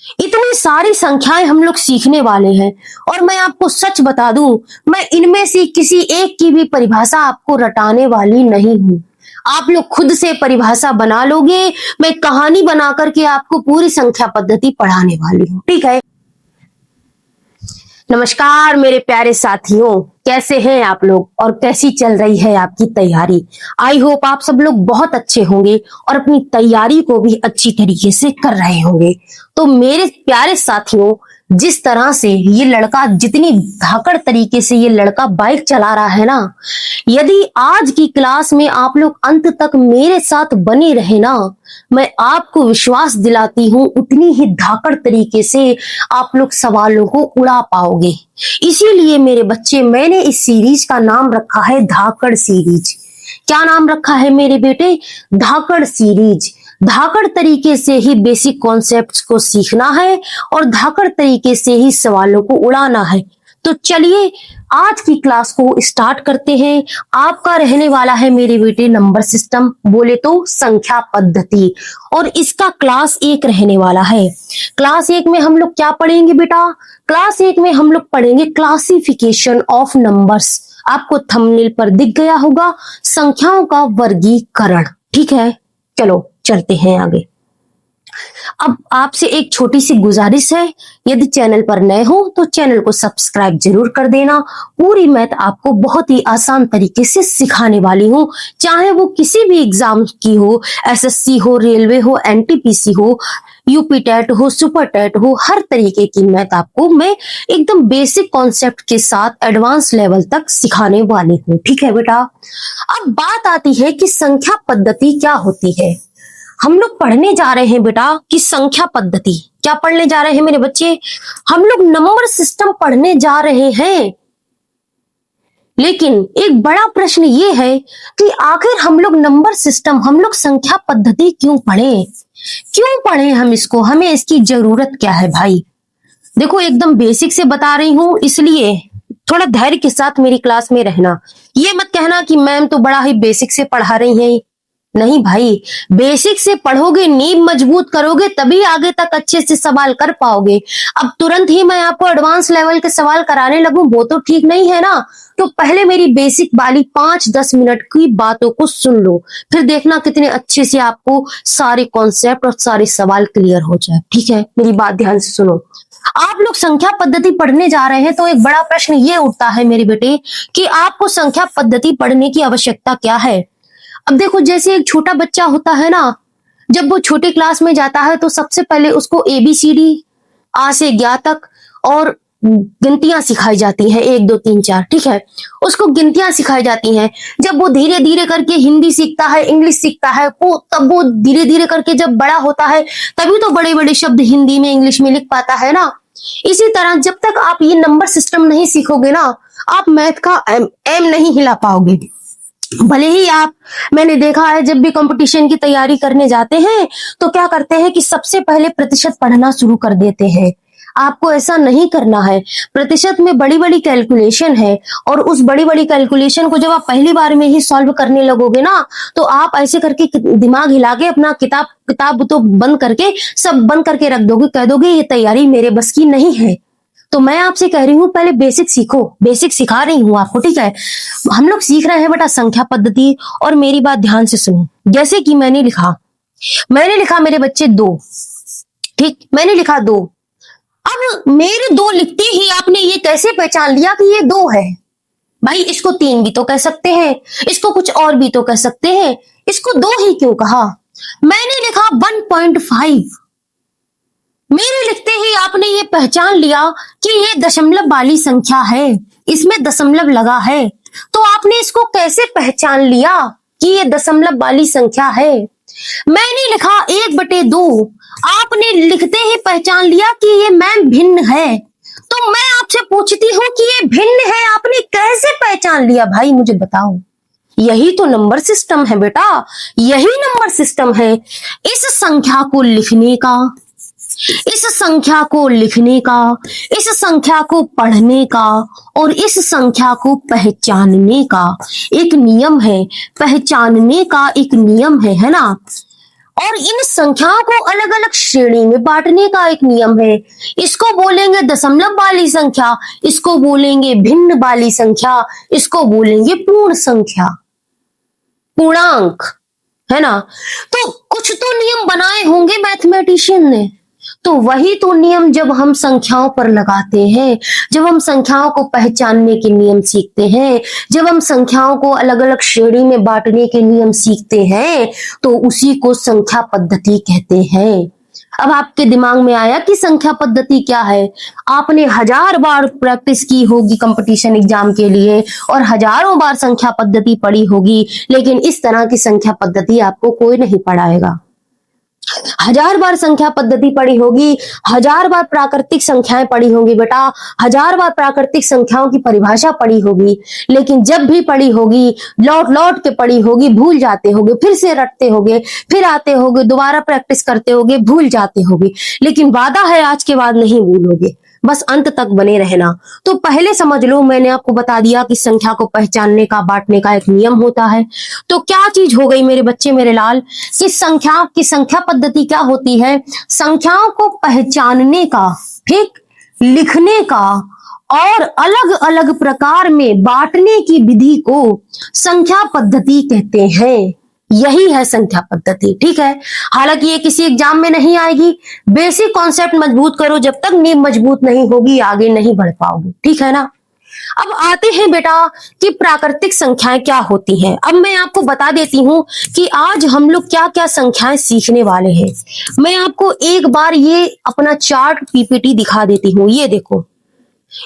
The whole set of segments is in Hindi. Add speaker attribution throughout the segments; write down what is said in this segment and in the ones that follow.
Speaker 1: इतनी सारी संख्याएं हम लोग सीखने वाले हैं और मैं आपको सच बता दूं, मैं इनमें से किसी एक की भी परिभाषा आपको रटाने वाली नहीं हूं। आप लोग खुद से परिभाषा बना लोगे। मैं कहानी बना करके आपको पूरी संख्या पद्धति पढ़ाने वाली हूं, ठीक है। नमस्कार मेरे प्यारे साथियों, कैसे हैं आप लोग और कैसी चल रही है आपकी तैयारी। आई होप आप सब लोग बहुत अच्छे होंगे और अपनी तैयारी को भी अच्छी तरीके से कर रहे होंगे। तो मेरे प्यारे साथियों, जिस तरह से ये लड़का, जितनी धाकड़ तरीके से ये लड़का बाइक चला रहा है ना, यदि आज की क्लास में आप लोग अंत तक मेरे साथ बने रहे ना, मैं आपको विश्वास दिलाती हूं उतनी ही धाकड़ तरीके से आप लोग सवालों को उड़ा पाओगे। इसीलिए मेरे बच्चे, मैंने इस सीरीज का नाम रखा है धाकड़ सीरीज। क्या नाम रखा है मेरे बेटे? धाकड़ सीरीज। धाकड़ तरीके से ही बेसिक कॉन्सेप्ट्स को सीखना है और धाकड़ तरीके से ही सवालों को उड़ाना है। तो चलिए आज की क्लास को स्टार्ट करते हैं। आपका रहने वाला है मेरे बेटे नंबर सिस्टम, बोले तो संख्या पद्धति, और इसका क्लास 1 रहने वाला है। क्लास 1 में हम लोग क्या पढ़ेंगे बेटा? क्लास 1 में हम लोग पढ़ेंगे क्लासिफिकेशन ऑफ नंबर्स। आपको थंबनेल पर दिख गया होगा, संख्याओं का वर्गीकरण। ठीक है, चलो चलते हैं आगे। अब आपसे एक छोटी सी गुजारिश है, यदि चैनल पर नए हो तो चैनल को सब्सक्राइब जरूर कर देना। पूरी मैथ आपको बहुत ही आसान तरीके से सिखाने वाली हूँ, चाहे वो किसी भी एग्जाम की हो, एसएससी हो, रेलवे हो, एनटीपीसी हो, यूपी टेट हो, सुपर टेट हो, हर तरीके की मैथ आपको मैं एकदम बेसिक कॉन्सेप्ट के साथ एडवांस लेवल तक सिखाने वाली हूँ। ठीक है बेटा। अब बात आती है कि संख्या पद्धति क्या होती है। हम लोग पढ़ने जा रहे हैं बेटा कि संख्या पद्धति क्या पढ़ने जा रहे हैं मेरे बच्चे? हम लोग नंबर सिस्टम पढ़ने जा रहे हैं। लेकिन एक बड़ा प्रश्न ये है कि आखिर हम लोग नंबर सिस्टम, हम लोग संख्या पद्धति क्यों पढ़ें? क्यों पढ़ें हम इसको? हमें इसकी जरूरत क्या है भाई? देखो, एकदम बेसिक से बता रही हूं, इसलिए थोड़ा धैर्य के साथ मेरी क्लास में रहना। ये मत कहना कि मैम तो बड़ा ही बेसिक से पढ़ा रही हैं। नहीं भाई, बेसिक से पढ़ोगे, नींव मजबूत करोगे, तभी आगे तक अच्छे से सवाल कर पाओगे। अब तुरंत ही मैं आपको एडवांस लेवल के सवाल कराने लगूं, वो तो ठीक नहीं है ना। तो पहले मेरी बेसिक वाली 5-10 मिनट की बातों को सुन लो, फिर देखना कितने अच्छे से आपको सारे कॉन्सेप्ट और सारे सवाल क्लियर हो जाए। ठीक है, मेरी बात ध्यान से सुनो। आप लोग संख्या पद्धति पढ़ने जा रहे हैं तो एक बड़ा प्रश्न ये उठता है मेरे बेटे कि आपको संख्या पद्धति पढ़ने की आवश्यकता क्या है। अब देखो, जैसे एक छोटा बच्चा होता है ना, जब वो छोटी क्लास में जाता है तो सबसे पहले उसको ABCD, आ से ज्ञा तक और गिनतियां सिखाई जाती हैं, 1 2 3 4। ठीक है, उसको गिनतियां सिखाई जाती हैं। जब वो धीरे धीरे करके हिंदी सीखता है, इंग्लिश सीखता है, तब वो धीरे धीरे करके जब बड़ा होता है तभी तो बड़े बड़े शब्द हिंदी में, इंग्लिश में लिख पाता है ना। इसी तरह जब तक आप ये नंबर सिस्टम नहीं सीखोगे ना, आप मैथ का एम नहीं हिला पाओगे। भले ही आप, मैंने देखा है जब भी कंपटीशन की तैयारी करने जाते हैं तो क्या करते हैं कि सबसे पहले प्रतिशत पढ़ना शुरू कर देते हैं। आपको ऐसा नहीं करना है। प्रतिशत में बड़ी बड़ी कैलकुलेशन है और उस बड़ी बड़ी कैलकुलेशन को जब आप पहली बार में ही सॉल्व करने लगोगे ना, तो आप ऐसे करके दिमाग हिला के अपना किताब तो बंद करके, सब बंद करके रख दोगे, कह दोगे ये तैयारी मेरे बस की नहीं है। तो मैं आपसे कह रही हूँ पहले बेसिक सीखो, बेसिक सिखा रही हूँ आपको। ठीक है, हम लोग सीख रहे हैं बेटा संख्या पद्धति, और मेरी बात ध्यान से सुनो। जैसे कि मैंने लिखा मेरे बच्चे 2। ठीक, मैंने लिखा 2। अब मेरे 2 लिखते ही आपने ये कैसे पहचान लिया कि ये 2 है? भाई, इसको 3 भी तो कह सकते हैं, इसको कुछ और भी तो कह सकते हैं, इसको 2 ही क्यों कहा? मैंने लिखा 1.5। मेरे लिखते ही आपने ये पहचान लिया कि ये दशमलव वाली संख्या है, इसमें दशमलव लगा है। तो आपने इसको कैसे पहचान लिया कि ये दशमलव वाली संख्या है? मैंने लिखा 1/2। आपने लिखते ही पहचान लिया कि ये मैम भिन्न है। तो मैं आपसे पूछती हूँ कि ये भिन्न है, आपने कैसे पहचान लिया भाई? मुझे बताओ। यही तो नंबर सिस्टम है बेटा, यही नंबर सिस्टम है। इस संख्या को लिखने का, इस संख्या को लिखने का, इस संख्या को पढ़ने का और इस संख्या को पहचानने का एक नियम है। पहचानने का एक नियम है ना। और इन संख्याओं को अलग अलग श्रेणी में बांटने का एक नियम है। इसको बोलेंगे दशमलव वाली संख्या, इसको बोलेंगे भिन्न वाली संख्या, इसको बोलेंगे पूर्ण संख्या, पूर्णांक, है ना। तो कुछ तो नियम बनाए होंगे मैथमेटिशियन ने, तो वही तो नियम जब हम संख्याओं पर लगाते हैं, जब हम संख्याओं को पहचानने के नियम सीखते हैं, जब हम संख्याओं को अलग अलग श्रेणी में बांटने के नियम सीखते हैं, तो उसी को संख्या पद्धति कहते हैं। अब आपके दिमाग में आया कि संख्या पद्धति क्या है। आपने 1000 बार प्रैक्टिस की होगी कंपटीशन एग्जाम के लिए और हजारों बार संख्या पद्धति पढ़ी होगी, लेकिन इस तरह की संख्या पद्धति आपको कोई नहीं पढ़ाएगा। 1000 बार संख्या पद्धति पढ़ी होगी, 1000 बार प्राकृतिक संख्याएं पढ़ी होंगी बेटा, 1000 बार प्राकृतिक संख्याओं की परिभाषा पढ़ी होगी, लेकिन जब भी पढ़ी होगी लौट लौट के पढ़ी होगी, भूल जाते होगे, फिर से रटते होगे, फिर आते होगे, दोबारा प्रैक्टिस करते होगे, भूल जाते होगे, लेकिन वादा है आज के बाद नहीं भूलोगे, बस अंत तक बने रहना। तो पहले समझ लो, मैंने आपको बता दिया कि संख्या को पहचानने का, बांटने का एक नियम होता है। तो क्या चीज हो गई मेरे बच्चे, मेरे लाल, कि संख्या पद्धति क्या होती है? संख्याओं को पहचानने का, ठीक, लिखने का और अलग अलग प्रकार में बांटने की विधि को संख्या पद्धति कहते हैं। यही है संख्या पद्धति, ठीक है। हालांकि ये किसी एग्जाम में नहीं आएगी। बेसिक कॉन्सेप्ट मजबूत करो, जब तक नींव मजबूत नहीं होगी आगे नहीं बढ़ पाओगे, ठीक है ना। अब आते हैं बेटा कि प्राकृतिक संख्याएं क्या होती हैं। अब मैं आपको बता देती हूं कि आज हम लोग क्या क्या संख्याएं सीखने वाले हैं। मैं आपको एक बार ये अपना चार्ट पीपीटी दिखा देती हूँ। ये देखो,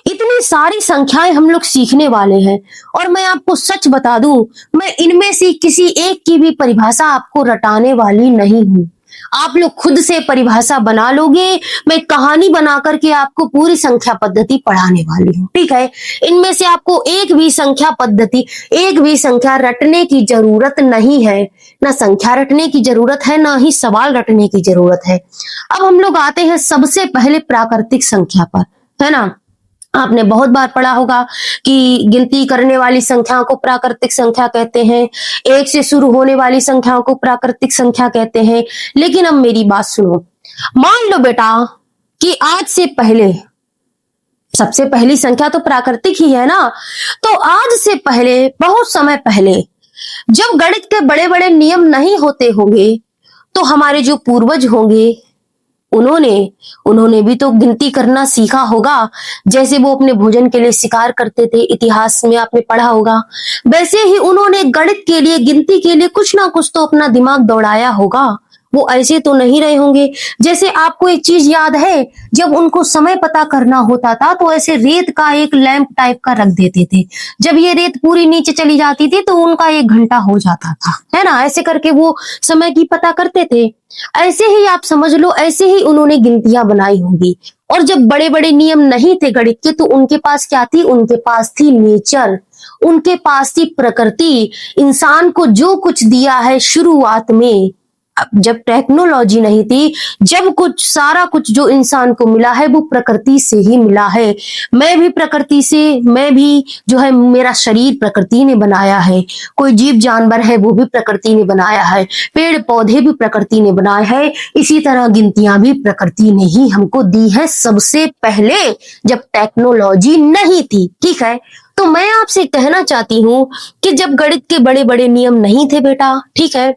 Speaker 1: इतनी सारी संख्याएं हम लोग सीखने वाले हैं, और मैं आपको सच बता दूं, मैं इनमें से किसी एक की भी परिभाषा आपको रटाने वाली नहीं हूं। आप लोग खुद से परिभाषा बना लोगे। मैं कहानी बना करके आपको पूरी संख्या पद्धति पढ़ाने वाली हूँ, ठीक है। इनमें से आपको एक भी संख्या पद्धति, एक भी संख्या रटने की जरूरत नहीं है। ना संख्या रटने की जरूरत है, ना ही सवाल रटने की जरूरत है। अब हम लोग आते हैं सबसे पहले प्राकृतिक संख्या पर, है ना। आपने बहुत बार पढ़ा होगा कि गिनती करने वाली संख्याओं को प्राकृतिक संख्या कहते हैं, एक से शुरू होने वाली संख्याओं को प्राकृतिक संख्या कहते हैं। लेकिन अब मेरी बात सुनो, मान लो बेटा कि आज से पहले, सबसे पहली संख्या तो प्राकृतिक ही है ना, तो आज से पहले, बहुत समय पहले, जब गणित के बड़े बड़े नियम नहीं होते होंगे, तो हमारे जो पूर्वज होंगे उन्होंने भी तो गिनती करना सीखा होगा। जैसे वो अपने भोजन के लिए शिकार करते थे, इतिहास में आपने पढ़ा होगा, वैसे ही उन्होंने गणित के लिए, गिनती के लिए कुछ ना कुछ तो अपना दिमाग दौड़ाया होगा। वो ऐसे तो नहीं रहे होंगे। जैसे आपको एक चीज याद है, जब उनको समय पता करना होता था तो ऐसे रेत का एक लैंप टाइप का रख देते थे। जब ये रेत पूरी नीचे चली जाती थी तो उनका 1 घंटा हो जाता था, है ना। ऐसे करके वो समय की पता करते थे। ऐसे ही आप समझ लो, ऐसे ही उन्होंने गिनतियां बनाई होंगी। और जब बड़े बड़े नियम नहीं थे गणित के, तो उनके पास क्या थी? उनके पास थी नेचर, उनके पास थी प्रकृति। इंसान को जो कुछ दिया है शुरुआत में, जब टेक्नोलॉजी नहीं थी, जब कुछ, सारा कुछ जो इंसान को मिला है वो प्रकृति से ही मिला है। मैं भी प्रकृति से, मैं भी जो है, मेरा शरीर प्रकृति ने बनाया है। कोई जीव जानवर है वो भी प्रकृति ने बनाया है, पेड़ पौधे भी प्रकृति ने बनाए हैं। इसी तरह गिनतियां भी प्रकृति ने ही हमको दी है, सबसे पहले जब टेक्नोलॉजी नहीं थी, ठीक है। तो मैं आपसे कहना चाहती हूं कि जब गणित के बड़े बड़े नियम नहीं थे बेटा, ठीक है,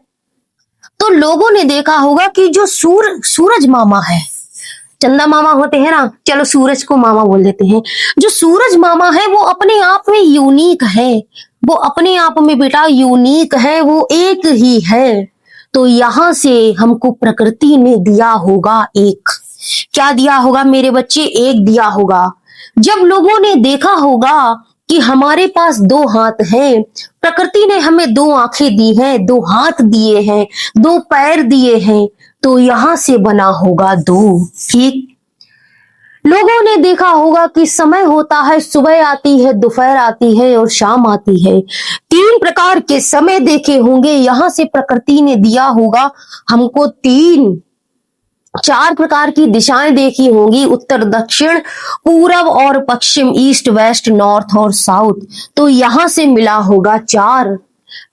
Speaker 1: तो लोगों ने देखा होगा कि जो सूरज मामा है, चंदा मामा होते हैं ना, चलो सूरज को मामा बोल देते हैं, जो सूरज मामा है वो अपने आप में यूनिक है। वो अपने आप में बेटा यूनिक है, वो एक ही है। तो यहां से हमको प्रकृति ने दिया होगा एक, क्या दिया होगा मेरे बच्चे? एक दिया होगा। जब लोगों ने देखा होगा कि हमारे पास 2 हाथ हैं, प्रकृति ने हमें 2 आंखें दी हैं, 2 हाथ दिए हैं, 2 पैर दिए हैं, तो यहां से बना होगा 2, ठीक। लोगों ने देखा होगा कि समय होता है, सुबह आती है, दोपहर आती है और शाम आती है। 3 प्रकार के समय देखे होंगे, यहां से प्रकृति ने दिया होगा हमको 4 प्रकार की दिशाएं देखी होंगी, उत्तर दक्षिण, पूरब और पश्चिम, ईस्ट वेस्ट नॉर्थ और साउथ, तो यहां से मिला होगा 4।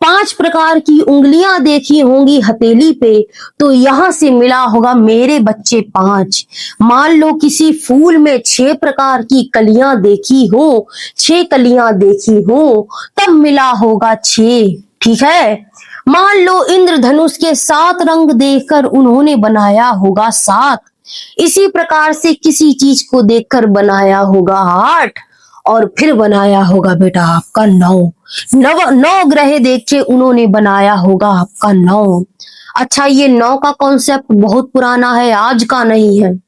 Speaker 1: 5 प्रकार की उंगलियां देखी होंगी हथेली पे, तो यहां से मिला होगा मेरे बच्चे 5। मान लो किसी फूल में 6 प्रकार की कलियां देखी हो, 6 कलियां देखी हो, तब मिला होगा 6। ठीक है। मान लो इंद्रधनुष के 7 रंग देखकर उन्होंने बनाया होगा 7। इसी प्रकार से किसी चीज को देखकर बनाया होगा 8, और फिर बनाया होगा बेटा आपका 9। 9 ग्रह देख के उन्होंने बनाया होगा आपका 9। अच्छा, ये 9 का कॉन्सेप्ट बहुत पुराना है, आज का नहीं है।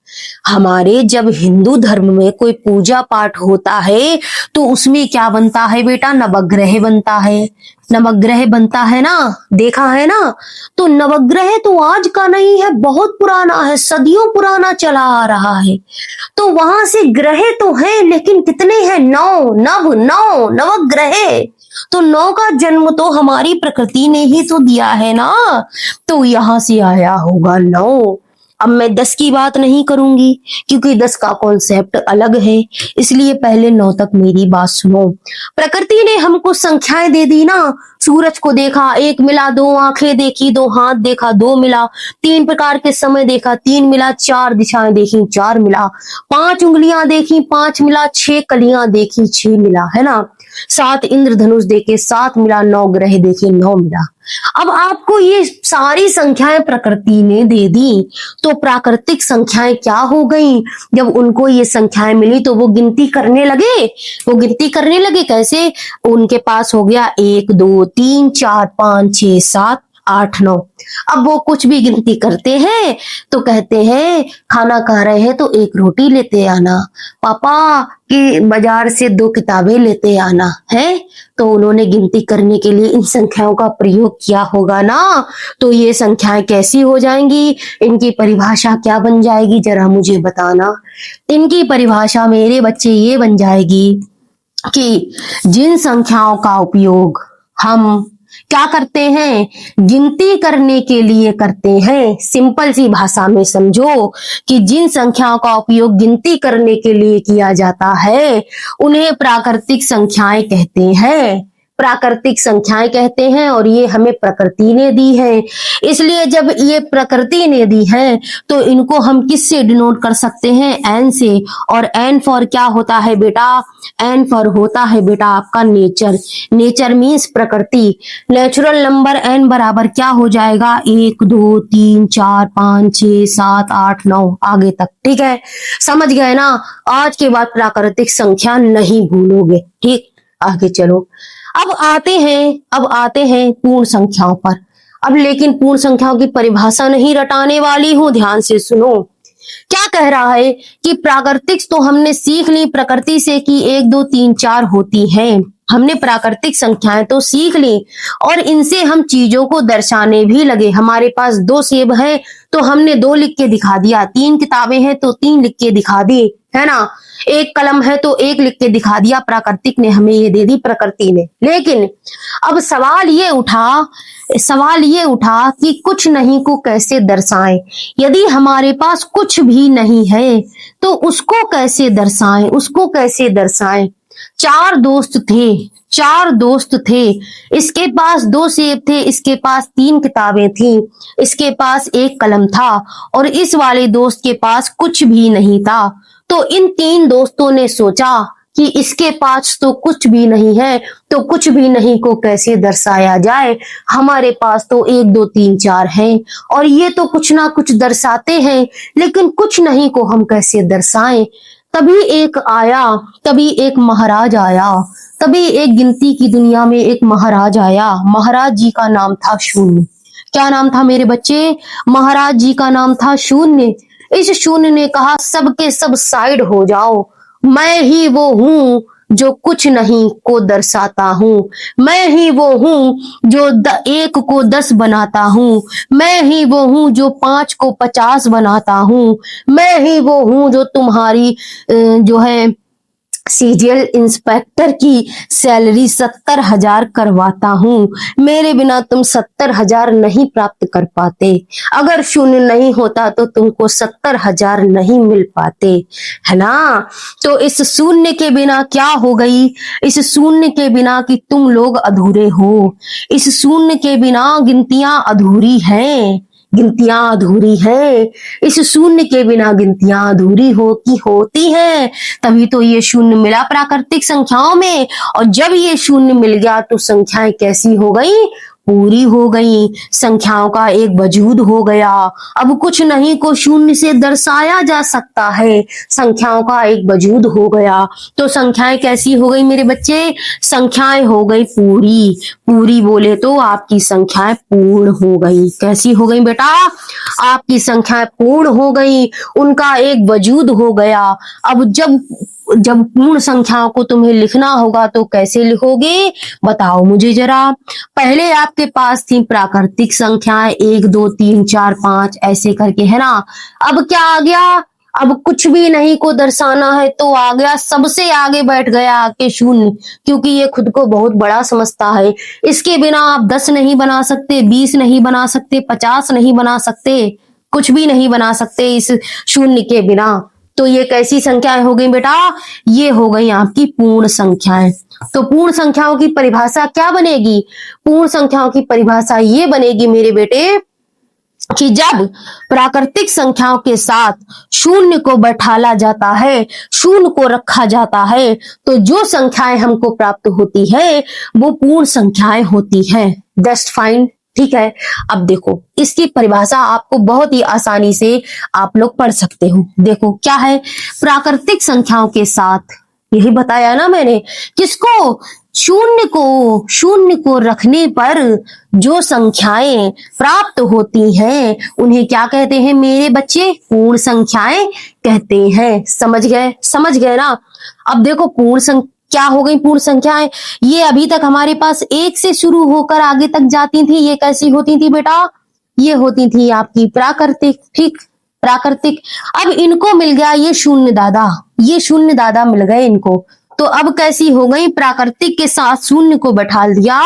Speaker 1: हमारे जब हिंदू धर्म में कोई पूजा पाठ होता है तो उसमें क्या बनता है बेटा, नवग्रह बनता है। नवग्रह बनता है ना, देखा है ना। तो नवग्रह तो आज का नहीं है, बहुत पुराना है, सदियों पुराना चला आ रहा है। तो वहां से ग्रह तो है, लेकिन कितने हैं, 9। नौ नवग्रह। तो 9 का जन्म तो हमारी प्रकृति ने ही तो दिया है ना, तो यहां से आया होगा 9। अब मैं 10 की बात नहीं करूंगी क्योंकि 10 का कॉन्सेप्ट अलग है, इसलिए पहले 9 तक मेरी बात सुनो। प्रकृति ने हमको संख्याएं दे दी ना। सूरज को देखा, 1 मिला, 2 आंखें देखी, 2 हाथ देखा, 2 मिला, 3 प्रकार के समय देखा, 3 मिला, 4 दिशाएं देखी, 4 मिला, 5 उंगलियां देखी, 5 मिला, 6 कलियां देखी, 6 मिला, है ना। 7 इंद्रधनुष देखे, 7 मिला, 9 ग्रह देखे, 9 मिला। अब आपको ये सारी संख्याएं प्रकृति ने दे दी, तो प्राकृतिक संख्याएं क्या हो गई। जब उनको ये संख्याएं मिली तो वो गिनती करने लगे। वो गिनती करने लगे कैसे, उनके पास हो गया 1 2 3 4 5 6 7 8 9। अब वो कुछ भी गिनती करते हैं तो कहते हैं खाना खा रहे हैं तो 1 रोटी लेते आना, पापा कि बाजार से 2 किताबें लेते आना है। तो उन्होंने गिनती करने के लिए इन संख्याओं का प्रयोग किया होगा ना। तो ये संख्याएं कैसी हो जाएंगी, इनकी परिभाषा क्या बन जाएगी, जरा मुझे बताना। इनकी परिभाषा मेरे बच्चे ये बन जाएगी कि जिन संख्याओं का उपयोग हम क्या करते हैं, गिनती करने के लिए करते हैं। सिंपल सी भाषा में समझो कि जिन संख्याओं का उपयोग गिनती करने के लिए किया जाता है उन्हें प्राकृतिक संख्याएं कहते हैं। प्राकृतिक संख्याएं कहते हैं, और ये हमें प्रकृति ने दी है। इसलिए जब ये प्रकृति ने दी है तो इनको हम किससे डिनोट कर सकते हैं, एन से। और एन फॉर क्या होता है बेटा, एन फॉर होता है बेटा आपका नेचर। नेचर मीन्स प्रकृति। नेचुरल नंबर एन बराबर क्या हो जाएगा, 1 2 3 4 5 6 7 8 9 आगे तक। ठीक है, समझ गए ना। आज के बाद प्राकृतिक संख्या नहीं भूलोगे। ठीक, आगे चलो। अब आते हैं पूर्ण संख्याओं पर। अब लेकिन पूर्ण संख्याओं की परिभाषा नहीं रटाने वाली हूं, ध्यान से सुनो। क्या कह रहा है कि प्राकृतिक तो हमने सीख ली प्रकृति से कि 1 2 3 4 होती है। हमने प्राकृतिक संख्याएं तो सीख ली और इनसे हम चीजों को दर्शाने भी लगे। हमारे पास 2 सेब हैं तो हमने 2 लिख के दिखा दिया, 3 किताबें हैं तो 3 लिख के दिखा दी, है ना। 1 कलम है तो 1 लिख के दिखा दिया। प्राकृतिक ने हमें ये दे दी, प्रकृति ने। लेकिन अब सवाल ये उठा कि कुछ नहीं को कैसे दर्शाएं। यदि हमारे पास कुछ भी नहीं है तो उसको कैसे दर्शाएं। 4 दोस्त थे। इसके पास 2 सेब थे, इसके पास 3 किताबें थी, इसके पास 1 कलम था, और इस वाले दोस्त के पास कुछ भी नहीं था। तो इन 3 दोस्तों ने सोचा कि इसके पास तो कुछ भी नहीं है, तो कुछ भी नहीं को कैसे दर्शाया जाए। हमारे पास तो 1 2 3 4 है और ये तो कुछ ना कुछ दर्शाते हैं, लेकिन कुछ नहीं को हम कैसे दर्शाएं। तभी एक महाराज आया। तभी एक गिनती की दुनिया में एक महाराज आया। महाराज जी का नाम था शून्य। क्या नाम था मेरे बच्चे, महाराज जी का नाम था शून्य। इस शून्य ने कहा सबके सब साइड हो जाओ, मैं ही वो हूं जो कुछ नहीं को दर्शाता हूँ। मैं ही वो हूँ जो 1 को 10 बनाता हूँ। मैं ही वो हूँ जो 5 को 50 बनाता हूँ। मैं ही वो हूँ जो तुम्हारी जो है सीरियल इंस्पेक्टर की सैलरी 70,000 करवाता हूँ। मेरे बिना तुम 70,000 नहीं प्राप्त कर पाते। अगर शून्य नहीं होता तो तुमको 70,000 नहीं मिल पाते, है ना। तो इस शून्य के बिना क्या हो गई, इस शून्य के बिना कि तुम लोग अधूरे हो, इस शून्य के बिना गिनतियां अधूरी हैं, गिनतियां अधूरी है। इस शून्य के बिना गिनतियां अधूरी होती हैं। तभी तो ये शून्य मिला प्राकृतिक संख्याओं में, और जब ये शून्य मिल गया तो संख्याएं कैसी हो गई, पूरी हो गई। संख्याओं का एक वजूद हो गया। अब कुछ नहीं को शून्य से दर्शाया जा सकता है, संख्याओं का एक वजूद हो गया। तो संख्याएं कैसी हो गई मेरे बच्चे, संख्याएं हो गई पूरी। पूरी बोले तो आपकी संख्याएं पूर्ण हो गई। कैसी हो गई बेटा, आपकी संख्याएं पूर्ण हो गई, उनका एक वजूद हो गया। अब जब जब पूर्ण संख्याओं को तुम्हें लिखना होगा तो कैसे लिखोगे, बताओ मुझे जरा। पहले आपके पास थी प्राकृतिक संख्याएं 1 2 3 4 5 ऐसे करके, है ना। अब क्या आ गया, अब कुछ भी नहीं को दर्शाना है तो आ गया, सबसे आगे बैठ गया आके शून्य, क्योंकि ये खुद को बहुत बड़ा समझता है। इसके बिना आप 10 नहीं बना सकते, 20 नहीं बना सकते, 50 नहीं बना सकते, कुछ भी नहीं बना सकते इस शून्य के बिना। तो ये कैसी संख्याएं हो गई बेटा, ये हो गई आपकी पूर्ण संख्याएं। तो पूर्ण संख्याओं की परिभाषा क्या बनेगी, पूर्ण संख्याओं की परिभाषा ये बनेगी मेरे बेटे कि जब प्राकृतिक संख्याओं के साथ शून्य को बैठाला जाता है, शून्य को रखा जाता है, तो जो संख्याएं हमको प्राप्त होती है वो पूर्ण संख्याएं होती हैं। जस्ट फाइन, ठीक है। अब देखो इसकी परिभाषा आपको बहुत ही आसानी से आप लोग पढ़ सकते हो। देखो क्या है, प्राकृतिक संख्याओं के साथ, यही बताया ना मैंने, किसको, शून्य को रखने पर जो संख्याएं प्राप्त होती हैं उन्हें क्या कहते हैं मेरे बच्चे, पूर्ण संख्याएं कहते हैं। समझ गए ना। अब देखो क्या हो गई पूर्ण संख्याएं, ये अभी तक हमारे पास 1 से शुरू होकर आगे तक जाती थी, ये कैसी होती थी बेटा, ये होती थी आपकी प्राकृतिक, ठीक, प्राकृतिक। अब इनको मिल गया ये शून्य दादा मिल गए इनको, तो अब कैसी हो गई, प्राकृतिक के साथ शून्य को बैठाल दिया,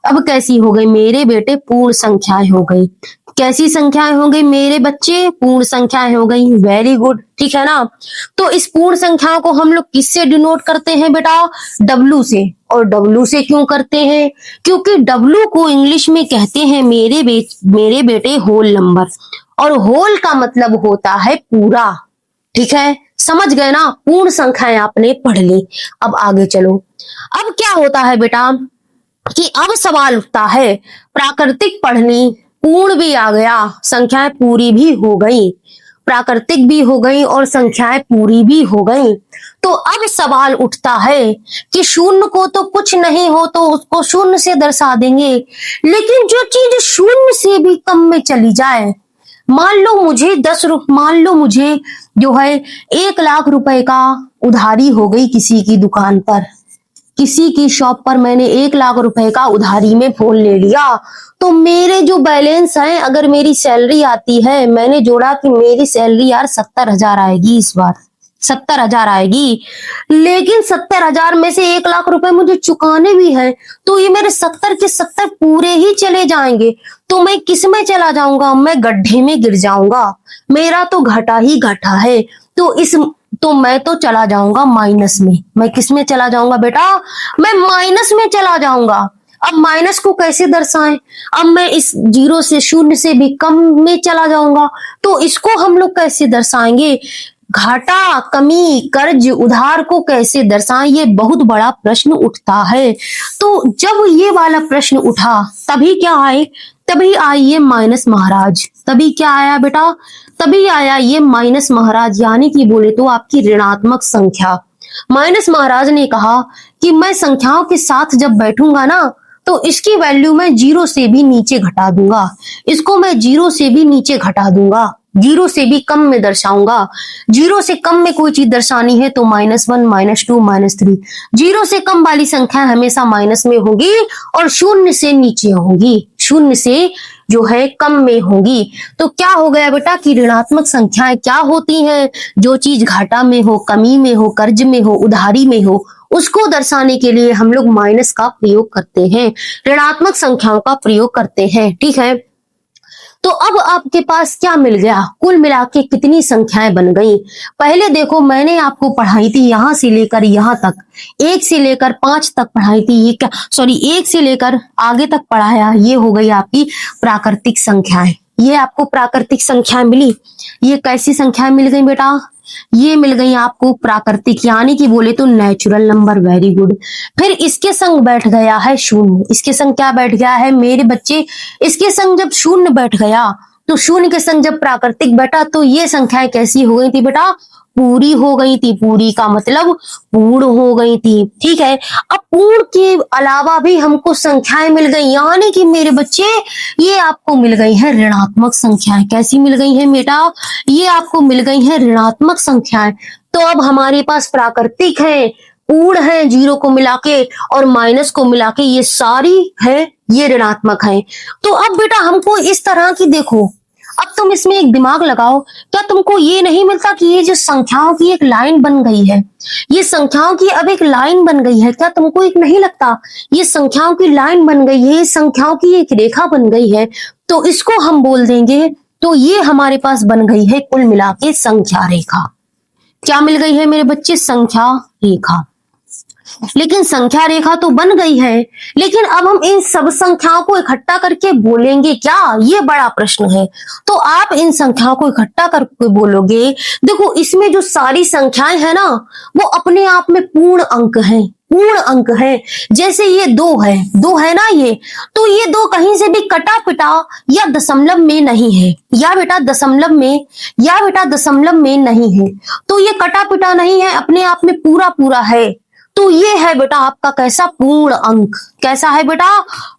Speaker 1: अब कैसी हो गई मेरे बेटे, पूर्ण संख्याएं हो गई। कैसी संख्याएं हो गई मेरे बच्चे, पूर्ण संख्याएं हो गई। वेरी गुड, ठीक है ना। तो इस पूर्ण संख्याओं को हम लोग किससे डिनोट करते हैं बेटा, W से। और W से क्यों करते हैं, क्योंकि W को इंग्लिश में कहते हैं मेरे बेटे होल नंबर, और होल का मतलब होता है पूरा, ठीक है। समझ गए ना, पूर्ण संख्याएं आपने पढ़ ली। अब आगे चलो। अब क्या होता है बेटा कि अब सवाल उठता है, प्राकृतिक पढ़ ली, पूर्ण भी आ गया, संख्याएं पूरी भी हो गई, प्राकृतिक भी हो गई और संख्याएं पूरी भी हो गई। तो अब सवाल उठता है कि शून्य को तो कुछ नहीं हो तो उसको शून्य से दर्शा देंगे, लेकिन जो चीज शून्य से भी कम में चली जाए, मान लो मुझे जो है 1,00,000 रुपए का उधारी हो गई किसी की दुकान पर, किसी की शॉप पर मैंने 1,00,000 रुपए का उधारी में फोन ले लिया, तो मेरे जो बैलेंस है, अगर मेरी सैलरी आती है, मैंने जोड़ा कि मेरी सैलरी यार 70,000 आएगी, इस बार 70,000 आएगी, लेकिन 70,000 में से 1,00,000 रुपए मुझे चुकाने भी हैं, तो ये मेरे 70 के 70 पूरे ही चले जाएंगे, तो मैं किस में चला जाऊंगा, मैं गड्ढे में गिर जाऊंगा, मेरा तो घाटा ही घाटा है। तो मैं तो चला जाऊंगा माइनस में। मैं किस में चला जाऊंगा बेटा, मैं माइनस में चला जाऊंगा। अब माइनस को कैसे दर्शाएं, अब मैं इस 0 से, शून्य से भी कम में चला जाऊंगा, तो इसको हम लोग कैसे दर्शाएंगे, घाटा, कमी, कर्ज, उधार को कैसे दर्शाएं, ये बहुत बड़ा प्रश्न उठता है। तो जब ये वाला प्रश्न उठा तभी आई ये माइनस महाराज। तभी क्या आया बेटा, तभी आया ये माइनस महाराज, यानी कि बोले तो आपकी ऋणात्मक संख्या। माइनस महाराज ने कहा कि मैं संख्याओं के साथ जब बैठूंगा ना, तो इसकी वैल्यू मैं 0 से भी नीचे घटा दूंगा, इसको मैं 0 से भी नीचे घटा दूंगा, 0 से भी कम में दर्शाऊंगा। 0 से कम में कोई चीज दर्शानी है तो -1, -2, -3, 0 से कम वाली संख्या हमेशा माइनस में होगी और शून्य से नीचे होगी, शून्य से जो है कम में होंगी। तो क्या हो गया बेटा कि ऋणात्मक संख्याएं क्या होती हैं? जो चीज घाटा में हो, कमी में हो, कर्ज में हो, उधारी में हो, उसको दर्शाने के लिए हम लोग माइनस का प्रयोग करते हैं, ऋणात्मक संख्याओं का प्रयोग करते हैं। ठीक है, तो अब आपके पास क्या मिल गया? कुल मिला के कितनी संख्याएं बन गई? पहले देखो, मैंने आपको पढ़ाई थी यहां से लेकर यहां तक, 1 से लेकर 5 तक पढ़ाई थी। ये क्या, सॉरी, 1 से लेकर आगे तक पढ़ाया। ये हो गई आपकी प्राकृतिक संख्याएं। ये आपको प्राकृतिक संख्याएं मिली। ये कैसी संख्याएं मिल गई बेटा? ये मिल गई आपको प्राकृतिक, यानी कि बोले तो नेचुरल नंबर। Very good. फिर इसके संग बैठ गया है शून्य। इसके संग क्या बैठ गया है मेरे बच्चे? इसके संग जब शून्य बैठ गया, तो शून्य के संग जब प्राकृतिक बैठा, तो ये संख्याएं कैसी हो गई थी बेटा? पूरी हो गई थी। पूरी का मतलब पूर्ण हो गई थी। ठीक है, अब पूर्ण के अलावा भी हमको संख्याएं मिल गई, यानी कि मेरे बच्चे ये आपको मिल गई है ऋणात्मक संख्याएं। कैसी मिल गई है बेटा? ये आपको मिल गई है ऋणात्मक संख्याएं। तो अब हमारे पास प्राकृतिक है, पूर्ण है, जीरो को मिला के और माइनस को मिला के, ये सारी है, ये ऋणात्मक है। तो अब बेटा हमको इस तरह की, देखो अब तुम इसमें एक दिमाग लगाओ, क्या तुमको ये नहीं मिलता कि ये जो संख्याओं की एक लाइन बन गई है, ये संख्याओं की अब एक लाइन बन गई है? क्या तुमको एक नहीं लगता ये संख्याओं की लाइन बन गई है, संख्याओं की एक रेखा बन गई है? तो इसको हम बोल देंगे, तो ये हमारे पास बन गई है कुल मिला के संख्या रेखा। क्या मिल गई है मेरे बच्चे? संख्या रेखा। लेकिन संख्या रेखा तो बन गई है, लेकिन अब हम इन सब संख्याओं को इकट्ठा करके बोलेंगे क्या? ये बड़ा प्रश्न है। तो आप इन संख्याओं को इकट्ठा करके बोलोगे। देखो, इसमें जो सारी संख्याएं हैं ना, वो अपने आप में पूर्ण अंक हैं, पूर्ण अंक है। जैसे ये 2 है, 2 है ना ये, तो ये 2 कहीं से भी कटा पिटा या दशमलव में नहीं है, या बेटा दशमलव में, या बेटा दशमलव में नहीं है। तो ये कटा पिटा नहीं है, अपने आप में पूरा पूरा है। तो ये है बेटा आपका कैसा? पूर्ण अंक। कैसा है बेटा?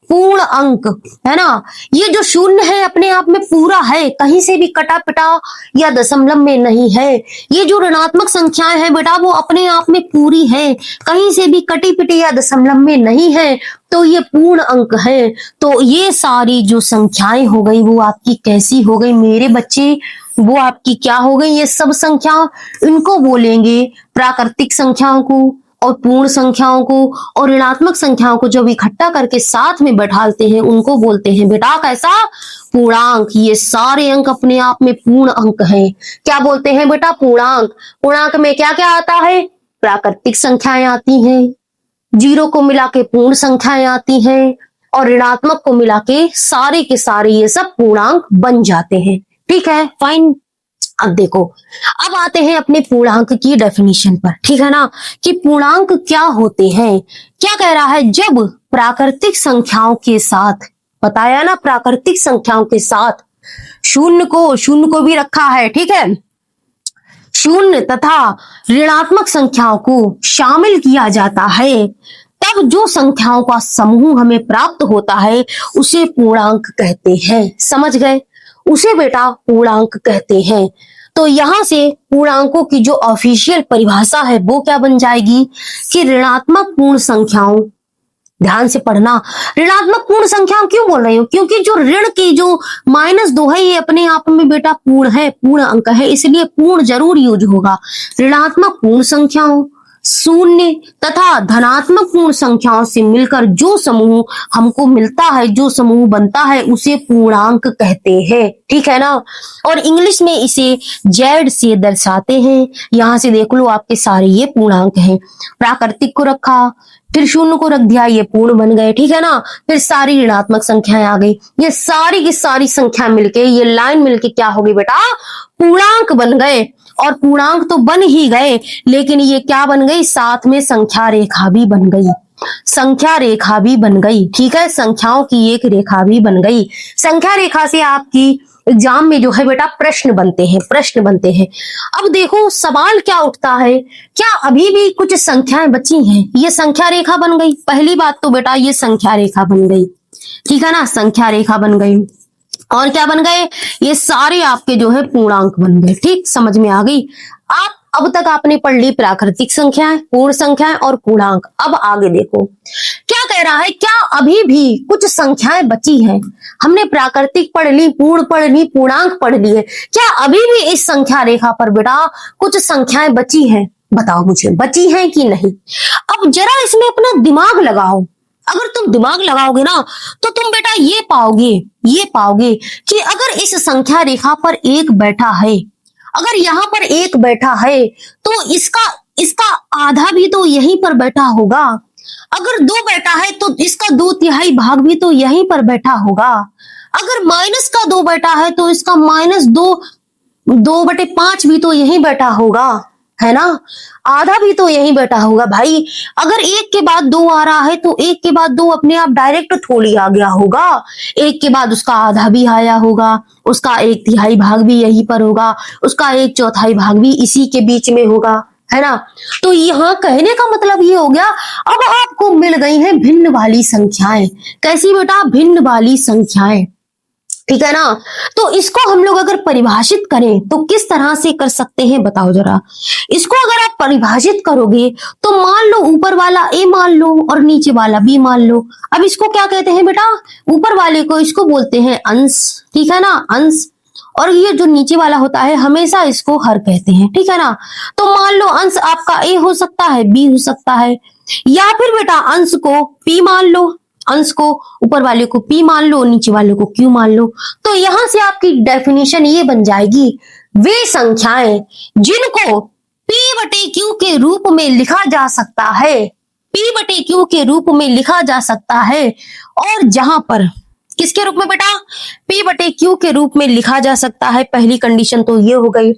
Speaker 1: पूर्ण अंक, है ना। ये जो शून्य है अपने आप में पूरा है, कहीं से भी कटा पिटा या दशमलव में नहीं है। ये जो ऋणात्मक संख्याएं हैं बेटा, वो अपने आप में पूरी है, कहीं से भी कटी पिटी या दशमलव में नहीं है। तो ये पूर्ण अंक है। तो ये सारी जो संख्याएं हो गई, वो आपकी कैसी हो गई मेरे बच्चे? वो आपकी क्या हो गई? ये सब संख्या, इनको बोलेंगे प्राकृतिक संख्याओं को और पूर्ण संख्याओं को और ऋणात्मक संख्याओं को जब इकट्ठा करके साथ में बैठालते हैं, उनको बोलते हैं बेटा कैसा? पूर्णांक। ये सारे अंक अपने आप में पूर्ण अंक हैं। क्या बोलते हैं बेटा? पूर्णांक। पूर्णांक में क्या क्या आता है? प्राकृतिक संख्याएं आती हैं, जीरो को मिला के पूर्ण संख्याएं आती हैं, और ऋणात्मक को मिला के सारे ये सब पूर्णांक बन जाते हैं। ठीक है, फाइन। अब देखो, अब आते हैं अपने पूर्णांक की डेफिनेशन पर। ठीक है ना, कि पूर्णांक क्या होते हैं। क्या कह रहा है? जब प्राकृतिक संख्याओं के साथ, बताया ना, प्राकृतिक संख्याओं के साथ शून्य को भी रखा है। ठीक है, शून्य तथा ऋणात्मक संख्याओं को शामिल किया जाता है, तब जो संख्याओं का समूह हमें प्राप्त होता है उसे पूर्णांक कहते हैं। समझ गए? उसे बेटा पूर्णांक कहते हैं। तो यहां से पूर्णांकों की जो ऑफिशियल परिभाषा है वो क्या बन जाएगी कि ऋणात्मक पूर्ण संख्याओं, ध्यान से पढ़ना, ऋणात्मक पूर्ण संख्याओं क्यों बोल रही हूं? क्योंकि जो ऋण की जो -2 है, ये अपने आप में बेटा पूर्ण है, पूर्ण अंक है, इसलिए पूर्ण जरूर यूज होगा। ऋणात्मक पूर्ण संख्याओं, शून्य तथा धनात्मक पूर्ण संख्याओं से मिलकर जो समूह हमको मिलता है, जो समूह बनता है, उसे पूर्णांक कहते हैं। ठीक है ना। और इंग्लिश में इसे जेड से दर्शाते हैं। यहां से देख लो, आपके सारे ये पूर्णांक हैं। प्राकृतिक को रखा, फिर शून्य को रख दिया, ये पूर्ण बन गए। ठीक है ना। फिर सारी ऋणात्मक संख्याएं आ गई। ये सारी की सारी संख्या मिलके, ये लाइन मिलके क्या होगी बेटा? पूर्णांक बन गए। और पूर्णांक तो बन ही गए, लेकिन ये क्या बन गई? साथ में संख्या रेखा भी बन गई, संख्या रेखा भी बन गई। ठीक है, संख्याओं की एक रेखा भी बन गई। संख्या रेखा से आपकी एग्जाम में जो है बेटा प्रश्न बनते हैं, प्रश्न बनते हैं। अब देखो सवाल क्या उठता है, क्या अभी भी कुछ संख्याएं बची हैं? ये संख्या रेखा बन गई। पहली बात तो बेटा ये संख्या रेखा बन गई। ठीक है ना, संख्या रेखा बन गई। और क्या बन गए? ये सारे आपके जो है पूर्णांक बन गए। ठीक, समझ में आ गई। आप अब तक आपने पढ़ ली प्राकृतिक संख्याएं, पूर्ण संख्याएं और पूर्णांक। अब आगे देखो क्या कह रहा है, क्या अभी भी कुछ संख्याएं बची हैं? हमने प्राकृतिक पढ़ ली, पूर्ण पढ़ ली, पूर्णांक पढ़ लिए, क्या अभी भी इस संख्या रेखा पर बेटा कुछ संख्याएं बची हैं? बताओ मुझे, बची हैं कि नहीं? अब जरा इसमें अपना दिमाग लगाओ। अगर तुम दिमाग लगाओगे ना तो तुम बेटा ये पाओगे कि अगर इस संख्या रेखा पर एक बैठा है, अगर यहाँ पर एक बैठा है तो इसका आधा भी तो यहीं पर बैठा होगा। अगर दो बैठा है तो इसका 2/3 भाग भी तो यहीं पर बैठा होगा। अगर माइनस का 2 बैठा है तो इसका -2/5 भी तो यहीं बैठा होगा, है ना? आधा भी तो यहीं बैठा होगा भाई। अगर एक के बाद 2 आ रहा है तो एक के बाद 2 अपने आप डायरेक्ट थोड़ी आ गया होगा, एक के बाद उसका आधा भी आया होगा, उसका 1/3 भाग भी यहीं पर होगा, उसका 1/4 भाग भी इसी के बीच में होगा, है ना? तो यहाँ कहने का मतलब ये हो गया, अब आपको मिल गई हैं भिन्न वाली संख्याएं। कैसी बेटा? भिन्न वाली संख्याएं, ठीक है ना? तो इसको हम लोग अगर परिभाषित करें तो किस तरह से कर सकते हैं बताओ जरा। इसको अगर आप परिभाषित करोगे तो मान लो ऊपर वाला a मान लो और नीचे वाला b मान लो। अब इसको क्या कहते हैं बेटा? ऊपर वाले को इसको बोलते हैं अंश, ठीक है ना? अंश। और ये जो नीचे वाला होता है हमेशा इसको हर कहते हैं, ठीक है ना? तो मान लो अंश आपका a हो सकता है, b हो सकता है, या फिर बेटा अंश को p मान लो, अंश को ऊपर वाले को p मान लो, नीचे वाले को q मान लो। तो यहां से आपकी डेफिनेशन ये बन जाएगी, वे संख्याएं जिनको p/q के रूप में लिखा जा सकता है, p/q के रूप में लिखा जा सकता है, और जहां पर किसके रूप में बेटा? p/q के रूप में लिखा जा सकता है। पहली कंडीशन तो ये हो गई।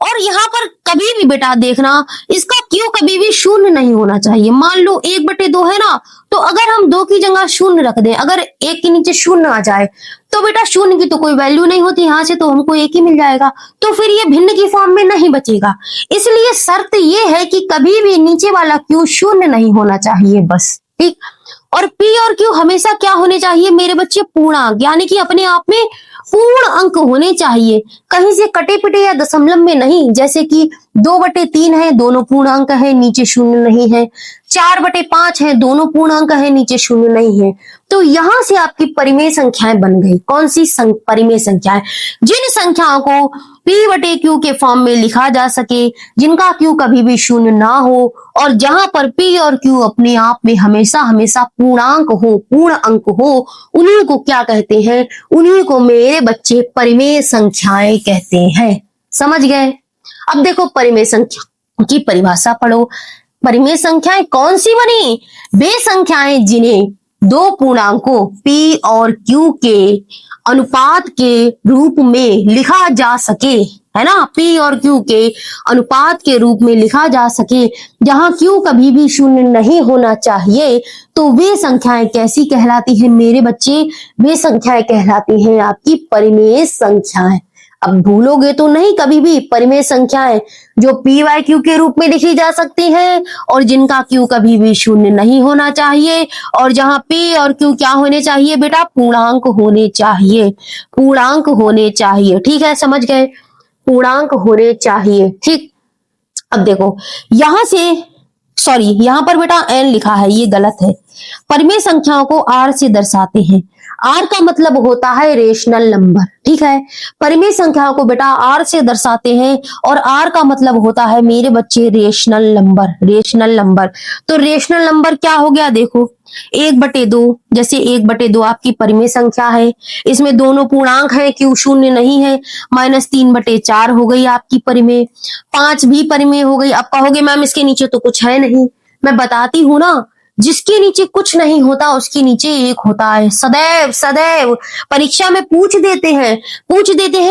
Speaker 1: और यहाँ पर कभी भी बेटा देखना, इसका q कभी भी शून्य नहीं होना चाहिए। मान लो 1/2 है ना, तो अगर हम 2 की जगह शून्य रख दें, अगर 1 के नीचे शून्य आ जाए तो बेटा शून्य की तो कोई वैल्यू नहीं होती, यहाँ से तो हमको 1 ही मिल जाएगा, तो फिर ये भिन्न की फॉर्म में नहीं बचेगा। इसलिए शर्त ये है कि कभी भी नीचे वाला q शून्य नहीं होना चाहिए, बस, ठीक। और p और q हमेशा क्या होने चाहिए मेरे बच्चे? पूर्णांक, यानी कि अपने आप में पूर्ण अंक होने चाहिए, कहीं से कटे पिटे या दशमलव में नहीं। जैसे कि 2/3 है, दोनों पूर्णांक है, नीचे शून्य नहीं है। 4/5 है, दोनों पूर्णांक है, नीचे शून्य नहीं है। तो यहां से आपकी परिमेय संख्याएं बन गई। कौन सी परिमेय संख्याएं? जिन संख्याओं को p/q के फॉर्म में लिखा जा सके, जिनका q कभी भी शून्य ना हो, और जहां पर p और q अपने आप में हमेशा हमेशा पूर्णांक हो, पूर्ण अंक हो, उन्हीं को क्या कहते हैं? उन्हीं को मेरे बच्चे परिमेय संख्याएं कहते हैं। समझ गए? अब देखो परिमेय संख्या की परिभाषा पढ़ो। परिमेय संख्याएं कौन सी बनी? वे संख्याएं जिन्हें दो पूर्णांकों p और q के अनुपात के रूप में लिखा जा सके, है ना? p और q के अनुपात के रूप में लिखा जा सके, जहां q कभी भी शून्य नहीं होना चाहिए, तो वे संख्याएं कैसी कहलाती हैं मेरे बच्चे? वे संख्याएं कहलाती हैं आपकी परिमेय संख्याएं। अब भूलोगे तो नहीं कभी भी, परिमेय संख्याएं जो p/q के रूप में लिखी जा सकती हैं और जिनका q कभी भी शून्य नहीं होना चाहिए, और जहां p और q क्या होने चाहिए बेटा? पूर्णांक होने चाहिए, पूर्णांक होने चाहिए, ठीक है? समझ गए? पूर्णांक होने चाहिए, ठीक। अब देखो यहां से, सॉरी यहां पर बेटा n लिखा है, ये गलत है। परिमेय संख्याओं को r से दर्शाते हैं। r का मतलब होता है रेशनल नंबर, ठीक है? परिमेय संख्याओं को बेटा r से दर्शाते हैं, और r का मतलब होता है मेरे बच्चे रेशनल नंबर, रेशनल नंबर। तो रेशनल नंबर क्या हो गया? देखो 1/2, जैसे 1/2 आपकी परिमेय संख्या है, इसमें दोनों पूर्णांक हैं, q शून्य नहीं है, -3/4 हो गई आपकी परिमेय। 5 भी परिमेय हो गई। अब कहोगे मैम इसके नीचे तो कुछ है नहीं, मैं बताती हूं ना, जिसके नीचे कुछ नहीं होता उसके नीचे 1 होता है। सदैव सदैव परीक्षा में पूछ देते हैं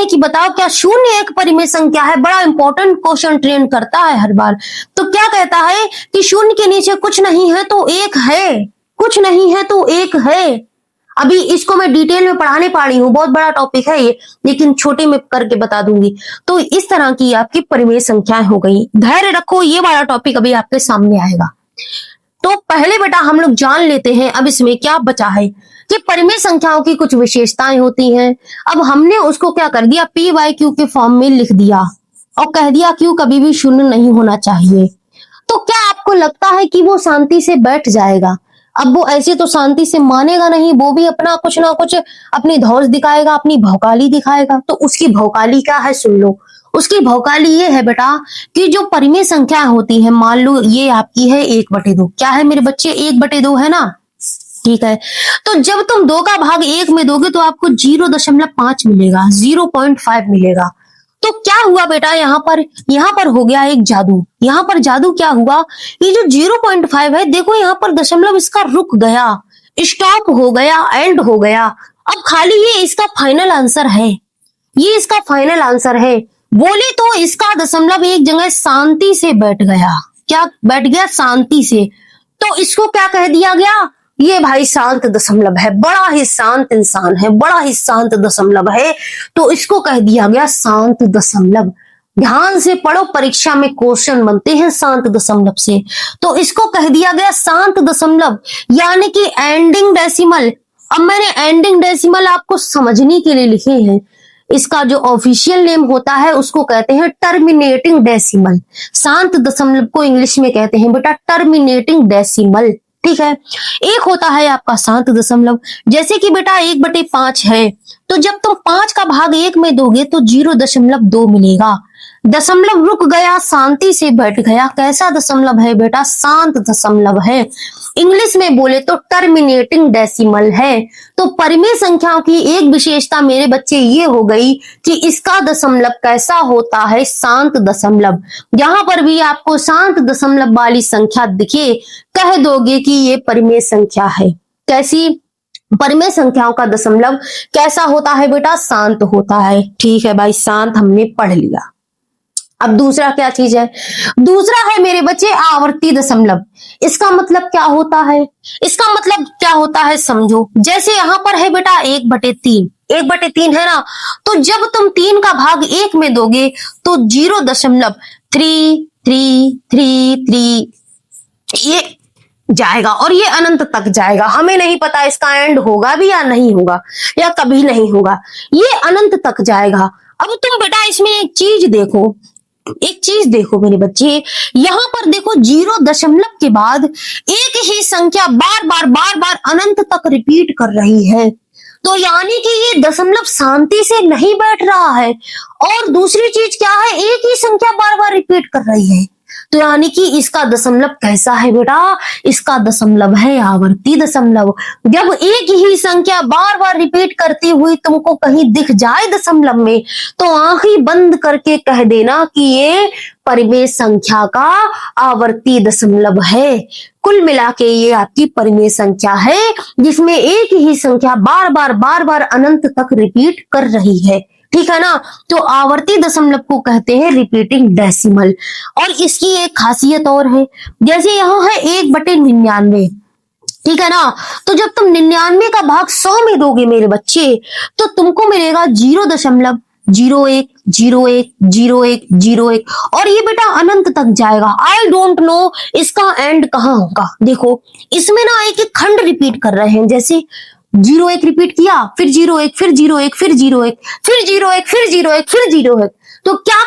Speaker 1: कि बताओ क्या शून्य एक परिमेय संख्या है? बड़ा इंपॉर्टेंट क्वेश्चन ट्रेन करता है हर बार। तो क्या कहता है कि शून्य के नीचे कुछ नहीं है तो 1 है, कुछ नहीं है तो 1 है। अभी इसको मैं डिटेल में पढ़ाने पा रही हूँ, बहुत बड़ा टॉपिक है ये, लेकिन छोटे में करके बता दूंगी। तो इस तरह की आपकी परिमेय संख्याएं हो गई। धैर्य रखो, ये वाला टॉपिक अभी आपके सामने आएगा। तो पहले बेटा हम लोग जान लेते हैं अब इसमें क्या बचा है कि परिमेय संख्याओं की कुछ विशेषताएं होती हैं। अब हमने उसको क्या कर दिया? p/q के फॉर्म में लिख दिया, और कह दिया क्यों कभी भी शून्य नहीं होना चाहिए। तो क्या आपको लगता है कि वो शांति से बैठ जाएगा? अब वो ऐसे तो शांति से मानेगा नहीं, वो भी अपना कुछ ना कुछ अपनी धौंस दिखाएगा, अपनी भौकाली दिखाएगा। तो उसकी भौकाली क्या है सुन लो। उसकी भौकाली ये है बेटा कि जो परिमेय संख्या होती है, मान लो ये आपकी है 1/2, क्या है मेरे बच्चे 1/2 है ना, ठीक है। तो जब तुम 2 का भाग 1 में दोगे तो आपको 0.5 मिलेगा, 0.5 मिलेगा। तो क्या हुआ बेटा यहाँ पर हो गया एक जादू। यहाँ पर जादू क्या हुआ, ये जो 0.5 है देखो यहाँ पर दशमलव इसका रुक गया, स्टॉप हो गया, एंड हो गया। अब खाली ये इसका फाइनल आंसर है, ये इसका फाइनल आंसर है। बोले तो इसका दशमलव एक जगह शांति से बैठ गया। क्या बैठ गया? शांति से। तो इसको क्या कह दिया गया? ये भाई शांत दशमलव है, बड़ा ही शांत इंसान है, बड़ा ही शांत दशमलव है। तो इसको कह दिया गया शांत दशमलव। ध्यान से पढ़ो, परीक्षा में क्वेश्चन बनते हैं शांत दशमलव से। तो इसको कह दिया गया शांत दशमलव, यानी कि एंडिंग डेसिमल। अब मैंने एंडिंग डेसिमल आपको समझने के लिए लिखे हैं। इसका जो ऑफिशियल नेम होता है उसको कहते हैं टर्मिनेटिंग डेसिमल। शांत दशमलव को इंग्लिश में कहते हैं बेटा टर्मिनेटिंग डेसिमल, ठीक है। एक होता है आपका शांत दशमलव, जैसे कि बेटा 1/5 है, तो जब तुम 5 का भाग 1 में दोगे तो 0.2 मिलेगा। दशमलव रुक गया, शांति से बैठ गया। कैसा दशमलव है बेटा? शांत दशमलव है। इंग्लिश में बोले तो टर्मिनेटिंग डेसिमल है। तो परिमेय संख्याओं की एक विशेषता मेरे बच्चे ये हो गई कि इसका दशमलव कैसा होता है? शांत दशमलव। जहां पर भी आपको शांत दशमलव वाली संख्या दिखे, कह दोगे कि ये परिमेय संख्या है। कैसी? परिमेय संख्याओं का दशमलव कैसा होता है बेटा? शांत होता है। ठीक है भाई, शांत हमने पढ़ लिया। अब दूसरा क्या चीज है? दूसरा है मेरे बच्चे आवर्ती दशमलव। इसका मतलब क्या होता है? इसका मतलब क्या होता है समझो। जैसे यहाँ पर है बेटा 1/3, 1/3 है ना, तो जब तुम 3 का भाग 1 में दोगे तो 0.3333 ये जाएगा और ये अनंत तक जाएगा। हमें नहीं पता इसका एंड होगा भी या नहीं होगा, या कभी नहीं होगा, ये अनंत तक जाएगा। अब तुम बेटा इसमें एक चीज देखो, एक चीज देखो मेरे बच्चे, यहां पर देखो 0 के बाद एक ही संख्या बार बार अनंत तक रिपीट कर रही है। तो यानी कि ये दशमलव शांति से नहीं बैठ रहा है। और दूसरी चीज क्या है? एक ही संख्या बार बार रिपीट कर रही है। तो यानी कि इसका दशमलव कैसा है बेटा? इसका दशमलव है आवर्ती दशमलव। जब एक ही संख्या बार बार रिपीट करती हुई तुमको कहीं दिख जाए दशमलव में, तो आंखें बंद करके कह देना कि ये परिमेय संख्या का आवर्ती दशमलव है। कुल मिला के ये आपकी परिमेय संख्या है जिसमें एक ही संख्या बार बार अनंत तक रिपीट कर रही है। ठीक है ना। तो आवर्ती दशमलव को कहते हैं रिपीटिंग डेसिमल। और इसकी एक खासियत और है, जैसे यहाँ है 1/99, ठीक है ना। तो जब तुम 99 का भाग 100 में दोगे मेरे बच्चे, तो तुमको मिलेगा 0.01010101 और ये बेटा अनंत तक जाएगा। आई डोंट नो इसका एंड कहाँ होगा। देखो इसमें ना एक एक खंड रिपीट कर रहे हैं, जैसे 0-1 रिपीट किया, फिर 0-1, फिर 0-1, फिर 0-1, फिर 0-1, फिर 0-1, फिर 0-1। तो क्या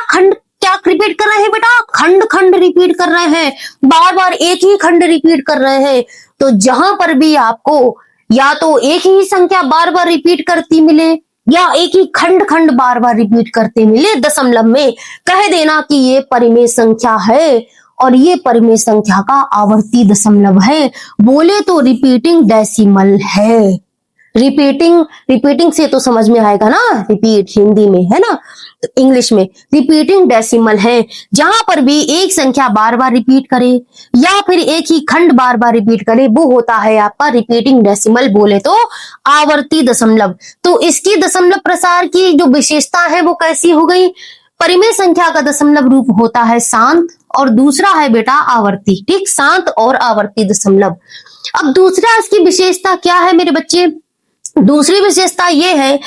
Speaker 1: रिपीट कर रहे हैं बेटा? खंड रिपीट कर रहे हैं, बार बार एक ही खंड रिपीट कर रहे हैं। तो जहां पर भी आपको या तो एक ही संख्या बार बार रिपीट करती मिले या एक ही खंड बार बार रिपीट करते मिले दशमलव में, कह देना कि ये परिमेय संख्या है और ये परिमेय संख्या का आवर्ती दशमलव है। बोले तो रिपीटिंग डेसिमल है। रिपीटिंग से तो समझ में आएगा ना, रिपीट हिंदी में है ना, तो इंग्लिश में रिपीटिंग डेसिमल है। जहां पर भी एक संख्या बार बार रिपीट करे या फिर एक ही खंड बार बार रिपीट करे, वो होता है आपका रिपीटिंग डेसिमल, बोले तो आवर्ती दशमलव। तो इसकी दशमलव प्रसार की जो विशेषता है वो कैसी हो गई? परिमेय संख्या का दशमलव रूप होता है शांत और दूसरा है बेटा आवर्ती। ठीक, शांत और आवर्ती दशमलव। अब दूसरा इसकी विशेषता क्या है मेरे बच्चे? दूसरी विशेषता ये है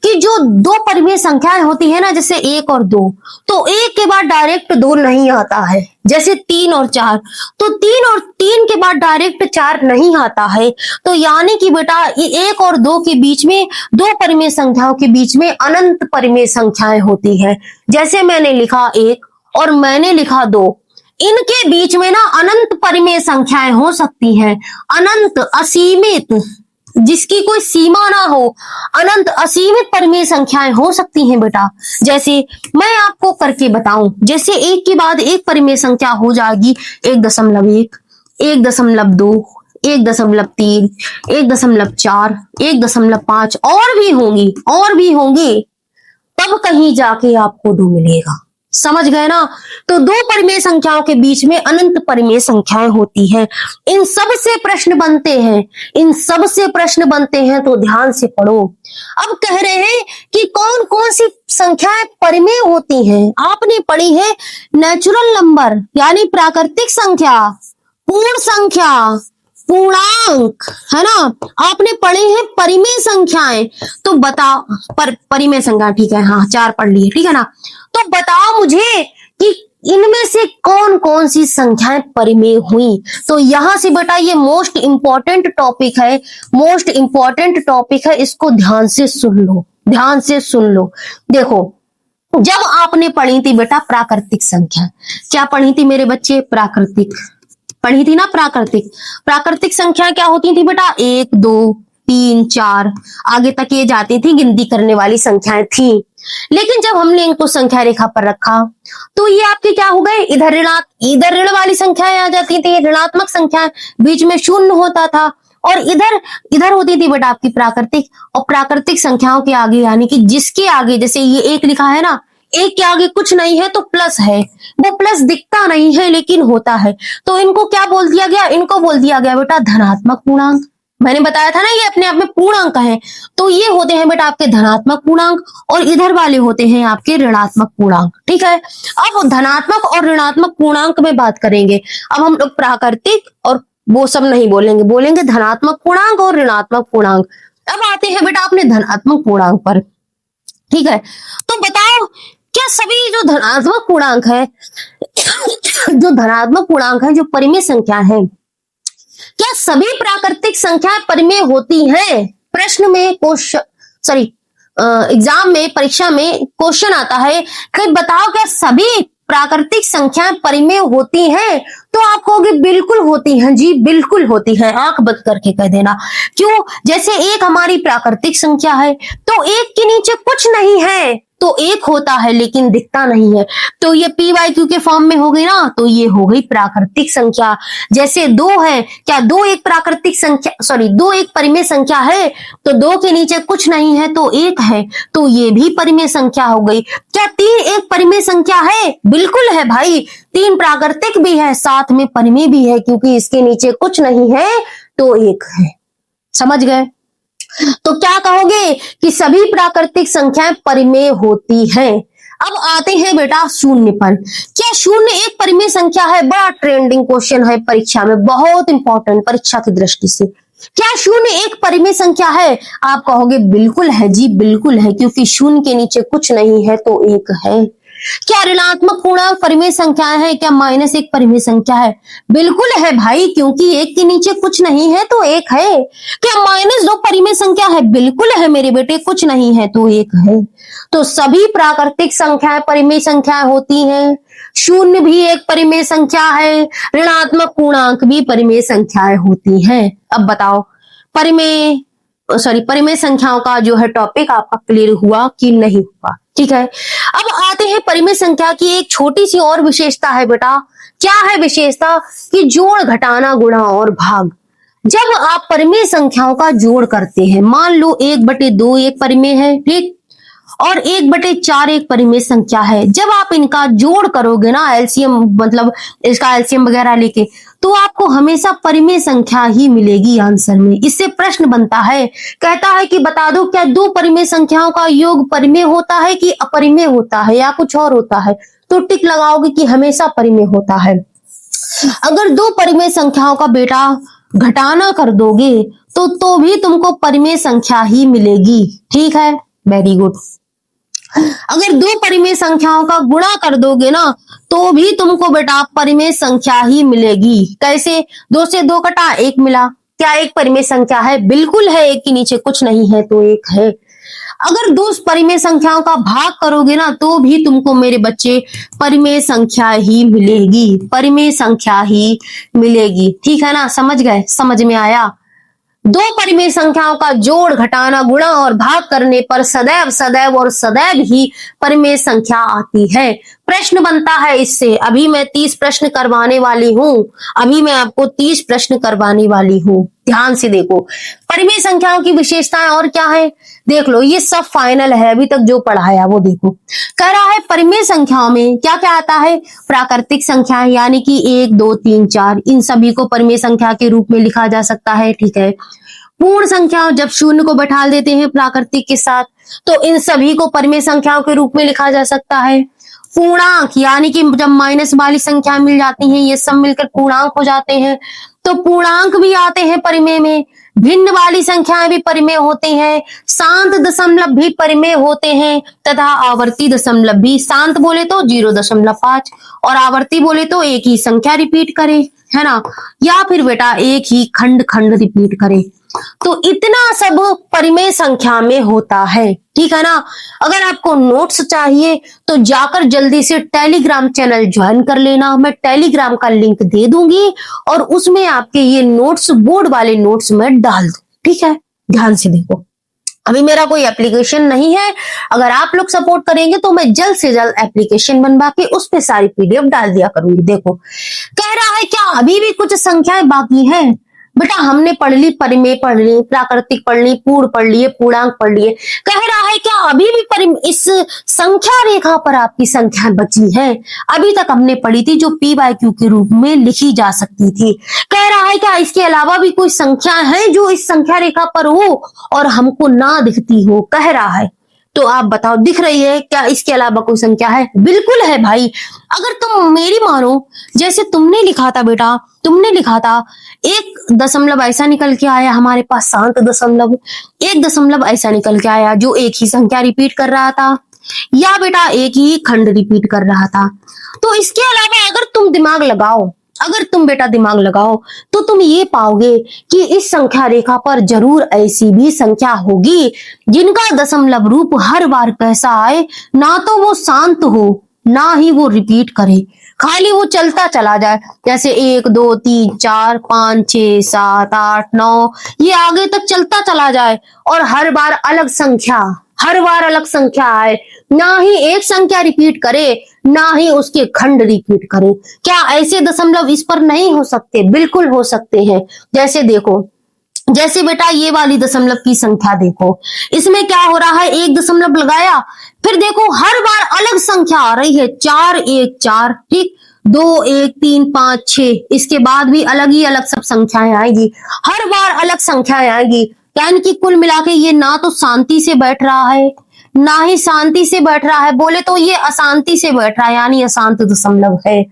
Speaker 1: कि जो दो परिमेय संख्याएं होती है ना, जैसे 1 और 2, तो 1 के बाद डायरेक्ट 2 नहीं आता है। जैसे 3 और 4, तो 3 के बाद डायरेक्ट 4 नहीं आता है। तो यानी कि बेटा 1 और 2 के बीच में, दो परिमेय संख्याओं के बीच में अनंत परिमेय संख्याएं होती है। जैसे मैंने लिखा 1 और मैंने लिखा 2, इनके बीच में ना अनंत परिमेय संख्याएं हो सकती हैं। अनंत, असीमित, जिसकी कोई सीमा ना हो, अनंत असीमित परिमेय संख्याएं हो सकती हैं बेटा। जैसे मैं आपको करके बताऊं, जैसे 1 के बाद एक परिमेय संख्या हो जाएगी 1.1, 1.2, 1.3, 1.4, 1.5 और भी होंगी, तब कहीं जाके आपको 2 मिलेगा। समझ गए ना? तो दो परिमेय संख्याओं के बीच में अनंत परिमेय संख्याएं होती हैं। इन सब से प्रश्न बनते हैं, तो ध्यान से पढ़ो। अब कह रहे हैं कि कौन कौन सी संख्याएं परिमेय होती हैं। आपने पढ़ी है नेचुरल नंबर यानी प्राकृतिक संख्या, पूर्ण संख्या, पूर्णांक, है ना। आपने पढ़े हैं परिमेय संख्याएं, तो बताओ परिमेय संख्या, ठीक है, हाँ 4 पढ़ लिए, ठीक है ना। तो बताओ मुझे कि इनमें से कौन कौन सी संख्याएं परिमेय हुई। तो यहां से बेटा ये मोस्ट इंपॉर्टेंट टॉपिक है, इसको ध्यान से सुन लो। देखो, जब आपने पढ़ी थी बेटा प्राकृतिक संख्या, क्या पढ़ी थी मेरे बच्चे? पढ़ी थी ना प्राकृतिक संख्या क्या होती थी बेटा? 1, 2, 3, 4 आगे तक ये जाती थी, गिनती करने वाली संख्याएं थी। लेकिन जब हमने इनको संख्या रेखा पर रखा, तो ये आपके क्या हो गए? इधर ऋण वाली संख्याएं आ जाती थी, ऋणात्मक संख्याएं, बीच में शून्य होता था, और इधर होती थी बेटा आपकी प्राकृतिक। और प्राकृतिक संख्याओं के आगे, यानी कि जिसके आगे, जैसे ये 1 लिखा है ना, 1 के आगे कुछ नहीं है तो प्लस है, वो प्लस दिखता नहीं है लेकिन होता है, तो इनको क्या बोल दिया गया? इनको बोल दिया गया बेटा धनात्मक पूर्णांक। मैंने बताया था ना ये अपने आप में पूर्णांक है, तो ये होते हैं बेटा आपके धनात्मक पूर्णांक, और इधर वाले होते हैं आपके ऋणात्मक पूर्णांक, ठीक है। अब धनात्मक और ऋणात्मक पूर्णांक में बात करेंगे। अब हम लोग प्राकृतिक और वो सब नहीं बोलेंगे धनात्मक पूर्णांक और ऋणात्मक पूर्णांक। अब आते हैं बेटा अपने धनात्मक पूर्णांक पर, ठीक है। तो बताओ, क्या सभी जो धनात्मक पूर्णांक है, जो परिमेय संख्या है, क्या सभी प्राकृतिक संख्याएं परिमेय होती हैं? प्रश्न में एग्जाम में, परीक्षा में क्वेश्चन आता है कि बताओ क्या सभी प्राकृतिक संख्याएं परिमेय होती हैं? तो आप कहोगे बिल्कुल होती हैं जी, बिल्कुल होती हैं। आंख बंद करके कह देना। क्यों? जैसे 1 हमारी प्राकृतिक संख्या है, तो 1 के नीचे कुछ नहीं है तो 1 होता है लेकिन दिखता नहीं है, तो ये PYQ के फॉर्म में हो गई ना, तो ये हो गई प्राकृतिक संख्या। जैसे 2 है, क्या 2 एक प्राकृतिक संख्या, 2 एक परिमेय संख्या है, तो 2 के नीचे कुछ नहीं है तो 1 है, तो ये भी परिमेय संख्या हो गई। क्या 3 एक परिमेय संख्या है? बिल्कुल है भाई, 3 प्राकृतिक भी है, साथ में परिमेय भी है, क्योंकि इसके नीचे कुछ नहीं है तो 1 है। समझ गए? तो क्या कहोगे कि सभी प्राकृतिक संख्याएं परिमेय होती हैं। अब आते हैं बेटा शून्य पर। क्या शून्य एक परिमेय संख्या है? बड़ा ट्रेंडिंग क्वेश्चन है परीक्षा में, बहुत इंपॉर्टेंट परीक्षा की दृष्टि से। क्या शून्य एक परिमेय संख्या है? आप कहोगे बिल्कुल है जी, बिल्कुल है, क्योंकि शून्य के नीचे कुछ नहीं है तो 1 है। क्या ऋणात्मक पूर्णांक परिमेय संख्या है? क्या -1 परिमेय संख्या है? बिल्कुल है भाई, क्योंकि 1 के नीचे कुछ नहीं है तो 1 है। क्या -2 परिमेय संख्या है? बिल्कुल है मेरे बेटे, कुछ नहीं है तो 1 है। तो सभी प्राकृतिक संख्याएं परिमेय संख्याएं होती हैं। शून्य भी एक परिमेय संख्या है, ऋणात्मक पूर्णांक भी परिमेय संख्याएं होती हैं। अब बताओ परिमेय संख्याओं का जो है टॉपिक आपका क्लियर हुआ कि नहीं हुआ? ठीक है। अब आते हैं परिमेय संख्या की एक छोटी सी और विशेषता है बेटा। क्या है विशेषता? कि जोड़, घटाना, गुणा और भाग। जब आप परिमेय संख्याओं का जोड़ करते हैं, मान लो 1/2 एक परिमेय है, ठीक, और 1/4 एक परिमेय संख्या है। जब आप इनका जोड़ करोगे ना, एलसीएम मतलब इसका एलसीएम वगैरह लेके, तो आपको हमेशा परिमेय संख्या ही मिलेगी आंसर में। इससे प्रश्न बनता है, कहता है कि बता दो क्या 2 परिमेय संख्याओं का योग परिमेय होता है कि अपरिमेय होता है या कुछ और होता है? तो टिक लगाओगे कि हमेशा परिमेय होता है। अगर 2 परिमेय संख्याओं का बेटा घटाना कर दोगे तो भी तुमको परिमेय संख्या ही मिलेगी। ठीक है, वेरी गुड। अगर दो परिमेय संख्याओं का गुणा कर दोगे ना तो भी तुमको बेटा परिमेय संख्या ही मिलेगी। कैसे? 2 से 2 कटा 1 मिला। क्या एक परिमेय संख्या है? बिल्कुल है, एक के नीचे कुछ नहीं है तो एक है। अगर दो परिमेय संख्याओं का भाग करोगे ना तो भी तुमको मेरे बच्चे परिमेय संख्या ही मिलेगी, परिमेय संख्या ही मिलेगी। ठीक है ना, समझ गए? समझ में आया? दो परिमेय संख्याओं का जोड़, घटाना, गुणा और भाग करने पर सदैव सदैव और सदैव ही परिमेय संख्या आती है। प्रश्न बनता है इससे। अभी मैं 30 प्रश्न करवाने वाली हूं, अभी मैं आपको 30 प्रश्न करवाने वाली हूं। ध्यान से देखो परिमेय संख्याओं की विशेषताएं और क्या है, देख लो। ये सब फाइनल है, अभी तक जो पढ़ाया वो देखो। कह रहा है परिमेय संख्याओं में क्या क्या आता है? प्राकृतिक संख्याएं यानी कि 1 2 3 4, इन सभी को परिमेय संख्या के रूप में लिखा जा सकता है। ठीक है। पूर्ण संख्याओं, जब शून्य को बैठा देते हैं प्राकृतिक के साथ तो इन सभी को परिमेय संख्याओं के रूप में लिखा जा सकता है। पूर्णांक यानी कि जब माइनस वाली संख्या मिल जाती है, ये सब मिलकर पूर्णांक हो जाते हैं तो पूर्णांक भी आते हैं परिमेय में। भिन्न वाली संख्याएं भी परिमेय होती हैं। शांत दशमलव भी परिमेय होते हैं तथा आवर्ती दशमलव भी। शांत बोले तो 0.5 और आवर्ती बोले तो एक ही संख्या रिपीट करे, है ना, या फिर बेटा एक ही खंड खंड रिपीट करे। तो इतना सब परिमेय संख्या में होता है। ठीक है ना। अगर आपको नोट्स चाहिए तो जाकर जल्दी से टेलीग्राम चैनल ज्वाइन कर लेना। मैं टेलीग्राम का लिंक दे दूंगी और उसमें आपके ये नोट्स, बोर्ड वाले नोट्स में डाल दूं। ठीक है, ध्यान से देखो। अभी मेरा कोई एप्लीकेशन नहीं है, अगर आप लोग सपोर्ट करेंगे तो मैं जल्द से जल्द एप्लीकेशन बनवा के उस पे सारी पीडीएफ डाल दिया करूंगी। देखो कह रहा है क्या अभी भी कुछ संख्याएं बाकी हैं? बेटा हमने पढ़ ली, परिमेय पढ़ ली, प्राकृतिक पढ़ ली, पूर्ण पढ़ लिए, पूर्णांक पढ़ लिए। कह रहा है क्या अभी भी इस संख्या रेखा पर आपकी संख्या बची है? अभी तक हमने पढ़ी थी जो p/q के रूप में लिखी जा सकती थी। कह रहा है क्या इसके अलावा भी कोई संख्या है जो इस संख्या रेखा पर हो और हमको ना दिखती हो? कह रहा है। तो आप बताओ दिख रही है क्या इसके अलावा कोई संख्या है? बिल्कुल है भाई। अगर तुम मेरी मानो, जैसे तुमने लिखा था बेटा, तुमने लिखा था 1 दशमलव ऐसा निकल के आया हमारे पास, शांत दशमलव, 1 दशमलव ऐसा निकल के आया जो एक ही संख्या रिपीट कर रहा था, या बेटा एक ही खंड रिपीट कर रहा था। तो इसके अलावा अगर तुम दिमाग लगाओ, अगर तुम बेटा दिमाग लगाओ तो तुम ये पाओगे कि इस संख्या रेखा पर जरूर ऐसी भी संख्या होगी जिनका दशमलव रूप हर बार कैसा आए, ना तो वो शांत हो ना ही वो रिपीट करे, खाली वो चलता चला जाए। जैसे 1 2 3 4 5 6 7 8 9 ये आगे तक चलता चला जाए और हर बार अलग संख्या, हर बार अलग संख्या आए, ना ही एक संख्या रिपीट करे ना ही उसके खंड रिपीट करे। क्या ऐसे दशमलव इस पर नहीं हो सकते? बिल्कुल हो सकते हैं। जैसे देखो, जैसे बेटा ये वाली दशमलव की संख्या देखो, इसमें क्या हो रहा है, 1 दशमलव लगाया, फिर देखो हर बार अलग संख्या आ रही है, 4 1 4, ठीक, 2 1 3 5 6, इसके बाद भी अलग ही अलग सब संख्याएं आएगी, हर बार अलग संख्याएं आएगी। यानी कि कुल मिला के ये ना तो शांति से बैठ रहा है ना ही शांति से बैठ रहा है, बोले तो ये अशांति से बैठ रहा है, यानी अशांत दशमलव है,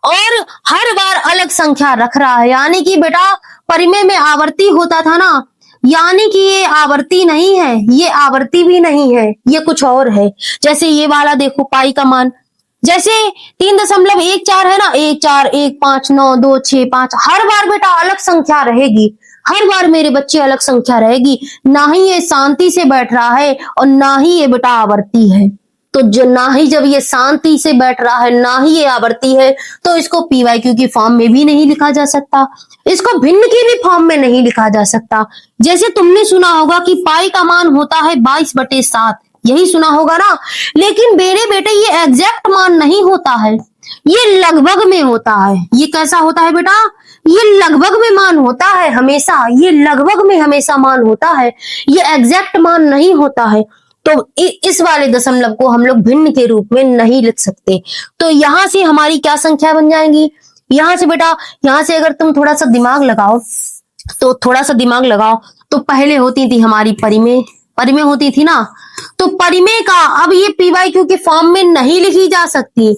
Speaker 1: और हर बार अलग संख्या रख रहा है। यानी कि बेटा परिमेय में आवर्ती होता था ना, यानी कि ये आवर्ती नहीं है, ये आवर्ती भी नहीं है, ये कुछ और है। जैसे ये वाला देखो पाई का मान, जैसे 3.14 है ना, 1 4 1 5 9 2 6 5, हर बार बेटा अलग संख्या रहेगी, हर बार मेरे बच्चे अलग संख्या रहेगी। ना ही ये शांति से बैठ रहा है और ना ही ये बेटा आवर्ती है। तो जो ना ही जब ये शांति से बैठ रहा है ना ही ये आवर्ती है तो इसको p/q की फॉर्म में भी नहीं लिखा जा सकता, इसको भिन्न की भी फॉर्म में नहीं लिखा जा सकता। जैसे तुमने सुना होगा कि पाई का मान होता है 22/7, यही सुना होगा ना, लेकिन मेरे बेटे ये एग्जैक्ट मान नहीं होता है, ये लगभग में होता है। ये कैसा होता है बेटा? ये लगभग में मान होता है हमेशा, ये लगभग में हमेशा मान होता है, ये एग्जैक्ट मान नहीं होता है। तो इस वाले दशमलव को हम लोग भिन्न के रूप में नहीं लिख सकते। तो यहां से हमारी क्या संख्या बन जाएंगी? यहां से बेटा, यहां से अगर तुम थोड़ा सा दिमाग लगाओ तो थोड़ा सा दिमाग लगाओ तो पहले होती थी हमारी परिमेय, परिमेय होती थी ना, तो परिमेय का अब ये p/q के फॉर्म में नहीं लिखी जा सकती।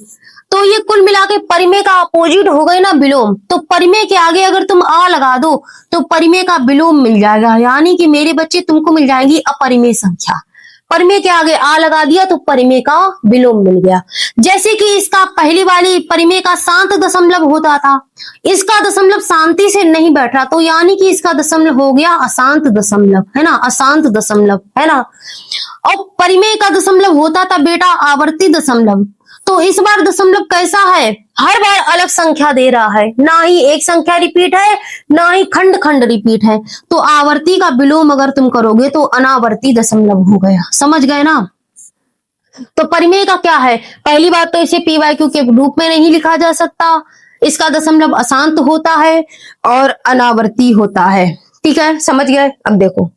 Speaker 1: तो ये कुल मिला के परिमेय का अपोजिट हो गए ना विलोम। तो परिमेय के आगे अगर तुम आ लगा दो तो परिमेय का विलोम मिल जाएगा, यानी कि मेरे बच्चे तुमको मिल जाएगी अपरिमेय संख्या। परिमेय के आगे आ लगा दिया तो परिमेय का विलोम मिल गया। जैसे कि इसका पहली वाली परिमेय का शांत दशमलव होता था, इसका दशमलव शांति से नहीं बैठ रहा, तो यानी कि इसका दशमलव हो गया अशांत दशमलव, है ना, अशांत दशमलव, है ना। और परिमेय का दशमलव होता था बेटा आवर्ती दशमलव। तो इस बार दशमलव कैसा है, हर बार अलग संख्या दे रहा है, ना ही एक संख्या रिपीट है ना ही खंड खंड रिपीट है। तो आवर्ती का विलोम अगर तुम करोगे तो अनावर्ती दशमलव हो गया, समझ गए ना। तो परिमेय का क्या है, पहली बात तो इसे पीवाईक्यू के रूप में नहीं लिखा जा सकता, इसका दशमलव अशांत होता है और अनावर्ती होता है। ठीक है, समझ गए। अब देखो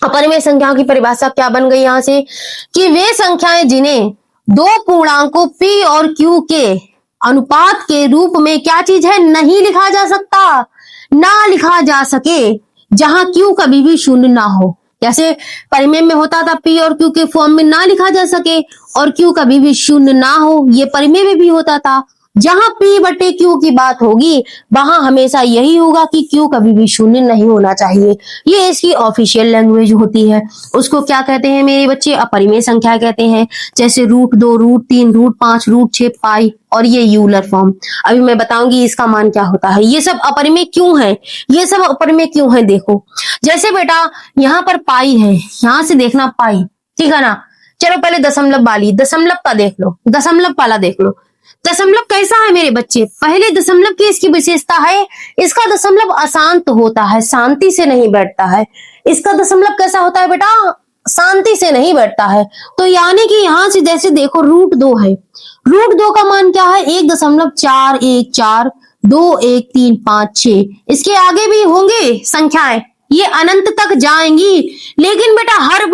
Speaker 1: अपरिमेय संख्याओं की परिभाषा क्या बन गई यहां से, कि वे संख्याएं जिन्हें दो पूर्णांकों p और q के अनुपात के रूप में क्या चीज है, नहीं लिखा जा सकता, ना लिखा जा सके, जहां q कभी भी शून्य ना हो। जैसे परिमेय में होता था p और q के फॉर्म में ना लिखा जा सके और q कभी भी शून्य ना हो, ये परिमेय में भी होता था। जहां p बटे q की बात होगी वहां हमेशा यही होगा कि q कभी भी शून्य नहीं होना चाहिए। ये इसकी ऑफिशियल लैंग्वेज होती है। उसको क्या कहते हैं मेरे बच्चे, अपरिमेय संख्या कहते हैं। जैसे √2, √3, √5, √6, पाई और ये यूलर फॉर्म। अभी मैं बताऊंगी इसका मान क्या होता है। ये सब अपरिमेय क्यों है, ये सब अपरिमेय क्यों है, देखो। जैसे बेटा यहाँ पर पाई है, यहां से देखना पाई, ठीक है ना। चलो पहले दशमलव वाली, दशमलव का देख लो, दशमलव वाला देख लो। दशमलव कैसा है मेरे बच्चे, पहले दशमलव की इसकी विशेषता है, इसका दशमलव अशांत होता है, शांति से नहीं बैठता है। इसका दशमलव कैसा होता है बेटा, शांति से नहीं बैठता है। तो यानी कि यहां से जैसे देखो √2 है, √2 का मान क्या है, 1.414, 21356। इसके आगे भी होंगे संख्याएं, ये अनंत तक जाएंगी, लेकिन बेटा हर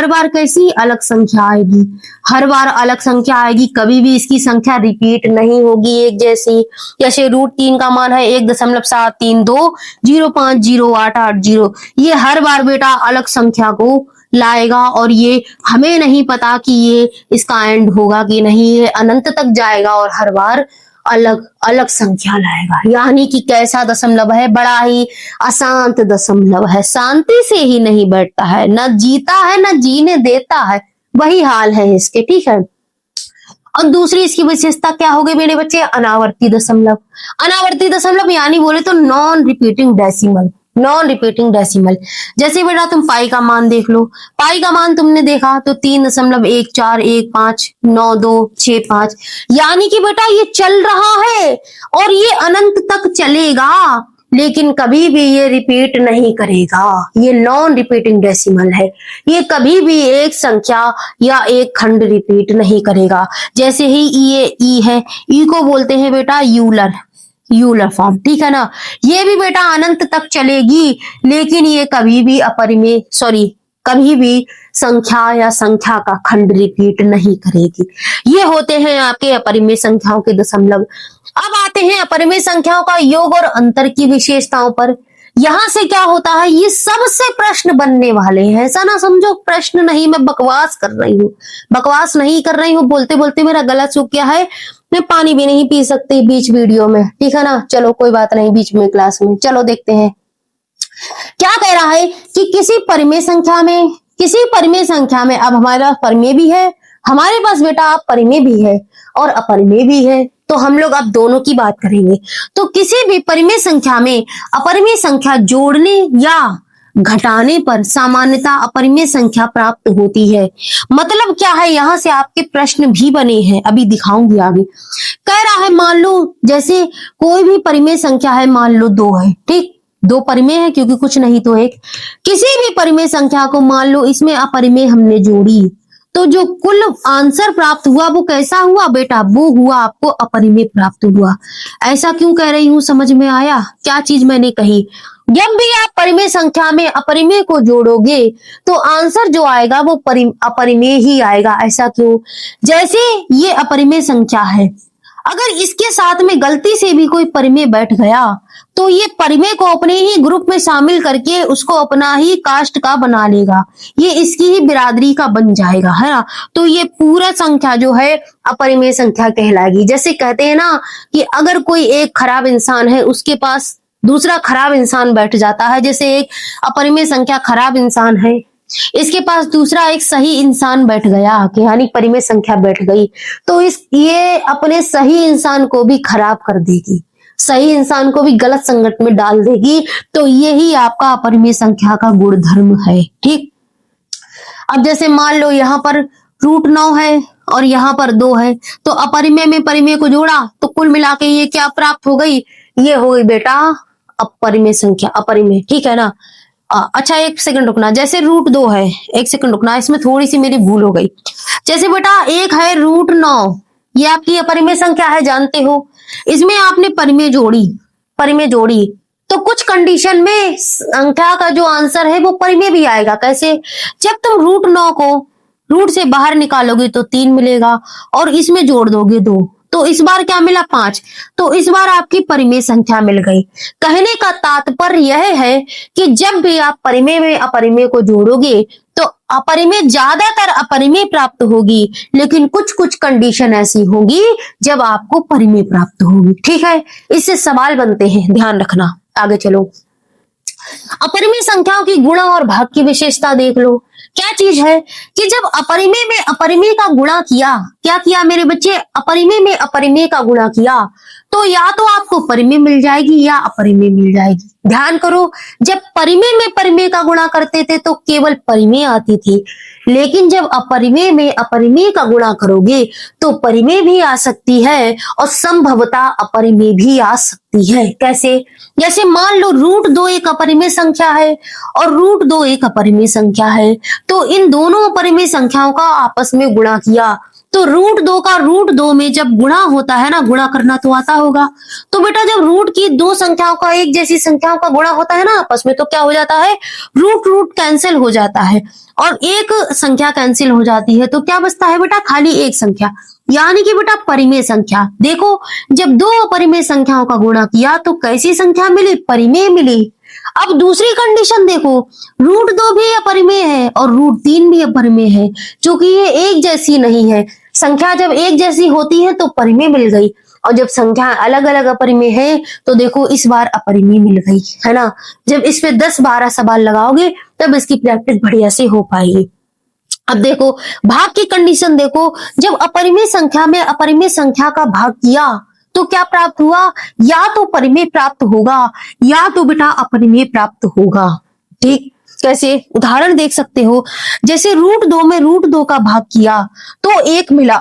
Speaker 1: बार कैसी अलग संख्या आएगी, हर बार अलग संख्या आएगी, कभी भी इसकी संख्या रिपीट नहीं होगी एक जैसी। जैसे √3 का मान है 1.732050880, ये हर बार बेटा अलग संख्या को लाएगा और ये हमें नहीं पता कि ये इसका एंड होगा कि नहीं, ये अनंत तक जाएगा और हर बार अलग अलग संख्या लाएगा। यानी कि कैसा दशमलव है, बड़ा ही अशांत दशमलव है, शांति से ही नहीं बैठता है, न जीता है न जीने देता है, वही हाल है इसके। ठीक है, और दूसरी इसकी विशेषता क्या होगी मेरे बच्चे, अनावर्ती दशमलव। अनावर्ती दशमलव यानी बोले तो non repeating decimal, non repeating decimal. जैसे बेटा तुम पाई का मान देख लो, पाई का मान तुमने देखा तो 3.14159265, यानी कि बेटा ये चल रहा है और ये अनंत तक चलेगा, लेकिन कभी भी ये रिपीट नहीं करेगा, ये नॉन रिपीटिंग डेसिमल है, ये कभी भी एक संख्या या एक खंड रिपीट नहीं करेगा। जैसे ही ये ई है, ई को बोलते हैं बेटा यूलर, यूलर फॉर्म, ठीक है ना। ये भी बेटा अनंत तक चलेगी, लेकिन ये कभी भी अपरिमेय कभी भी संख्या या संख्या का खंड रिपीट नहीं करेगी। ये होते हैं आपके अपरिमेय संख्याओं के दशमलव। अब आते हैं अपरिमेय संख्याओं का योग और अंतर की विशेषताओं पर। यहां से क्या होता है, ये सबसे प्रश्न बनने वाले हैं, ऐसा ना समझो प्रश्न नहीं, मैं बकवास कर रही हूँ, बकवास नहीं कर रही हूँ, बोलते बोलते मेरा गला सूख गया है, मैं पानी भी नहीं पी सकती बीच वीडियो में, ठीक है ना। चलो कोई बात नहीं, बीच में क्लास में, चलो देखते हैं क्या कह रहा है कि किसी परिमेय संख्या में अब हमारा परिमेय भी है, हमारे पास बेटा परिमेय भी है और अपरिमेय भी है, तो हम लोग अब दोनों की बात करेंगे। तो किसी भी परिमेय संख्या में अपरिमेय संख्या जोड़ने या घटाने पर सामान्यतः अपरिमेय संख्या प्राप्त होती है। मतलब क्या है, यहां से आपके प्रश्न भी बने हैं, अभी दिखाऊंगी आगे। कह रहा है मान लो जैसे कोई भी परिमेय संख्या है, मान लो 2 है, ठीक, 2 परिमेय है क्योंकि कुछ नहीं तो एक। किसी भी परिमेय संख्या को मान लो इसमें अपरिमेय हमने जोड़ी, तो जो कुल आंसर प्राप्त हुआ वो कैसा हुआ बेटा, वो हुआ आपको अपरिमेय प्राप्त हुआ। ऐसा क्यों कह रही हूं, समझ में आया क्या चीज मैंने कही। जब भी आप परिमेय संख्या में अपरिमेय को जोड़ोगे तो आंसर जो आएगा वो अपरिमेय ही आएगा। ऐसा क्यों, जैसे ये अपरिमेय संख्या है, अगर इसके साथ में गलती से भी कोई परिमेय बैठ गया तो ये परिमेय को अपने ही ग्रुप में शामिल करके उसको अपना ही कास्ट का बना लेगा, ये इसकी ही बिरादरी का बन जाएगा, है ना। तो ये पूरा संख्या जो है अपरिमेय संख्या कहलाएगी। जैसे कहते हैं ना कि अगर कोई एक खराब इंसान है उसके पास दूसरा खराब इंसान बैठ जाता है, जैसे एक अपरिमेय संख्या खराब इंसान है, इसके पास दूसरा एक सही इंसान बैठ गया कि यानी परिमेय संख्या बैठ गई, तो ये अपने सही इंसान को भी खराब कर देगी, सही इंसान को भी गलत संगत में डाल देगी। तो यही आपका अपरिमेय संख्या का गुण धर्म है। ठीक, अब जैसे मान लो यहाँ पर √9 है और यहाँ पर 2 है, तो अपरिमेय में परिमेय को जोड़ा तो कुल मिला के ये क्या प्राप्त हो गई, ये हो गई बेटा अपरिमेय संख्या, अपरिमेय। ठीक है ना। अच्छा एक सेकंड रुकना, जैसे √2 है, एक सेकंड रुकना, इसमें थोड़ी सी मेरी भूल हो गई। जैसे बेटा एक है √9, ये आपकी अपरिमेय संख्या है, जानते हो। इसमें आपने परिमेय जोड़ी तो कुछ कंडीशन में संख्या का जो आंसर है वो परिमेय भी आएगा। कैसे, जब तुम √9 को रूट से बाहर निकालोगे तो 3 मिलेगा और इसमें जोड़ दोगे 2, तो इस बार क्या मिला 5, तो इस बार आपकी परिमेय संख्या मिल गई। कहने का तात्पर्य यह है कि जब भी आप परिमेय में अपरिमेय को जोड़ोगे तो अपरिमेय ज्यादातर अपरिमेय प्राप्त होगी, लेकिन कुछ कुछ कंडीशन ऐसी होगी जब आपको परिमेय प्राप्त होगी। ठीक है, इससे सवाल बनते हैं, ध्यान रखना। आगे चलो, अपरिमेय संख्याओं की गुणा और भाग की विशेषता देख लो। क्या चीज है कि जब अपरिमेय में अपरिमेय का गुणा किया, क्या किया मेरे बच्चे, अपरिमेय में अपरिमेय का गुणा किया, तो या तो आपको परिमेय मिल जाएगी या अपरिमेय मिल जाएगी। ध्यान करो, जब परिमेय में परिमेय का गुणा करते थे तो केवल परिमेय आती थी, लेकिन जब अपरिमेय में अपरिमेय का गुणा करोगे तो परिमेय भी आ सकती है और संभवतः अपरिमेय भी आ सकती है। कैसे, जैसे मान लो √2 एक अपरिमेय संख्या है और √2 एक अपरिमेय संख्या है, तो इन दोनों अपरिमेय संख्याओं का आपस में गुणा किया तो √2 का √2 में जब गुणा होता है ना, गुणा करना तो आता होगा, तो बेटा जब रूट की दो संख्याओं का एक जैसी संख्याओं का गुणा होता है ना आपस में, तो क्या हो जाता है, रूट कैंसिल हो जाता है और एक संख्या कैंसिल हो जाती है, तो क्या बचता है बेटा, खाली एक संख्या, यानी कि बेटा परिमेय संख्या। देखो जब दो अपरिमेय संख्याओं का गुणा किया तो कैसी संख्या मिली, परिमेय मिली। अब दूसरी कंडीशन देखो, √2 भी अपरिमेय है और √3 भी अपरिमेय है, क्योंकि ये एक जैसी नहीं है। संख्या जब एक जैसी होती है तो परिमेय मिल गई, और जब संख्या अलग अलग अपरिमेय है तो देखो इस बार अपरिमेय मिल गई, है ना। जब इस पे 10-12 सवाल लगाओगे तब इसकी प्रैक्टिस बढ़िया से हो पाएगी। अब देखो भाग की कंडीशन देखो, जब अपरिमेय संख्या में अपरिमेय संख्या का भाग किया तो क्या प्राप्त हुआ, या तो परिमेय प्राप्त होगा या तो बेटा अपरिमेय प्राप्त होगा। ठीक, कैसे उदाहरण देख सकते हो, जैसे √2 में √2 का भाग किया तो 1 मिला।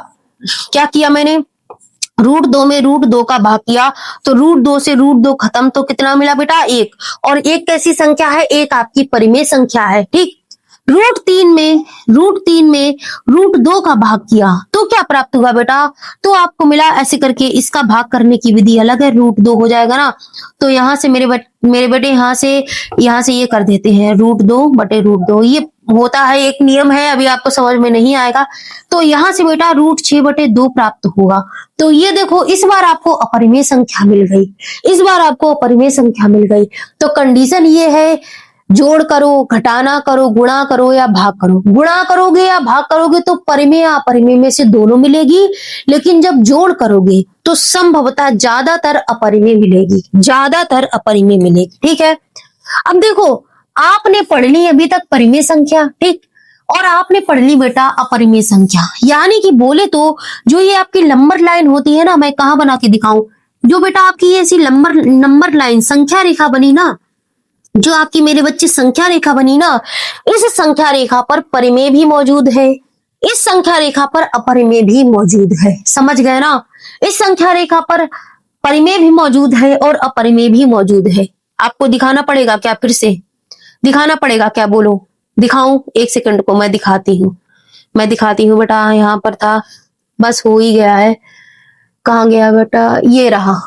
Speaker 1: क्या किया मैंने, √2 में √2 का भाग किया तो √2 से √2 खत्म तो कितना मिला बेटा, 1, और 1 कैसी संख्या है, 1 आपकी परिमेय संख्या है। ठीक, √3 में √2 का भाग किया तो क्या प्राप्त हुआ बेटा, तो आपको मिला ऐसे करके, इसका भाग करने की विधि अलग है, √2 हो जाएगा ना, तो यहाँ से मेरे बेटे यहाँ से ये कर देते हैं, √2 बटे √2, ये होता है एक नियम है, अभी आपको समझ में नहीं आएगा, तो यहाँ से बेटा √6 बटे 2 प्राप्त होगा। तो ये देखो इस बार आपको अपरिमेय संख्या मिल गई, इस बार आपको अपरिमेय संख्या मिल गई। तो कंडीशन ये है, जोड़ करो, घटाना करो, गुणा करो या भाग करो, गुणा करोगे या भाग करोगे तो परिमेय या अपरिमेय में से दोनों मिलेगी, लेकिन जब जोड़ करोगे तो संभवतः ज्यादातर अपरिमेय मिलेगी, ज्यादातर अपरिमेय मिलेगी। ठीक है, अब देखो आपने पढ़ ली अभी तक परिमेय संख्या, ठीक, और आपने पढ़ ली बेटा अपरिमेय संख्या, यानी कि बोले तो जो ये आपकी नंबर लाइन होती है ना, मैं कहाँ बना के दिखाऊं, जो बेटा आपकी ये ऐसी नंबर लाइन संख्या रेखा बनी ना, जो आपकी मेरे बच्चे संख्या रेखा बनी ना, इस संख्या रेखा पर परिमेय भी मौजूद है, इस संख्या रेखा पर अपरिमेय भी मौजूद है। समझ गए ना, इस संख्या रेखा पर परिमेय भी मौजूद है और अपरिमेय भी मौजूद है। आपको दिखाना पड़ेगा क्या, फिर से दिखाना पड़ेगा क्या, बोलो दिखाऊं, एक सेकंड को मैं दिखाती हूँ बेटा, यहाँ पर था, बस हो ही गया है, कहाँ गया बेटा, ये रहा।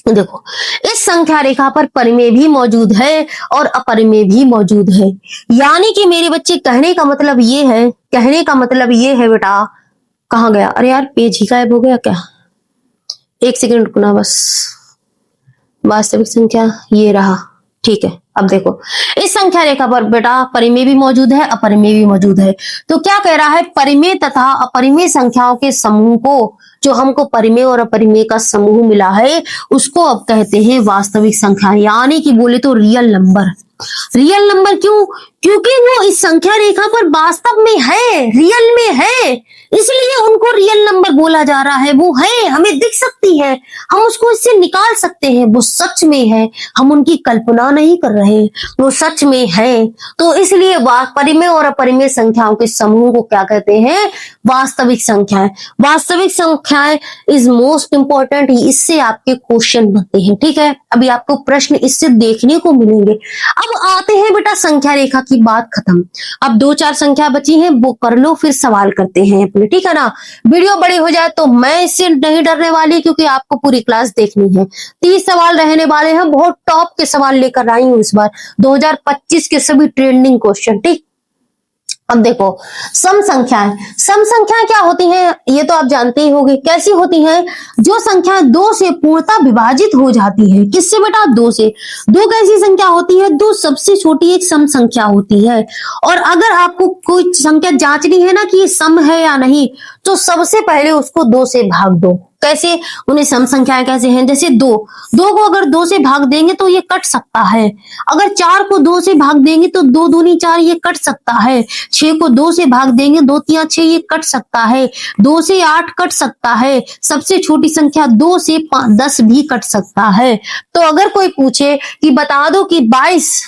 Speaker 1: देखो इस संख्या रेखा पर परिमेय भी मौजूद है और अपरिमेय भी मौजूद है, यानी कि मेरे बच्चे कहने का मतलब ये है बेटा, कहाँ गया, अरे यार पेज ही गायब हो गया क्या, एक सेकंड रुकना बस। वास्तविक संख्या ये रहा, ठीक है। अब देखो इस संख्या रेखा पर बेटा परिमेय भी मौजूद है, अपरिमेय भी मौजूद है। तो क्या कह रहा है, परिमेय तथा अपरिमेय संख्याओं के समूह को, जो हमको परिमेय और अपरिमेय का समूह मिला है, उसको अब कहते हैं वास्तविक संख्या, यानी कि बोले तो रियल नंबर। रियल नंबर क्यों? क्योंकि वो इस संख्या रेखा पर वास्तव में है, रियल में है, इसलिए उनको रियल नंबर बोला जा रहा है। वो है, हमें दिख सकती है, हम उसको इससे निकाल सकते हैं, वो सच में है, हम उनकी कल्पना नहीं कर रहे, वो सच में है। तो इसलिए परिमेय और अपरिमेय संख्याओं के समूह को क्या कहते हैं, वास्तविक संख्याएं। वास्तविक संख्याएं इज मोस्ट इंपॉर्टेंट, इससे आपके क्वेश्चन बनते हैं, ठीक है। अभी आपको प्रश्न इससे देखने को मिलेंगे। अब आते हैं बेटा संख्या रेखा की बात खत्म। अब 2-4 संख्या बची हैं, वो कर लो, फिर सवाल करते हैं अपने, ठीक है ना। वीडियो बड़ी हो जाए तो मैं इससे नहीं डरने वाली, क्योंकि आपको पूरी क्लास देखनी है। 30 सवाल रहने वाले हैं, बहुत टॉप के सवाल लेकर आई हूं इस बार, 2025 के सभी ट्रेंडिंग क्वेश्चन, ठीक। अब देखो सम संख्याएं, सम संख्याएं क्या होती हैं, ये तो आप जानते ही होंगे। कैसी होती हैं, जो संख्याएं 2 से पूर्णतः विभाजित हो जाती है। किससे बेटा, 2 से। 2 कैसी संख्या होती है, 2 सबसे छोटी एक सम संख्या होती है। और अगर आपको कोई संख्या जांचनी है ना कि ये सम है या नहीं, तो सबसे पहले उसको 2 से भाग दो। कैसे, उन्हें सम संख्याएं कैसे हैं, जैसे 2 को अगर 2 से भाग देंगे तो ये कट सकता है। अगर 4 को 2 से भाग देंगे तो 2 दूनी 4, ये कट सकता है। 6 को 2 से भाग देंगे, 2 तिया 6, ये कट सकता है। 2 से 8 कट सकता है। सबसे छोटी संख्या 2 से 10 भी कट सकता है। तो अगर कोई पूछे कि बता दो कि 22,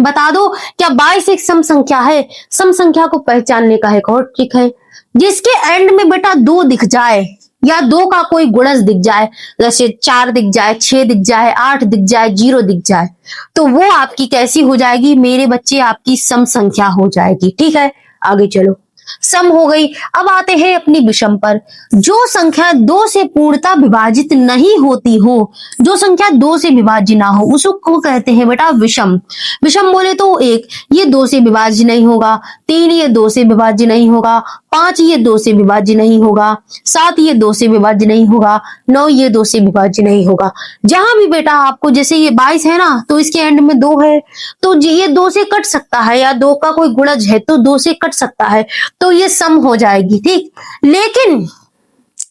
Speaker 1: बता दो क्या 22 एक सम संख्या है, सम संख्या को पहचानने का एक और ट्रिक है, जिसके एंड में बेटा 2 दिख जाए या 2 का कोई गुणज दिख जाए, जैसे 4 दिख जाए, 6 दिख जाए, 8 दिख जाए, 0 दिख जाए, तो वो आपकी कैसी हो जाएगी मेरे बच्चे, आपकी सम संख्या हो जाएगी, ठीक है। आगे चलो, सम हो गई। अब आते हैं अपनी विषम पर। जो संख्या 2 से पूर्णतः विभाजित नहीं होती हो, जो संख्या 2 से विभाज्य ना हो, उसको कहते हैं बेटा विषम। विषम बोले तो 1 ये 2 से विभाज्य नहीं होगा, 3 ये 2 से विभाज्य नहीं होगा, 5 ये 2 से विभाज्य नहीं होगा, 7 ये 2 से विभाज्य नहीं होगा, 9 ये 2 से विभाज्य नहीं होगा। जहां भी बेटा आपको, जैसे ये 22 है ना, तो इसके एंड में 2 है, तो ये 2 से कट सकता है, या 2 का कोई गुणज है तो 2 से कट सकता है, तो ये सम हो जाएगी, ठीक।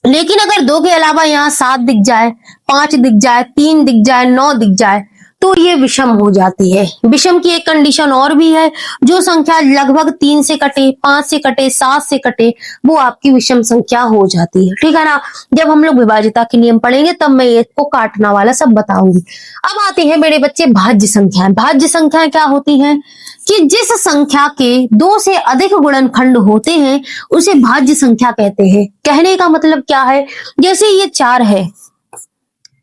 Speaker 1: लेकिन अगर 2 के अलावा यहाँ 7 दिख जाए, 5 दिख जाए, 3 दिख जाए, 9 दिख जाए, तो ये विषम हो जाती है। विषम की एक कंडीशन और भी है, जो संख्या लगभग 3 से कटे, 5 से कटे, 7 से कटे, वो आपकी विषम संख्या हो जाती है, ठीक है ना। जब हम लोग विभाज्यता के नियम पढ़ेंगे तब मैं इसको काटना वाला सब बताऊंगी। अब आते हैं मेरे बच्चे भाज्य संख्याएं। भाज्य संख्याएं क्या होती हैं कि जिस संख्या के 2 से अधिक गुणनखंड होते हैं उसे भाज्य संख्या कहते हैं। कहने का मतलब क्या है, जैसे ये 4 है,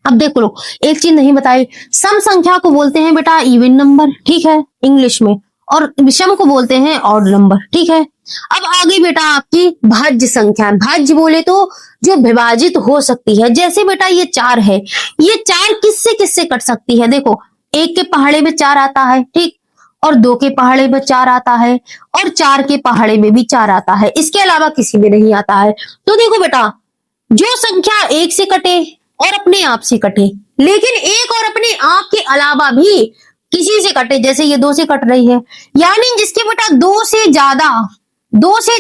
Speaker 1: अब देखो लो, एक चीज नहीं बताई, सम संख्या को बोलते हैं बेटा इवन नंबर, ठीक है, इंग्लिश में, और विषम को बोलते हैं ऑड नंबर, ठीक है। अब आगे बेटा आपकी भाज्य संख्या। भाज्य बोले तो जो विभाजित हो सकती है, जैसे बेटा ये 4 है, ये 4 किससे किससे कट सकती है, देखो 1 के पहाड़े में 4 आता है, ठीक, और 2 के पहाड़े में 4 आता है, और 4 के पहाड़े में भी 4 आता है, इसके अलावा किसी में नहीं आता है। तो देखो बेटा, जो संख्या 1 से कटे और अपने आप से कटे, लेकिन 1 और अपने आप के अलावा भी किसी से कटे, जैसे ये 2 से कट रही है, यानी जिसके बेटा 2 से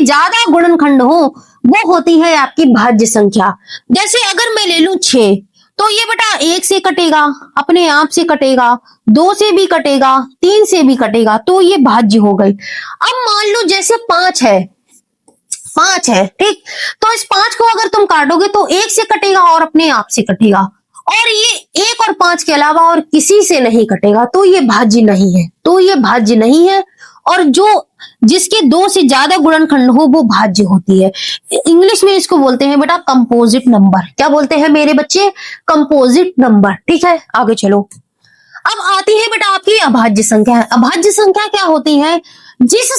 Speaker 1: ज्यादा गुणनखंड हो, वो होती है आपकी भाज्य संख्या। जैसे अगर मैं ले लूं 6, तो ये बेटा 1 से कटेगा, अपने आप से कटेगा, 2 से भी कटेगा, 3 से भी कटेगा, तो ये भाज्य हो गई। अब मान लो जैसे 5 है, ठीक, तो इस 5 को अगर तुम काटोगे तो 1 से कटेगा और अपने आप से कटेगा, और ये 1 और 5 के अलावा और किसी से नहीं कटेगा, तो ये भाज्य नहीं है। और जो जिसके 2 से ज्यादा गुणनखंड हो वो भाज्य होती है। इंग्लिश में इसको बोलते हैं बेटा कंपोजिट नंबर। क्या बोलते हैं मेरे बच्चे, कंपोजिट नंबर, ठीक है। आगे चलो, अब आती है बेटा आपकी अभाज्य संख्या। अभाज्य संख्या क्या होती है, जिस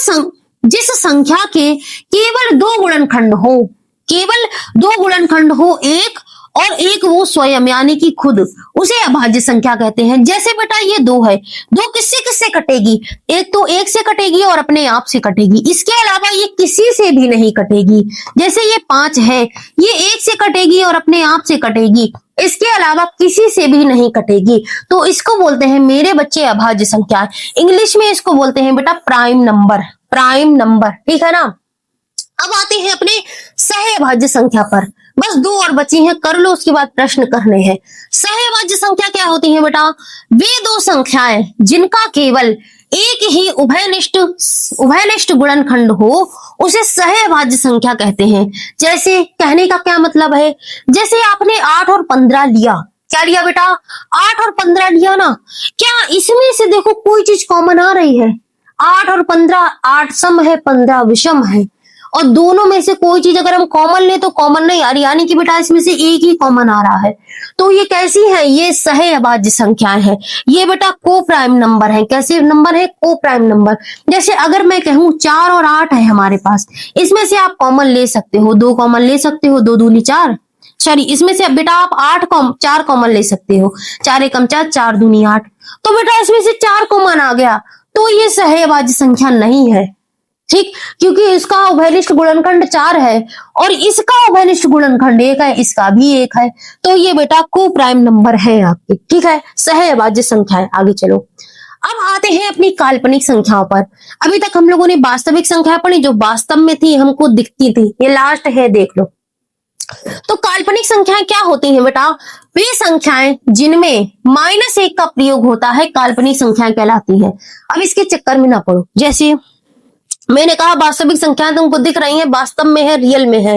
Speaker 1: संख्या के केवल 2 गुणनखंड हो, 1 और एक वो स्वयं यानी कि खुद, उसे अभाज्य संख्या कहते हैं। जैसे बेटा ये 2 है, 2 किससे किससे कटेगी? एक तो 1 से कटेगी और अपने आप से कटेगी, इसके अलावा ये किसी से भी नहीं कटेगी। जैसे ये 5 है, ये 1 से कटेगी और अपने आप से कटेगी, इसके अलावा किसी से भी नहीं कटेगी। तो इसको बोलते हैं मेरे बच्चे अभाज्य संख्या। इंग्लिश में इसको बोलते हैं बेटा प्राइम नंबर, प्राइम नंबर, ठीक है ना। अब आते हैं अपने सहअभाज्य संख्या पर। बस 2 और बची हैं, कर लो, उसके बाद प्रश्न करने हैं। सहअभाज्य संख्या क्या होती है बेटा? वे 2 संख्याएं जिनका केवल एक ही उभयनिष्ठ गुणनखंड हो, उसे सहअभाज्य संख्या कहते हैं। जैसे कहने का क्या मतलब है? जैसे आपने 8 और 15 लिया, क्या लिया बेटा? 8 और 15 लिया ना, क्या इसमें से देखो कोई चीज कॉमन आ रही है? 8 और 15, 8 सम है, 15 विषम है, और दोनों में से कोई चीज अगर हम कॉमन ले तो कॉमन नहीं आ रही, यानी कि बेटा इसमें से एक ही कॉमन आ रहा है। तो ये कैसी है? ये सहअभाज्य संख्याएं हैं। ये बेटा को प्राइम नंबर है। कैसे नंबर है? को प्राइम नंबर। जैसे अगर मैं कहूं 4 और 8 है हमारे पास, इसमें से आप कॉमन ले सकते हो, 2 कॉमन ले सकते हो, 2 दूनी 4, सॉरी इसमें से बेटा आप 4 कॉमन ले सकते हो, 4 एकम 4, 4 दूनी 8। तो बेटा इसमें से 4 कॉमन आ गया, तो ये सहअभाज्य संख्या नहीं है, ठीक, क्योंकि इसका उभयनिष्ठ गुणनखंड 4 है और इसका उभयनिष्ठ गुणनखंड 1 है, इसका भी 1 है। तो ये बेटा को प्राइम नंबर है आपके, ठीक है, सहअभाज्य संख्या है। आगे चलो, अब आते हैं अपनी काल्पनिक संख्याओं पर। अभी तक हम लोगों ने वास्तविक संख्या पढ़ी जो वास्तव में थी, हमको दिखती थी, ये लास्ट है, देख लो। तो काल्पनिक संख्याएं क्या होती हैं बेटा? वे संख्याएं जिनमें -1 का प्रयोग होता है काल्पनिक संख्याएं कहलाती हैं। अब इसके चक्कर में ना पड़ो। जैसे मैंने कहा वास्तविक संख्याएं तुमको दिख रही हैं, वास्तव में है, रियल में है,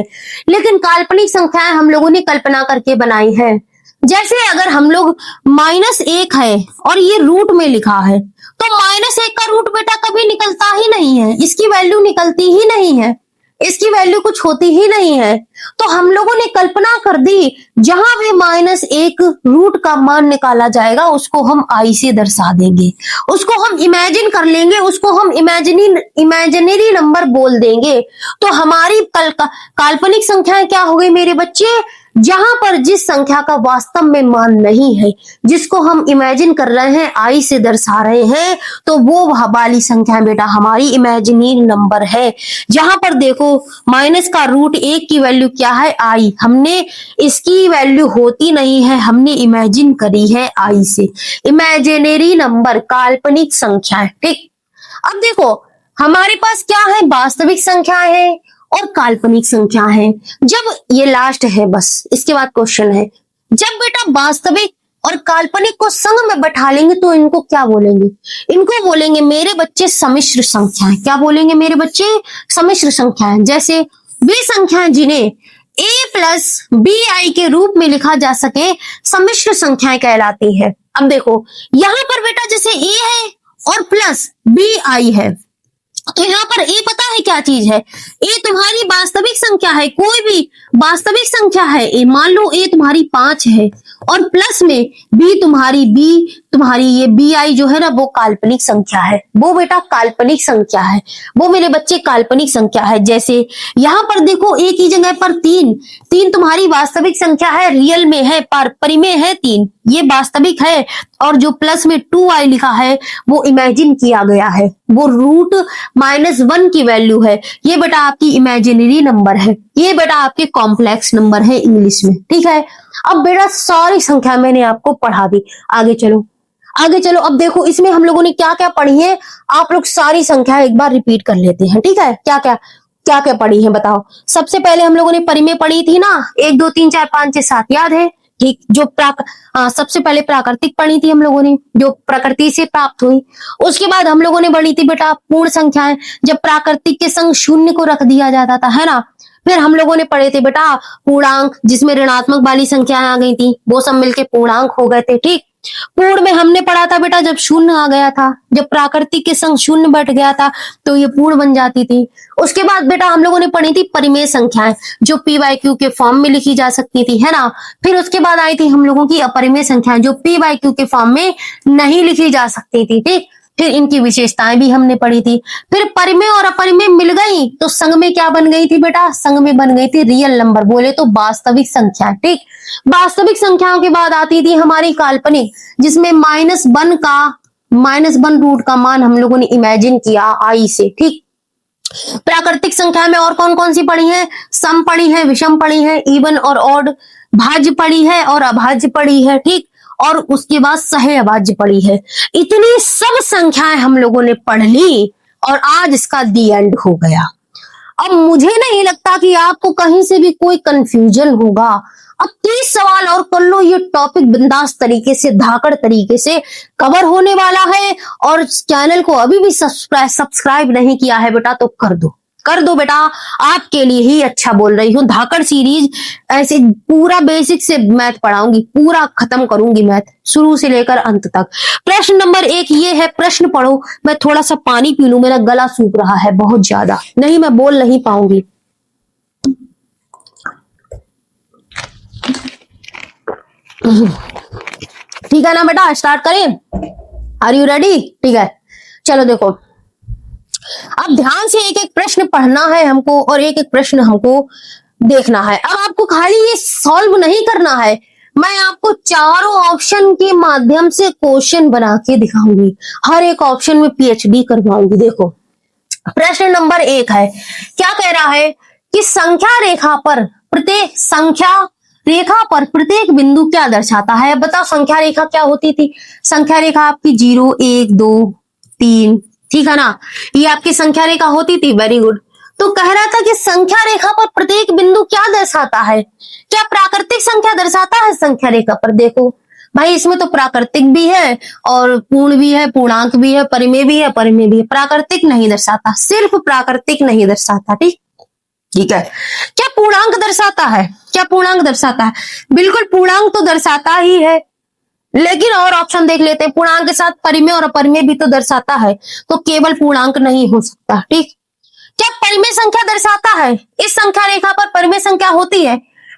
Speaker 1: लेकिन काल्पनिक संख्याएं हम लोगों ने कल्पना करके बनाई है। जैसे अगर हम लोग -1 है और ये रूट में लिखा है, तो -1 का रूट बेटा कभी निकलता ही नहीं है, इसकी वैल्यू निकलती ही नहीं है, इसकी वैल्यू कुछ होती ही नहीं है। तो हम लोगों ने कल्पना कर दी, जहां भी -1 रूट का मान निकाला जाएगा उसको हम आई से दर्शा देंगे, उसको हम इमेजिन कर लेंगे, उसको हम इमेजिनरी नंबर बोल देंगे। तो हमारी काल्पनिक संख्याएं क्या हो गई मेरे बच्चे? जहां पर जिस संख्या का वास्तव में मान नहीं है, जिसको हम इमेजिन कर रहे हैं, आई से दर्शा रहे हैं, तो वो वाली संख्या बेटा हमारी इमेजिनरी नंबर है। जहां पर देखो माइनस का रूट 1 की वैल्यू क्या है? आई, हमने इसकी वैल्यू होती नहीं है, हमने इमेजिन करी है आई से। इमेजिनरी नंबर, काल्पनिक संख्या, ठीक। अब देखो हमारे पास क्या है? वास्तविक संख्या है और काल्पनिक संख्या है। जब ये लास्ट है, बस इसके बाद क्वेश्चन है, जब बेटा वास्तविक और काल्पनिक को संग में बैठा लेंगे तो इनको क्या बोलेंगे? इनको बोलेंगे मेरे बच्चे सम्मिश्र संख्याएं। क्या बोलेंगे मेरे बच्चे? सम्मिश्र संख्याएं। जैसे वे संख्याएं जिन्हें a+bi के रूप में लिखा जा सके सम्मिश्र संख्याएं कहलाती है। अब देखो यहां पर बेटा जैसे a है और प्लस bi है, तो यहाँ पर ए पता है क्या चीज है? ए तुम्हारी वास्तविक संख्या है, कोई भी वास्तविक संख्या है ए, मान लो ए तुम्हारी 5 है और प्लस में बी तुम्हारी ये बी आई जो है ना वो काल्पनिक संख्या है, वो बेटा काल्पनिक संख्या है, वो मेरे बच्चे काल्पनिक संख्या है। जैसे यहाँ पर देखो ए की जगह पर 3 तुम्हारी वास्तविक संख्या है, रियल में है, परिमेय है 3, ये वास्तविक है, और जो प्लस में 2i लिखा है वो इमेजिन किया गया है, वो रूट -1 की वैल्यू है, ये बेटा आपकी इमेजिनरी नंबर है, ये बेटा आपके कॉम्प्लेक्स नंबर है इंग्लिश में, ठीक है। अब बेटा सारी संख्या मैंने आपको पढ़ा दी। आगे चलो अब देखो इसमें हम लोगों ने क्या क्या पढ़ी है, आप लोग सारी संख्या एक बार रिपीट कर लेते हैं, ठीक है। क्या क्या पढ़ी है बताओ। सबसे पहले हम लोगों ने परिमेय पढ़ी थी ना, 1 2 3 4 5 6 7, याद है? ठीक। जो सबसे पहले प्राकृतिक पढ़ी थी हम लोगों ने, जो प्रकृति से प्राप्त हुई। उसके बाद हम लोगों ने पढ़ी थी बेटा पूर्ण संख्याएं, जब प्राकृतिक के संग 0 को रख दिया जाता था, है ना। फिर हम लोगों ने पढ़े थे बेटा पूर्णांक, जिसमें ऋणात्मक वाली संख्याएं आ गई थी, वो सब मिलके पूर्णांक हो गए थे, ठीक। पूर्ण में हमने पढ़ा था बेटा जब 0 आ गया था, जब प्राकृतिक के संग 0 बैठ गया था तो ये पूर्ण बन जाती थी। उसके बाद बेटा हम लोगों ने पढ़ी थी परिमेय संख्याएं, जो p/q के फॉर्म में लिखी जा सकती थी, है ना। फिर उसके बाद आई थी हम लोगों की अपरिमेय संख्याएं, जो p/q के फॉर्म में नहीं लिखी जा सकती थी, ठीक। फिर इनकी विशेषताएं भी हमने पढ़ी थी। फिर परिमेय और अपरिमेय मिल गई तो संग में क्या बन गई थी बेटा? संग में बन गई थी रियल नंबर, बोले तो वास्तविक संख्या। ठीक, वास्तविक संख्याओं के बाद आती थी हमारी काल्पनिक, जिसमें -1 रूट का मान हम लोगों ने इमेजिन किया आई से। ठीक, प्राकृतिक संख्या में और कौन कौन सी पढ़ी है? सम पढ़ी है, विषम पढ़ी है, इवन और ऑड, भाज्य पढ़ी है और अभाज्य पढ़ी है। ठीक, और उसके बाद सह अभाज्य पढ़ी है। इतनी सब संख्याएं हम लोगों ने पढ़ ली और आज इसका दी एंड हो गया। अब मुझे नहीं लगता कि आपको कहीं से भी कोई कंफ्यूजन होगा। अब 30 सवाल और कर लो, ये टॉपिक बिंदास तरीके से, धाकड़ तरीके से कवर होने वाला है। और चैनल को अभी भी सब्सक्राइब नहीं किया है बेटा तो कर दो बेटा, आपके लिए ही अच्छा बोल रही हूँ। धाकड़ सीरीज ऐसे पूरा बेसिक से मैथ पढ़ाऊंगी, पूरा खत्म करूंगी मैथ शुरू से लेकर अंत तक। प्रश्न नंबर 1 ये है, प्रश्न पढ़ो। मैं थोड़ा सा पानी पी लूं, मेरा गला सूख रहा है बहुत ज्यादा, नहीं मैं बोल नहीं पाऊंगी। ठीक है ना बेटा, स्टार्ट करें? Are you ready? ठीक है, चलो देखो, अब ध्यान से एक एक प्रश्न पढ़ना है हमको और एक एक प्रश्न हमको देखना है। अब आपको खाली ये सॉल्व नहीं करना है, मैं आपको चारों ऑप्शन के माध्यम से क्वेश्चन बना के दिखाऊंगी, हर एक ऑप्शन में पीएचडी करवाऊंगी। देखो, प्रश्न नंबर 1 है, क्या कह रहा है कि संख्या रेखा पर प्रत्येक बिंदु क्या दर्शाता है? बताओ, संख्या रेखा क्या होती थी? संख्या रेखा आपकी 0 1 2 3, ठीक है ना, ये आपकी संख्या रेखा होती थी। Very good. तो कह रहा था कि संख्या रेखा पर प्रत्येक बिंदु क्या दर्शाता है? क्या प्राकृतिक संख्या दर्शाता है संख्या रेखा पर? देखो भाई, इसमें तो प्राकृतिक भी है और पूर्ण भी है, पूर्णांक भी है, परिमेय भी है, परिमेय भी है। प्राकृतिक नहीं दर्शाता, सिर्फ प्राकृतिक नहीं दर्शाता। ठीक है, क्या पूर्णांक दर्शाता है? क्या पूर्णांक दर्शाता है? बिल्कुल पूर्णांक तो दर्शाता ही है, लेकिन और ऑप्शन देख लेते हैं। पूर्णांक के साथ परिमेय और अपरिमेय भी तो दर्शाता है, तो केवल पूर्णांक नहीं हो सकता। ठीक, क्या परिमेय संख्या दर्शाता है? इस संख्या रेखा पर परिमेय संख्या होती है?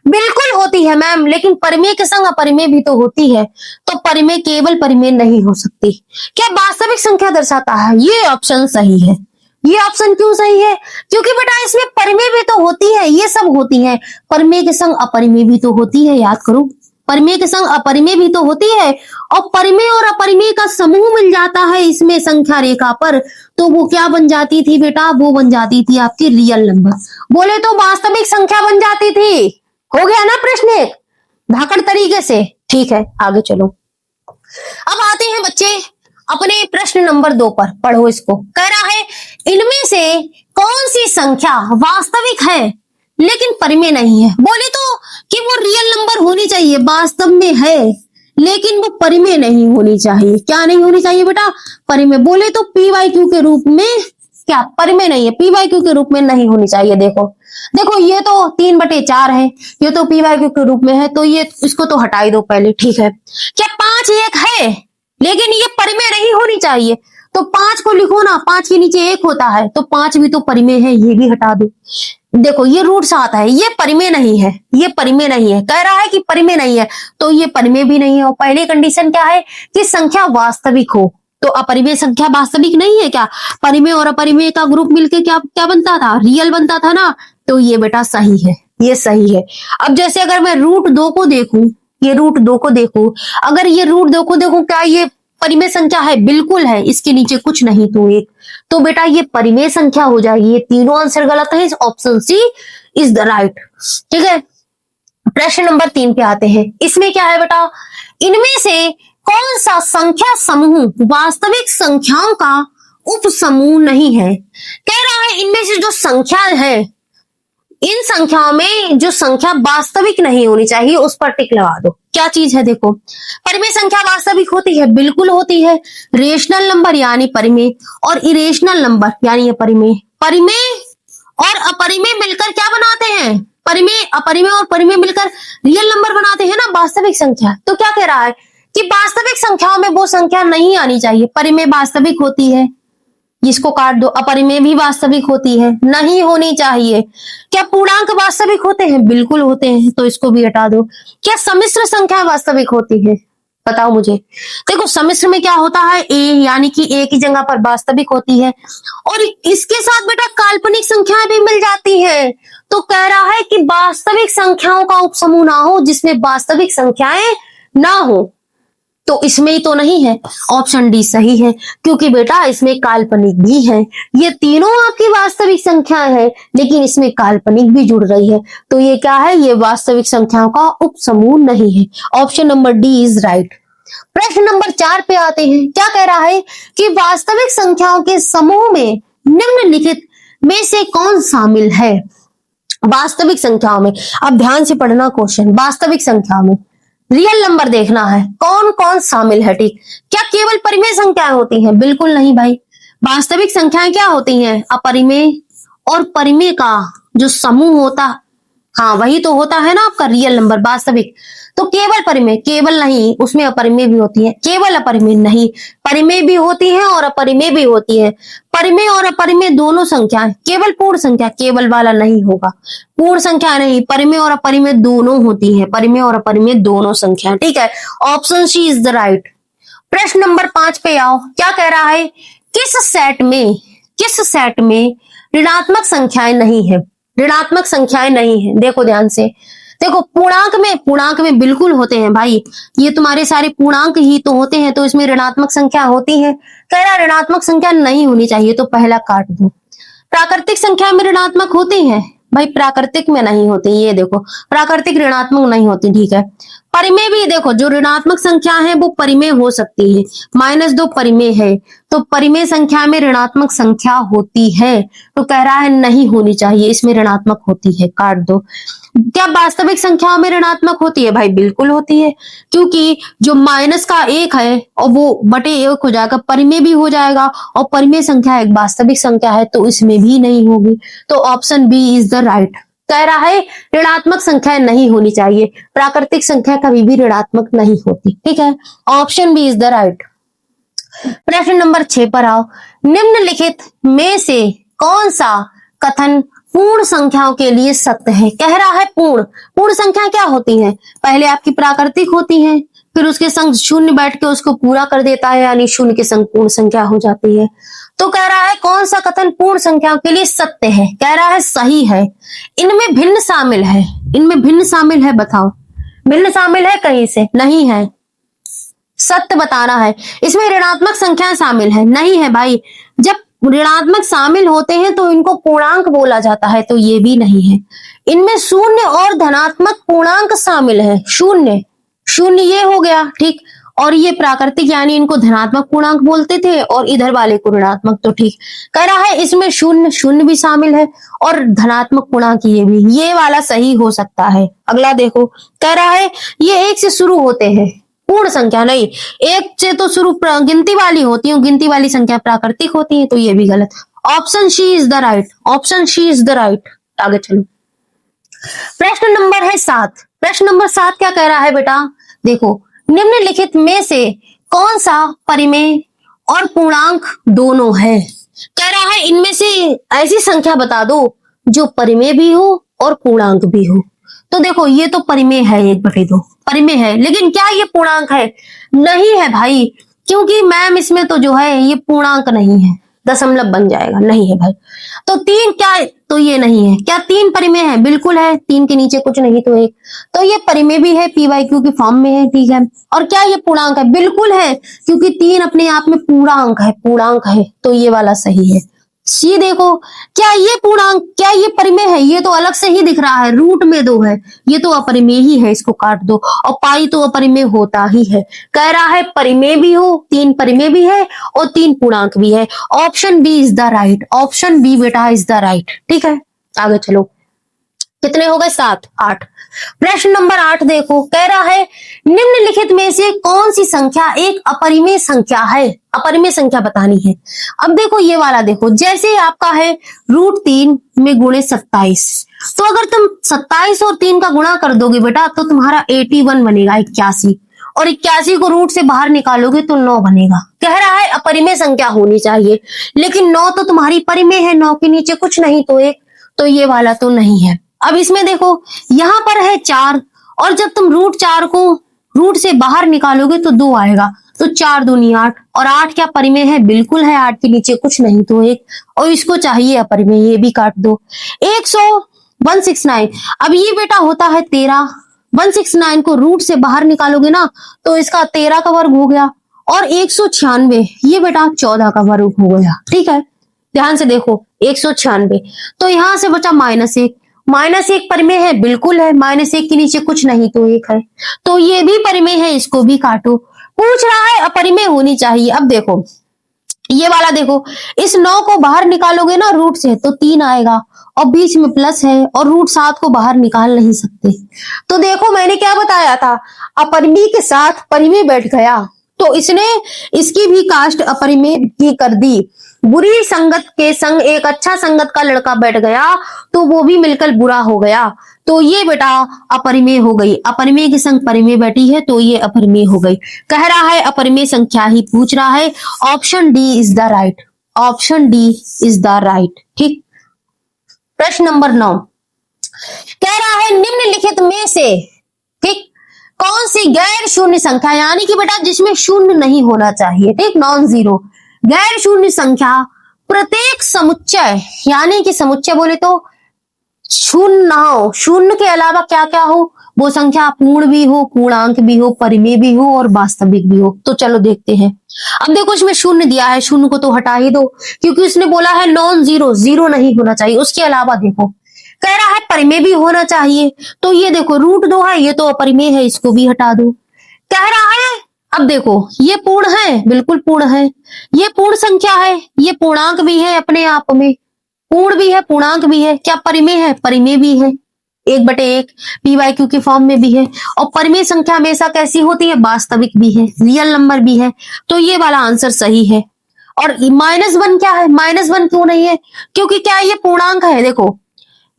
Speaker 1: बिल्कुल होती है मैम, लेकिन परिमेय के संग अपरिमेय भी तो होती है, तो परिमेय केवल परिमेय नहीं हो सकती। क्या वास्तविक संख्या दर्शाता है? ये ऑप्शन सही है। ये ऑप्शन क्यों सही है? क्योंकि बेटा इसमें परिमेय भी तो होती है, ये सब होती है, परिमेय के संग अपरिमेय भी तो होती है। याद करो, परिमेय के संग अपरिमेय भी तो होती है, और परिमेय और अपरिमेय का समूह मिल जाता है इसमें संख्या रेखा पर, तो वो क्या बन जाती थी बेटा? वो बन जाती थी आपकी रियल नंबर, बोले तो वास्तविक संख्या बन जाती थी। हो गया ना प्रश्न एक धाकड़ तरीके से? ठीक है, आगे चलो। अब आते हैं बच्चे अपने प्रश्न नंबर 2 पर, पढ़ो इसको। कह रहा है, इनमें से कौन सी संख्या वास्तविक है लेकिन परिमेय नहीं है? बोले तो कि वो रियल नंबर होनी चाहिए, वास्तव में है लेकिन वो परिमेय नहीं होनी चाहिए। क्या नहीं होनी चाहिए बेटा? परिमेय। बोले तो पी/क्यू के रूप में, क्या परिमेय नहीं है, पी/क्यू के रूप में नहीं होनी चाहिए। देखो ये तो 3/4 है, ये तो पी/क्यू के रूप में है, तो ये इसको तो हटा ही दो पहले। ठीक है, क्या 5 1 है लेकिन ये परिमेय नहीं होनी चाहिए, तो 5 को लिखो ना, 5 के नीचे 1 होता है, तो 5 भी तो परिमेय है, ये भी हटा दो। देखो ये रूट 7 है, ये परिमेय नहीं है, ये परिमेय नहीं है। कह रहा है कि परिमेय नहीं है, तो ये परिमेय भी नहीं है। और पहली कंडीशन क्या है कि संख्या वास्तविक हो, तो अपरिमेय संख्या वास्तविक नहीं है क्या? परिमेय और अपरिमेय का ग्रुप मिलके क्या क्या बनता था? रियल बनता था ना, तो ये बेटा सही है, ये सही है। अब जैसे अगर मैं √2 को देखूं, ये √2 को देखूं, अगर ये √2 को देखूं, क्या ये परिमेय संख्या है? बिल्कुल है, इसके नीचे कुछ नहीं तो 1, तो बेटा ये परिमेय संख्या हो जाएगी। ये तीनों आंसर गलत है, option C is the right. ठीक है, प्रश्न नंबर 3 पे आते हैं। इसमें क्या है बेटा? इनमें से कौन सा संख्या समूह वास्तविक संख्याओं का उप समूह नहीं है? कह रहा है इनमें से जो संख्या है, इन संख्याओं में जो संख्या वास्तविक नहीं होनी चाहिए उस पर टिक लगा दो। क्या चीज है? देखो, परिमेय संख्या वास्तविक होती है, बिल्कुल होती है। रेशनल नंबर यानी परिमेय, और इरेशनल नंबर यानी अपरिमेय। परिमेय और अपरिमेय मिलकर क्या बनाते हैं? परिमेय, अपरिमेय और परिमेय मिलकर रियल नंबर बनाते हैं ना, वास्तविक संख्या। तो क्या कह रहा है कि वास्तविक संख्याओं में वो संख्या नहीं आनी चाहिए। परिमेय वास्तविक होती है, इसको काट दो। अपरिमेय भी वास्तविक होती है, नहीं होनी चाहिए। क्या पूर्णांक वास्तविक होते हैं? बिल्कुल होते हैं, तो इसको भी हटा दो। क्या सम्मिश्र संख्या वास्तविक होती है? बताओ मुझे। देखो सम्मिश्र में क्या होता है, ए यानी कि ए की जगह पर वास्तविक होती है और इसके साथ बेटा काल्पनिक संख्याएं भी मिल जाती हैं। तो कह रहा है कि वास्तविक संख्याओं का उपसमूह ना हो जिसमें वास्तविक संख्याएं ना हो, तो इसमें ही तो नहीं है। ऑप्शन डी सही है, क्योंकि बेटा इसमें काल्पनिक भी है। ये तीनों आपकी वास्तविक संख्याएं हैं, लेकिन इसमें काल्पनिक भी जुड़ रही है, तो ये क्या है, ये वास्तविक संख्याओं का उपसमूह नहीं है। Option number D is right. प्रश्न नंबर 4 पे आते हैं। क्या कह रहा है कि वास्तविक संख्याओं के समूह में निम्नलिखित में से कौन शामिल है। वास्तविक संख्याओं में, अब ध्यान से पढ़ना क्वेश्चन। वास्तविक संख्याओं में रियल नंबर देखना है, कौन कौन शामिल है। ठीक, क्या केवल परिमेय संख्याएं होती हैं? बिल्कुल नहीं भाई। वास्तविक संख्याएं क्या होती हैं? अपरिमेय और परिमेय का जो समूह होता, हाँ वही तो होता है ना आपका रियल नंबर, वास्तविक। तो केवल परिमेय, केवल नहीं, उसमें अपरिमेय भी होती है। केवल अपरिमेय नहीं, परिमेय भी होती है और अपरिमेय भी होती है। परिमेय और अपरिमेय दोनों संख्याएं, केवल पूर्ण संख्या, केवल वाला नहीं होगा, पूर्ण संख्या नहीं, परिमेय और अपरिमेय दोनों होती है, परिमेय और अपरिमेय दोनों संख्या। ठीक है, option C is the right. प्रश्न नंबर 5 पे आओ। क्या कह रहा है, किस सेट में ऋणात्मक संख्याएं नहीं है। ऋणात्मक संख्याएं नहीं है, देखो ध्यान से। देखो पूर्णांक में बिल्कुल होते हैं भाई, ये तुम्हारे सारे पूर्णांक ही तो होते हैं, तो इसमें ऋणात्मक संख्या होती है। कह रहा ऋणात्मक संख्या नहीं होनी चाहिए, तो पहला काट दो। प्राकृतिक संख्या में ऋणात्मक होती है भाई, प्राकृतिक में नहीं होती, ये देखो प्राकृतिक ऋणात्मक नहीं होती। ठीक है, परिमेय भी देखो, जो ऋणात्मक संख्या है वो परिमेय हो सकती है। -2 परिमेय है, तो परिमेय संख्या में ऋणात्मक संख्या होती है, तो कह रहा है नहीं होनी चाहिए, इसमें ऋणात्मक होती है, काट दो। क्या वास्तविक संख्याओं में ऋणात्मक होती है भाई? बिल्कुल होती है, क्योंकि जो -1 है और वो बटे 1 हो जाएगा, परिमेय भी हो जाएगा, और परिमेय संख्या एक वास्तविक संख्या है, तो इसमें भी नहीं होगी। तो option B is the right. कह रहा है ऋणात्मक संख्या नहीं होनी चाहिए, प्राकृतिक संख्या कभी भी ऋणात्मक नहीं होती। ठीक है, option B is the right. प्रश्न नंबर 6 पर आओ। निम्नलिखित में से कौन सा कथन पूर्ण संख्याओं के लिए सत्य है। कह रहा है पूर्ण संख्या क्या होती है, पहले आपकी प्राकृतिक होती है, फिर उसके संग शून्य बैठ के उसको पूरा कर देता है, यानी शून्य के संग पूर्ण संख्या हो जाती है। तो कह रहा है कौन सा कथन पूर्ण संख्याओं के लिए सत्य है। कह रहा है सही है। इनमें भिन्न शामिल है, इनमें भिन्न शामिल है, बताओ भिन्न शामिल है कहीं से? नहीं है, सत्य बताना है। इसमें ऋणात्मक संख्या शामिल है? नहीं है भाई। जब ऋणात्मक शामिल होते हैं तो इनको पूर्णांक बोला जाता है, तो ये भी नहीं है। इनमें शून्य और धनात्मक पूर्णांक शामिल है। शून्य ये हो गया, ठीक, और ये प्राकृतिक यानी इनको धनात्मक पूर्णांक बोलते थे, और इधर वाले को ऋणात्मक। तो ठीक, कह रहा है इसमें शून्य भी शामिल है और धनात्मक पूर्णांक ये भी, ये वाला सही हो सकता है। अगला देखो, कह रहा है ये 1 से शुरू होते हैं, पूर्ण संख्या नहीं, 1 से तो शुरू गिनती वाली होती है, गिनती वाली संख्या प्राकृतिक होती है, तो ये भी गलत। Option C is the right, option C is the right. आगे चलो, प्रश्न नंबर है 7। प्रश्न नंबर 7 क्या कह रहा है बेटा, देखो निम्नलिखित में से कौन सा परिमेय और पूर्णांक दोनों है। कह रहा है इनमें से ऐसी संख्या बता दो जो परिमेय भी हो और पूर्णांक भी हो। तो देखो ये तो परिमेय है, 1/2 परिमेय है, लेकिन क्या ये पूर्णांक है? नहीं है भाई, क्योंकि मैम इसमें तो जो है ये पूर्णांक नहीं है, दशमलव बन जाएगा, नहीं है भाई। तो 3 क्या, तो ये नहीं है। क्या 3 परिमेय है? बिल्कुल है, 3 के नीचे कुछ नहीं तो 1, तो ये परिमेय भी है, p/q की फॉर्म में है। ठीक है, और क्या ये पूर्णांक है? बिल्कुल है, क्योंकि 3 अपने आप में पूर्णांक है, तो ये वाला सही है। सी देखो, क्या ये पूर्णांक, क्या ये परिमेय है? ये तो अलग से ही दिख रहा है, रूट में 2 है, ये तो अपरिमेय ही है, इसको काट दो। और पाई तो अपरिमेय होता ही है। कह रहा है परिमेय भी हो, 3 परिमेय भी है और 3 पूर्णांक भी है। Option B is the right, option B बेटा इज द राइट। ठीक है, आगे चलो, कितने हो गए? 7 8। प्रश्न नंबर 8 देखो, कह रहा है निम्नलिखित में से कौन सी संख्या एक अपरिमेय संख्या है। अपरिमेय संख्या बतानी है। अब देखो ये वाला देखो, जैसे आपका है √3 में गुणे 27, तो अगर तुम 27 और 3 का गुणा कर दोगे बेटा तो तुम्हारा 81 बनेगा, 81, और 81 को रूट से बाहर निकालोगे तो 9 बनेगा। कह रहा है अपरिमेय संख्या होनी चाहिए, लेकिन 9 तो तुम्हारी परिमेय है, 9 के नीचे कुछ नहीं तो 1, तो ये वाला तो नहीं है। अब इसमें देखो, यहां पर है 4, और जब तुम √4 को रूट से बाहर निकालोगे तो 2 आएगा, तो 4 दूनी 8, और 8 क्या परिमेय है? बिल्कुल है, 8 के नीचे कुछ नहीं तो 1, और इसको चाहिए अपरिमेय, ये भी काट दो। 169, अब ये बेटा होता है 13, 169 को रूट से बाहर निकालोगे ना तो इसका 13 का वर्ग हो गया, और 196 ये बेटा 14 का वर्ग हो गया। ठीक है, ध्यान से देखो 196, तो यहां से बचा -1, -1 परिमेय है? बिल्कुल है, -1 के नीचे कुछ नहीं तो 1 है, तो ये भी परिमेय है, इसको भी काटो। पूछ रहा है अपरिमेय होनी चाहिए। अब देखो ये वाला देखो, इस 9 को बाहर निकालोगे ना रूट से तो 3 आएगा, और बीच में प्लस है, और रूट 7 को बाहर निकाल नहीं सकते। तो देखो मैंने क्या बताया था, अपरिमेय के साथ परिमेय बैठ गया, तो इसने इसकी भी कास्ट अपरिमेय की कर दी। बुरी संगत के संग एक अच्छा संगत का लड़का बैठ गया तो वो भी मिलकर बुरा हो गया, तो ये बेटा अपरिमेय हो गई। अपरिमेय के संग परिमेय बैठी है तो ये अपरिमेय हो गई। कह रहा है अपरिमेय संख्या ही पूछ रहा है, option D is the right, option D is the right. ठीक, प्रश्न नंबर 9 कह रहा है निम्नलिखित में से ठीक कौन सी गैर शून्य संख्या, यानी कि बेटा जिसमें शून्य नहीं होना चाहिए, ठीक, नॉन जीरो, गैर शून्य संख्या प्रत्येक समुच्चय, यानी कि समुच्चय बोले तो शून्य ना हो, शून्य के अलावा क्या क्या हो, वो संख्या पूर्ण भी हो, पूर्णांक भी हो, परिमेय भी हो और वास्तविक भी हो। तो चलो देखते हैं। अब देखो इसमें शून्य दिया है, शून्य को तो हटा ही दो क्योंकि उसने बोला है नॉन जीरो, जीरो नहीं होना चाहिए। उसके अलावा देखो कह रहा है परिमेय भी होना चाहिए, तो ये देखो √2 है, ये तो अपरिमेय है, इसको भी हटा दो। कह रहा है अब देखो ये पूर्ण है, बिल्कुल पूर्ण है, ये पूर्ण संख्या है, ये पूर्णांक भी है, अपने आप में पूर्ण भी है, पूर्णांक भी है, क्या परिमेय है? परिमेय भी है, 1/1 p/q के फॉर्म में भी है। और परिमेय संख्या हमेशा कैसी होती है? वास्तविक भी है, रियल नंबर भी है, तो ये वाला आंसर सही है। और -1 क्या है? -1 क्यों नहीं है? क्योंकि क्या ये पूर्णांक है, देखो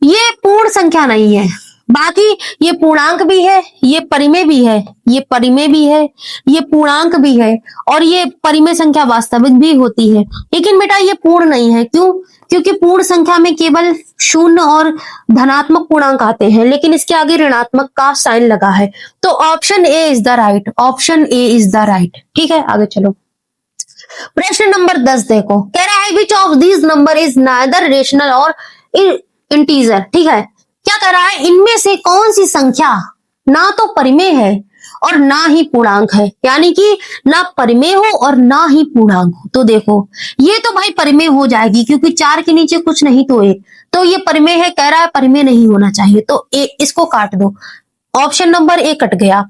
Speaker 1: ये पूर्ण संख्या नहीं है, बाकी ये पूर्णांक भी है, ये परिमेय भी है, ये परिमेय भी है, ये पूर्णांक भी है, और ये परिमेय संख्या वास्तविक भी होती है, लेकिन बेटा ये पूर्ण नहीं है। क्यों? क्योंकि पूर्ण संख्या में केवल शून्य और धनात्मक पूर्णांक आते हैं, लेकिन इसके आगे ऋणात्मक का साइन लगा है, तो option A is the right, option A is the right. ठीक है, आगे चलो। प्रश्न नंबर 10 देखो, कह रहा है which of these number is neither rational और इंटीजर। ठीक है, क्या कह रहा है इनमें से कौन सी संख्या ना तो परिमेय है और ना ही पूर्णांक है, यानी कि ना परिमेय हो और ना ही पूर्णांक हो। तो देखो ये तो भाई परिमेय हो जाएगी क्योंकि 4 के नीचे कुछ नहीं तो 1, तो ये परिमेय है। कह रहा है परिमेय नहीं होना चाहिए, तो इसको काट दो, ऑप्शन नंबर ए कट गया।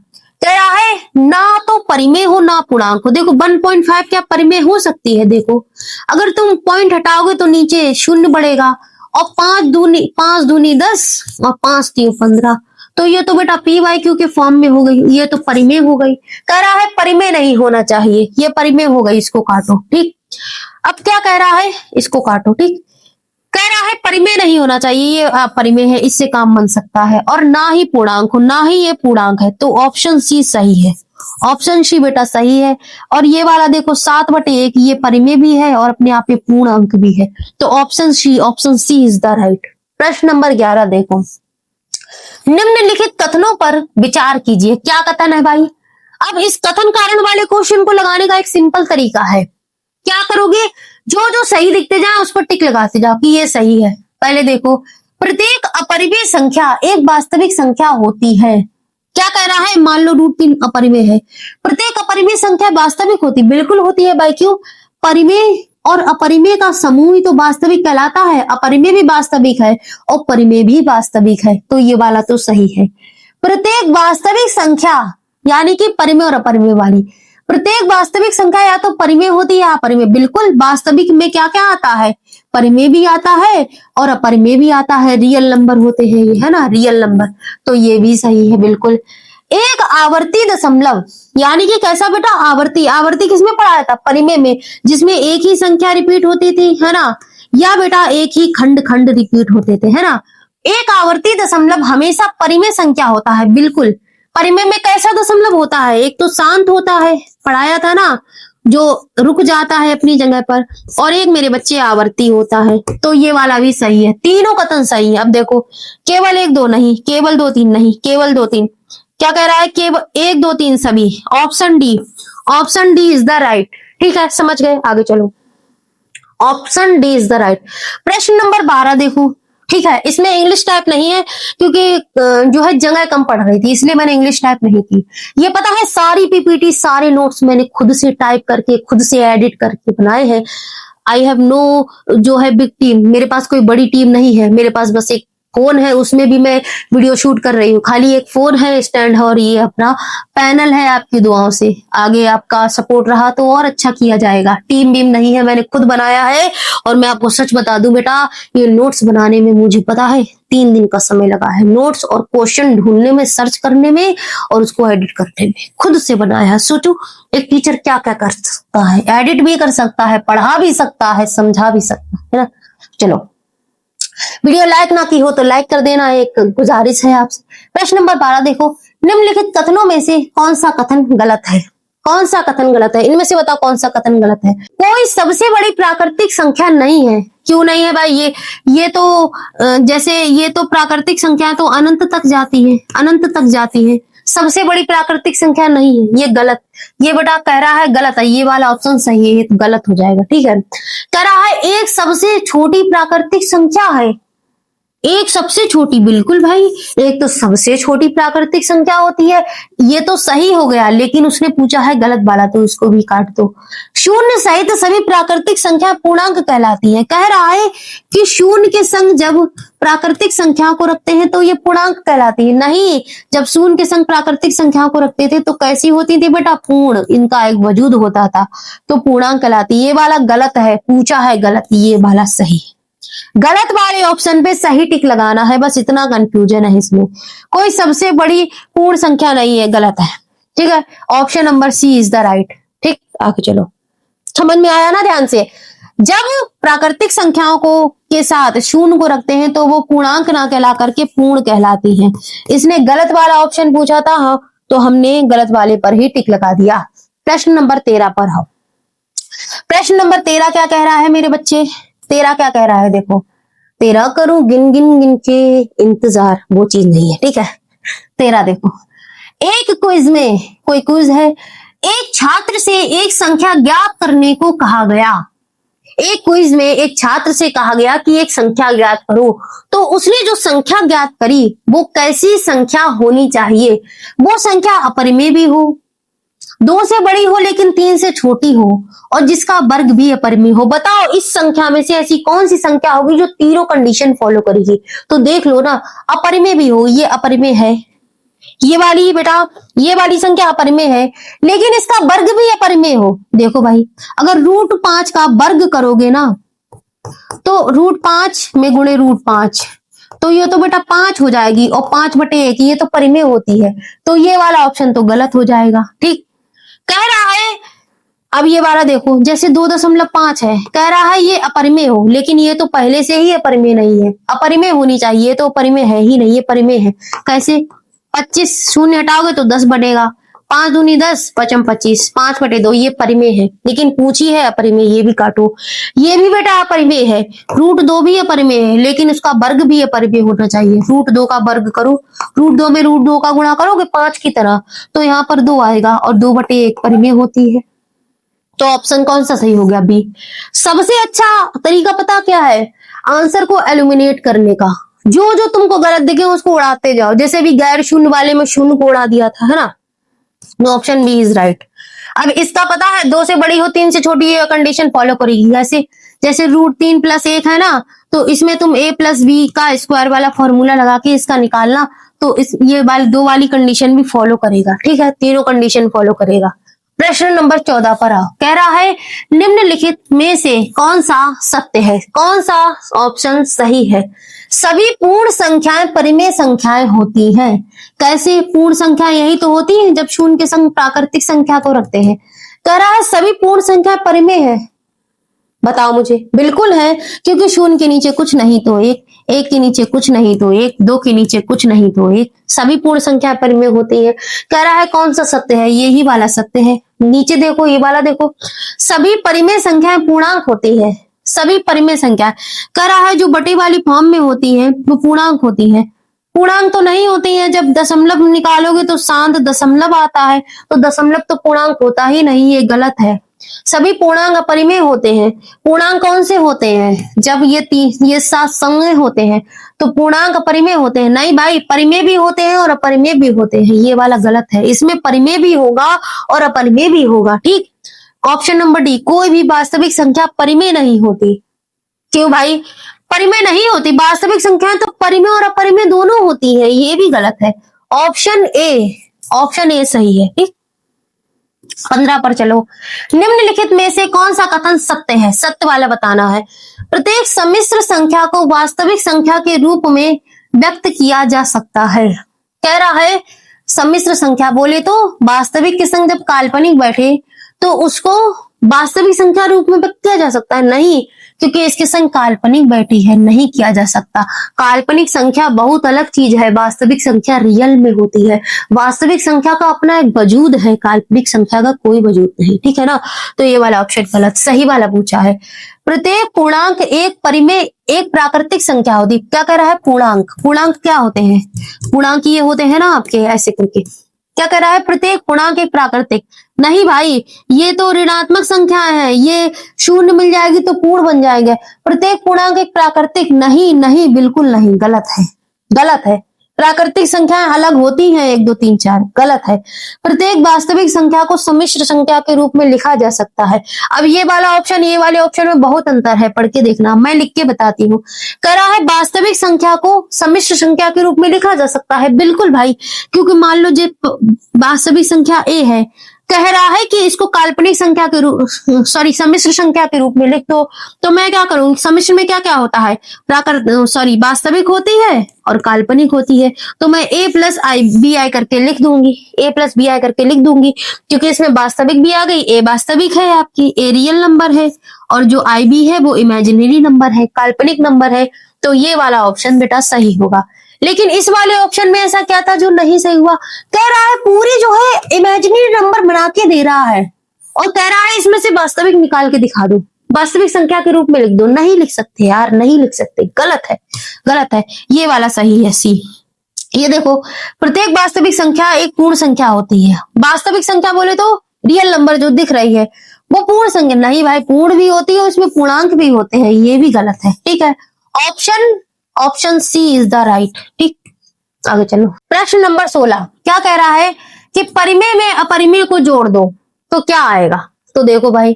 Speaker 1: कह रहा है ना तो परिमेय हो ना पूर्णांक हो। देखो 1.5 क्या परिमेय हो सकती है? देखो अगर तुम पॉइंट हटाओगे तो नीचे शून्य बढ़ेगा, और 5 दूनी 10 और 5 3 15, तो ये तो बेटा p/q के फॉर्म में हो गई, ये तो परिमेय हो गई। कह रहा है परिमेय नहीं होना चाहिए, ये परिमेय हो गई, इसको काटो। ठीक, अब क्या कह रहा है? इसको काटो। ठीक, कह रहा है परिमेय नहीं होना चाहिए, ये परिमेय है, इससे काम बन सकता है, और ना ही पूर्णांक हो, ना ही ये पूर्णांक है, तो ऑप्शन सी सही है, ऑप्शन सी बेटा सही है। और ये वाला देखो 7/1 ये परिमेय भी है और अपने आप में पूर्ण अंक भी है, तो option C is the right. प्रश्न नंबर 11 देखो, निम्नलिखित कथनों पर विचार कीजिए। क्या कथन है भाई? अब इस कथन कारण वाले क्वेश्चन को लगाने का एक सिंपल तरीका है। क्या करोगे? जो जो सही दिखते जाए उस पर टिक लगाते जाओ कि ये सही है। पहले देखो, प्रत्येक अपरिमेय संख्या एक वास्तविक संख्या होती है। क्या कह रहा है? मान लो √3 अपरिमेय है, प्रत्येक अपरिमेय संख्या वास्तविक होती, बिल्कुल होती है भाई। क्यों? परिमेय और अपरिमेय का समूह ही तो वास्तविक कहलाता है। अपरिमेय भी वास्तविक है और परिमेय भी वास्तविक है, तो ये वाला तो सही है। प्रत्येक वास्तविक संख्या, यानी कि परिमेय और अपरिमेय वाली, प्रत्येक वास्तविक संख्या या तो परिमेय होती है या अपरिमेय। बिल्कुल, वास्तविक में क्या क्या आता है? परिमेय भी आता है और अपरिमेय भी आता है, रियल नंबर होते हैं ये, है ना, रियल नंबर, तो ये भी सही है बिल्कुल। एक आवर्ती दशमलव, यानी कि कैसा बेटा? आवर्ती। आवर्ती किसमें पढ़ाया था? परिमेय में, जिसमें एक ही संख्या रिपीट होती थी, है ना, या बेटा एक ही खंड खंड रिपीट होते थे, है ना। एक आवर्ती दशमलव हमेशा परिमेय संख्या होता है, बिल्कुल। परिमेय में कैसा दशमलव होता है? एक तो शांत होता है, पढ़ाया था ना, जो रुक जाता है अपनी जगह पर, और एक मेरे बच्चे आवर्ती होता है, तो ये वाला भी सही है। तीनों कथन सही है। अब देखो केवल 1 2 नहीं, केवल 2 3 नहीं, केवल 2 3, क्या कह रहा है? केवल 1 2 3 सभी। Option D, option D is the right. ठीक है, समझ गए, आगे चलो। Option D is the right. प्रश्न नंबर 12 देखो। ठीक है, इसमें इंग्लिश टाइप नहीं है क्योंकि जो है जगह कम पड़ रही थी, इसलिए मैंने इंग्लिश टाइप नहीं की। ये पता है सारी पीपीटी सारे नोट्स मैंने खुद से टाइप करके खुद से एडिट करके बनाए हैं। आई हैव नो जो है बिग टीम, मेरे पास कोई बड़ी टीम नहीं है, मेरे पास बस एक फोन है, उसमें भी मैं वीडियो शूट कर रही हूँ। खाली एक फोन है, स्टैंड है, और ये अपना पैनल है। आपकी दुआओं से आगे आपका सपोर्ट रहा तो और अच्छा किया जाएगा। टीम बीम नहीं है, मैंने खुद बनाया है। और मैं आपको सच बता दूं बेटा, ये नोट्स बनाने में मुझे पता है 3 दिन का समय लगा है। नोट्स और क्वेश्चन ढूंढने में, सर्च करने में, और उसको एडिट करने में खुद से बनाया है। सोचो एक टीचर क्या क्या कर सकता है, एडिट भी कर सकता है, पढ़ा भी सकता है, समझा भी सकता है ना। चलो, वीडियो लाइक ना की हो तो लाइक कर देना, एक गुजारिश है आपसे। प्रश्न नंबर 12 देखो। निम्नलिखित कथनों में से कौन सा कथन गलत है? कौन सा कथन गलत है? इनमें से बताओ कौन सा कथन गलत है। कोई सबसे बड़ी प्राकृतिक संख्या नहीं है। क्यों नहीं है भाई? ये तो जैसे ये तो प्राकृतिक संख्या तो अनंत तक जाती है, अनंत तक जाती है। सबसे बड़ी प्राकृतिक संख्या नहीं है, ये गलत। ये बेटा कह रहा है गलत है, ये वाला ऑप्शन सही है, ये तो गलत हो जाएगा। ठीक है, कह रहा है एक सबसे छोटी प्राकृतिक संख्या है। एक सबसे छोटी, बिल्कुल भाई, एक तो सबसे छोटी प्राकृतिक संख्या होती है, ये तो सही हो गया। लेकिन उसने पूछा है गलत वाला, तो इसको भी काट दो। शून्य सहित सभी प्राकृतिक संख्या पूर्णांक कहलाती है। कह रहा है कि शून्य के संग जब प्राकृतिक संख्या को रखते हैं तो ये पूर्णांक कहलाती है। नहीं, जब शून्य के संग प्राकृतिक संख्या को रखते थे तो कैसी होती थी बेटा? पूर्ण, इनका एक वजूद होता था, तो पूर्णांक कहलाती। ये वाला गलत है, पूछा है गलत, ये वाला सही है। गलत वाले ऑप्शन पे सही टिक लगाना है, बस इतना कंफ्यूजन है इसमें। कोई सबसे बड़ी पूर्ण संख्या नहीं है, गलत है। ठीक है, option number C is the right. ठीक, आगे चलो, समझ में आया ना? ध्यान से, जब प्राकृतिक संख्याओं को के साथ शून्य को रखते हैं तो वो पूर्णांक ना कहला करके पूर्ण कहलाती हैं। इसने गलत वाला ऑप्शन पूछा था, हाँ, तो हमने गलत वाले पर ही टिक लगा दिया। प्रश्न नंबर 13 पर आओ। प्रश्न नंबर 13 क्या कह रहा है मेरे बच्चे? 13 क्या कह रहा है देखो। 13 करूं गिन गिन गिन के इंतजार, वो चीज नहीं है। ठीक है, 13 देखो। एक क्विज में, कोई क्विज है, एक छात्र से एक संख्या ज्ञात करने को कहा गया। एक क्विज में एक छात्र से कहा गया कि एक संख्या ज्ञात करो, तो उसने जो संख्या ज्ञात करी वो कैसी संख्या होनी चाहिए? वो संख्या अपरिमेय भी हो, 2 से बड़ी हो लेकिन 3 से छोटी हो, और जिसका वर्ग भी अपरिमेय हो। बताओ इस संख्या में से ऐसी कौन सी संख्या होगी जो तीनों कंडीशन फॉलो करेगी? तो देख लो ना, अपरिमेय भी हो, ये अपरिमेय है, ये वाली बेटा, ये वाली संख्या अपरिमेय है, लेकिन इसका वर्ग भी अपरिमेय हो। देखो भाई, अगर √5 का वर्ग करोगे ना, तो √5 में गुणे √5, तो ये तो बेटा 5 हो जाएगी, और 5/1 ये तो परिमेय होती है, तो ये वाला ऑप्शन तो गलत हो जाएगा। ठीक, कह रहा है, अब ये वाला देखो, जैसे 2.5 है, कह रहा है ये अपरिमेय हो, लेकिन ये तो पहले से ही अपरिमेय नहीं है, अपरिमेय होनी चाहिए, तो अपरिमेय है ही नहीं, ये परिमेय है। कैसे? 25 शून्य हटाओगे तो 10 बनेगा, 5 दूनी 10, 5 25, 5/2, ये परिमेय है। लेकिन पूछी है अपरिमेय, ये भी काटो। ये भी बेटा अपरिमेय है, √2 भी अपरिमेय है, लेकिन उसका वर्ग भी अपरिमेय होना चाहिए। √2 का वर्ग करो, √2 में √2 का गुणा करोगे 5 की तरह, तो यहाँ पर 2 आएगा, और 2/1 परिमेय होती है। तो ऑप्शन कौन सा सही हो गया? बी। सबसे अच्छा तरीका पता क्या है आंसर को एलिमिनेट करने का? जो जो तुमको गलत दिखे उसको उड़ाते जाओ। जैसे भी गैर शून्य वाले में शून्य को उड़ा दिया था, है ना। Option B is right. अब इसका पता है 2 से बड़ी हो 3 से छोटी, ये कंडीशन फॉलो करेगी। जैसे जैसे √3 + 1 है ना, तो इसमें तुम a + b का स्क्वायर वाला फॉर्मूला लगा के इसका निकालना, तो इस ये वाली 2 वाली कंडीशन भी फॉलो करेगा। ठीक है, तीनों कंडीशन फॉलो करेगा। प्रश्न नंबर 14 पर आओ। कह रहा है निम्नलिखित में से कौन सा सत्य है? कौन सा ऑप्शन सही है? सभी पूर्ण संख्याएं परिमेय संख्याएं होती हैं। कैसे पूर्ण संख्या? यही तो होती है जब शून्य के संग प्राकृतिक संख्या को रखते हैं। कह रहा है सभी पूर्ण संख्या परिमेय है। बताओ मुझे। बिल्कुल है, क्योंकि शून्य के नीचे कुछ नहीं तो 1, 1 के नीचे कुछ नहीं तो 1, 2 के नीचे कुछ नहीं तो 1, सभी पूर्ण संख्या परिमेय होती है। कह रहा है कौन सा सत्य है? यही वाला सत्य है। नीचे देखो, ये वाला देखो, सभी परिमेय संख्याएं पूर्णांक होती है। सभी परिमेय संख्या, कह रहा है जो बटे वाली फॉर्म में होती है वो पूर्णांक होती है। पूर्णांक तो नहीं होते हैं, जब दशमलव निकालोगे तो शांत दशमलव आता है, तो दशमलव तो पूर्णांक होता ही नहीं, ये गलत है। सभी पूर्णांक अपरिमेय होते हैं। पूर्णांक कौन से होते हैं? जब ये सात संज्ञा होते हैं तो पूर्णांक अपरिमेय होते हैं। नहीं भाई, परिमेय भी होते हैं और अपरिमेय भी होते हैं, ये वाला गलत है। इसमें परिमेय भी होगा और अपरिमेय भी होगा। ठीक, ऑप्शन नंबर डी, कोई भी वास्तविक संख्या परिमेय नहीं होती। क्यों भाई? परिमेय नहीं होती, वास्तविक संख्याएं तो परिमेय और अपरिमेय दोनों होती है, ये भी गलत है। ऑप्शन ए सही है। ठीक, 15 पर चलो। निम्नलिखित में से कौन सा कथन सत्य है? सत्य वाला बताना है। प्रत्येक सम्मिश्र संख्या को वास्तविक संख्या के रूप में व्यक्त किया जा सकता है। कह रहा है सम्मिश्र संख्या बोले तो वास्तविक के संग जब काल्पनिक बैठे तो उसको वास्तविक संख्या रूप में व्यक्त किया जा सकता है? नहीं, क्योंकि इसके संग काल्पनिक बैठी है, नहीं किया जा सकता। काल्पनिक संख्या बहुत अलग चीज है, वास्तविक संख्या रियल में होती है। वास्तविक संख्या का अपना एक वजूद है, काल्पनिक संख्या का कोई वजूद नहीं। ठीक है ना, तो ये वाला ऑप्शन गलत। सही वाला पूछा है। प्रत्येक पूर्णांक एक परिमेय एक प्राकृतिक संख्या होती। क्या कह रहा है? पूर्णांक क्या होते हैं? पूर्णांक ये होते हैं ना आपके ऐसे करके। क्या कह रहा है? प्रत्येक पूर्णांक एक प्राकृतिक। नहीं भाई, ये तो ऋणात्मक संख्याएं हैं, ये शून्य मिल जाएगी तो पूर्ण बन जाएंगे। प्रत्येक पूर्णांक एक प्राकृतिक नहीं, नहीं, बिल्कुल नहीं, गलत है, गलत है। प्राकृतिक संख्याएं अलग होती हैं, 1 2 3 4, गलत है। प्रत्येक वास्तविक संख्या को सम्मिश्र संख्या के रूप में लिखा जा सकता है। अब ये वाला ऑप्शन ये वाले ऑप्शन में बहुत अंतर है, पढ़ के देखना, मैं लिख के बताती हूँ। कह रहा है वास्तविक संख्या को सम्मिश्र संख्या के रूप में लिखा जा सकता है। बिल्कुल भाई, क्योंकि मान लो जो वास्तविक संख्या ए है, कह रहा है कि इसको काल्पनिक संख्या के रूप सम्मिश्र संख्या के रूप में लिख दो, तो मैं क्या करूं? सम्मिश्र में क्या क्या होता है? वास्तविक होती है और काल्पनिक होती है, तो मैं ए प्लस आई बी आई करके लिख दूंगी, ए प्लस बी आई करके लिख दूंगी, क्योंकि इसमें वास्तविक भी आ गई। ए वास्तविक है आपकी, ए रियल नंबर है, और जो आई बी है वो इमेजिनरी नंबर है, काल्पनिक नंबर है। तो ये वाला ऑप्शन बेटा सही होगा। लेकिन इस वाले ऑप्शन में ऐसा क्या था जो नहीं सही हुआ? कह रहा है पूरी जो है इमेजिनरी नंबर बना के दे रहा है और कह रहा है इसमें से वास्तविक निकाल के दिखा दो, वास्तविक संख्या के रूप में लिख दो। नहीं लिख सकते यार, नहीं लिख सकते, गलत है, गलत है। ये वाला सही है, सी। ये देखो, प्रत्येक वास्तविक संख्या एक पूर्ण संख्या होती है। वास्तविक संख्या बोले तो रियल नंबर जो दिख रही है वो पूर्ण संख्या नहीं भाई, पूर्ण भी होती है, उसमें पूर्णांक भी होते हैं, ये भी गलत है। ठीक है, option C is the right. ठीक, आगे चलो। प्रश्न नंबर 16 क्या कह रहा है कि परिमेय में अपरिमेय को जोड़ दो तो क्या आएगा? तो देखो भाई,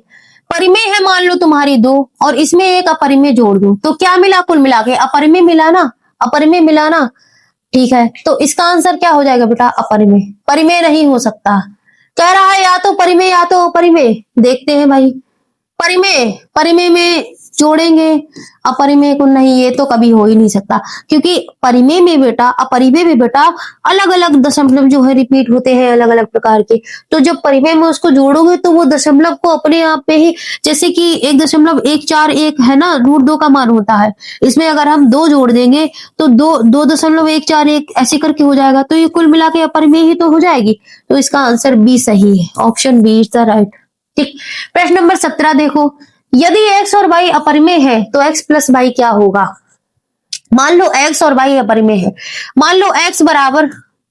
Speaker 1: परिमेय है मान लो तुम्हारी 2 और इसमें एक अपरिमेय जोड़ दो तो क्या मिला? कुल मिला के अपरिमेय मिला ना, अपरिमेय मिला ना। ठीक है, तो इसका आंसर क्या हो जाएगा बेटा? अपरिमेय। परिमेय नहीं हो सकता। कह रहा है या तो परिमेय या तो अपरिमेय। देखते हैं भाई, परिमेय में जोड़ेंगे, अपरिमेय को नहीं, ये तो कभी हो ही नहीं सकता, क्योंकि परिमेय में बेटा अपरिमेय में बेटा अलग अलग दशमलव जो है रिपीट होते हैं अलग अलग प्रकार के। तो जब परिमेय में उसको जोड़ोगे तो वो दशमलव को अपने आप में ही, जैसे कि 1.141 है ना, √2 का मान होता है, इसमें अगर हम 2 जोड़ देंगे तो 2.141 ऐसे करके हो जाएगा, तो ये कुल मिला के अपरिमेय ही तो हो जाएगी। तो इसका आंसर बी सही है, option B is the right. ठीक, प्रश्न नंबर 17 देखो, यदि x और y अपरिमेय है तो x प्लस y क्या होगा? मान लो x और y अपरिमेय है, मान लो x बराबर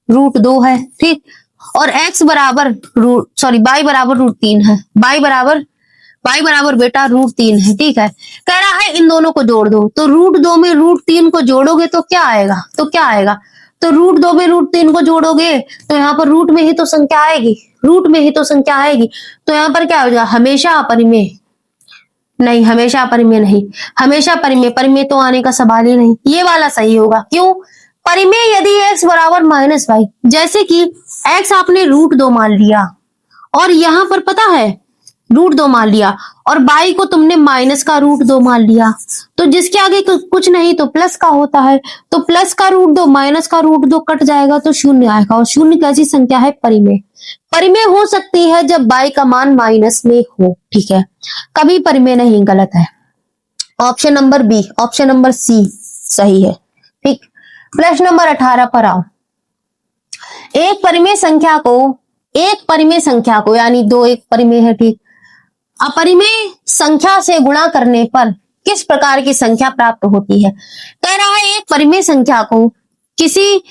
Speaker 1: √2 है, ठीक, और x बराबर y बराबर √3 है, y बराबर बेटा √3 है। ठीक है, कह रहा है इन दोनों को जोड़ दो, तो √2 में √3 को जोड़ोगे तो क्या आएगा? तो √2 में √3 को जोड़ोगे तो यहाँ पर रूट में ही तो संख्या आएगी, तो यहाँ पर क्या हो जाएगा? हमेशा अपरिमेय नहीं, हमेशा अपरिमेय नहीं, हमेशा परिमेय तो आने का सवाल ही नहीं। ये वाला सही होगा। क्यों? परिमेय यदि x बराबर -y, जैसे कि x आपने √2 मान लिया और यहाँ पर पता है √2 मान लिया और y को तुमने माइनस का √2 मान लिया, तो जिसके आगे कुछ नहीं तो प्लस का होता है, तो प्लस का √2 माइनस का √2 कट जाएगा तो शून्य आएगा, और शून्य कैसी संख्या है? परिमेय हो सकती है जब y का मान माइनस में हो। ठीक है, कभी परिमेय नहीं, गलत है। Option number B, option number C सही है। ठीक, प्रश्न नंबर 18 पर आओ। एक परिमेय संख्या को यानी 2 एक परिमेय है, ठीक, अपरिमेय संख्या से गुणा करने पर किस प्रकार की संख्या प्राप्त होती है? कह रहा है एक परिमेय संख्या को किसी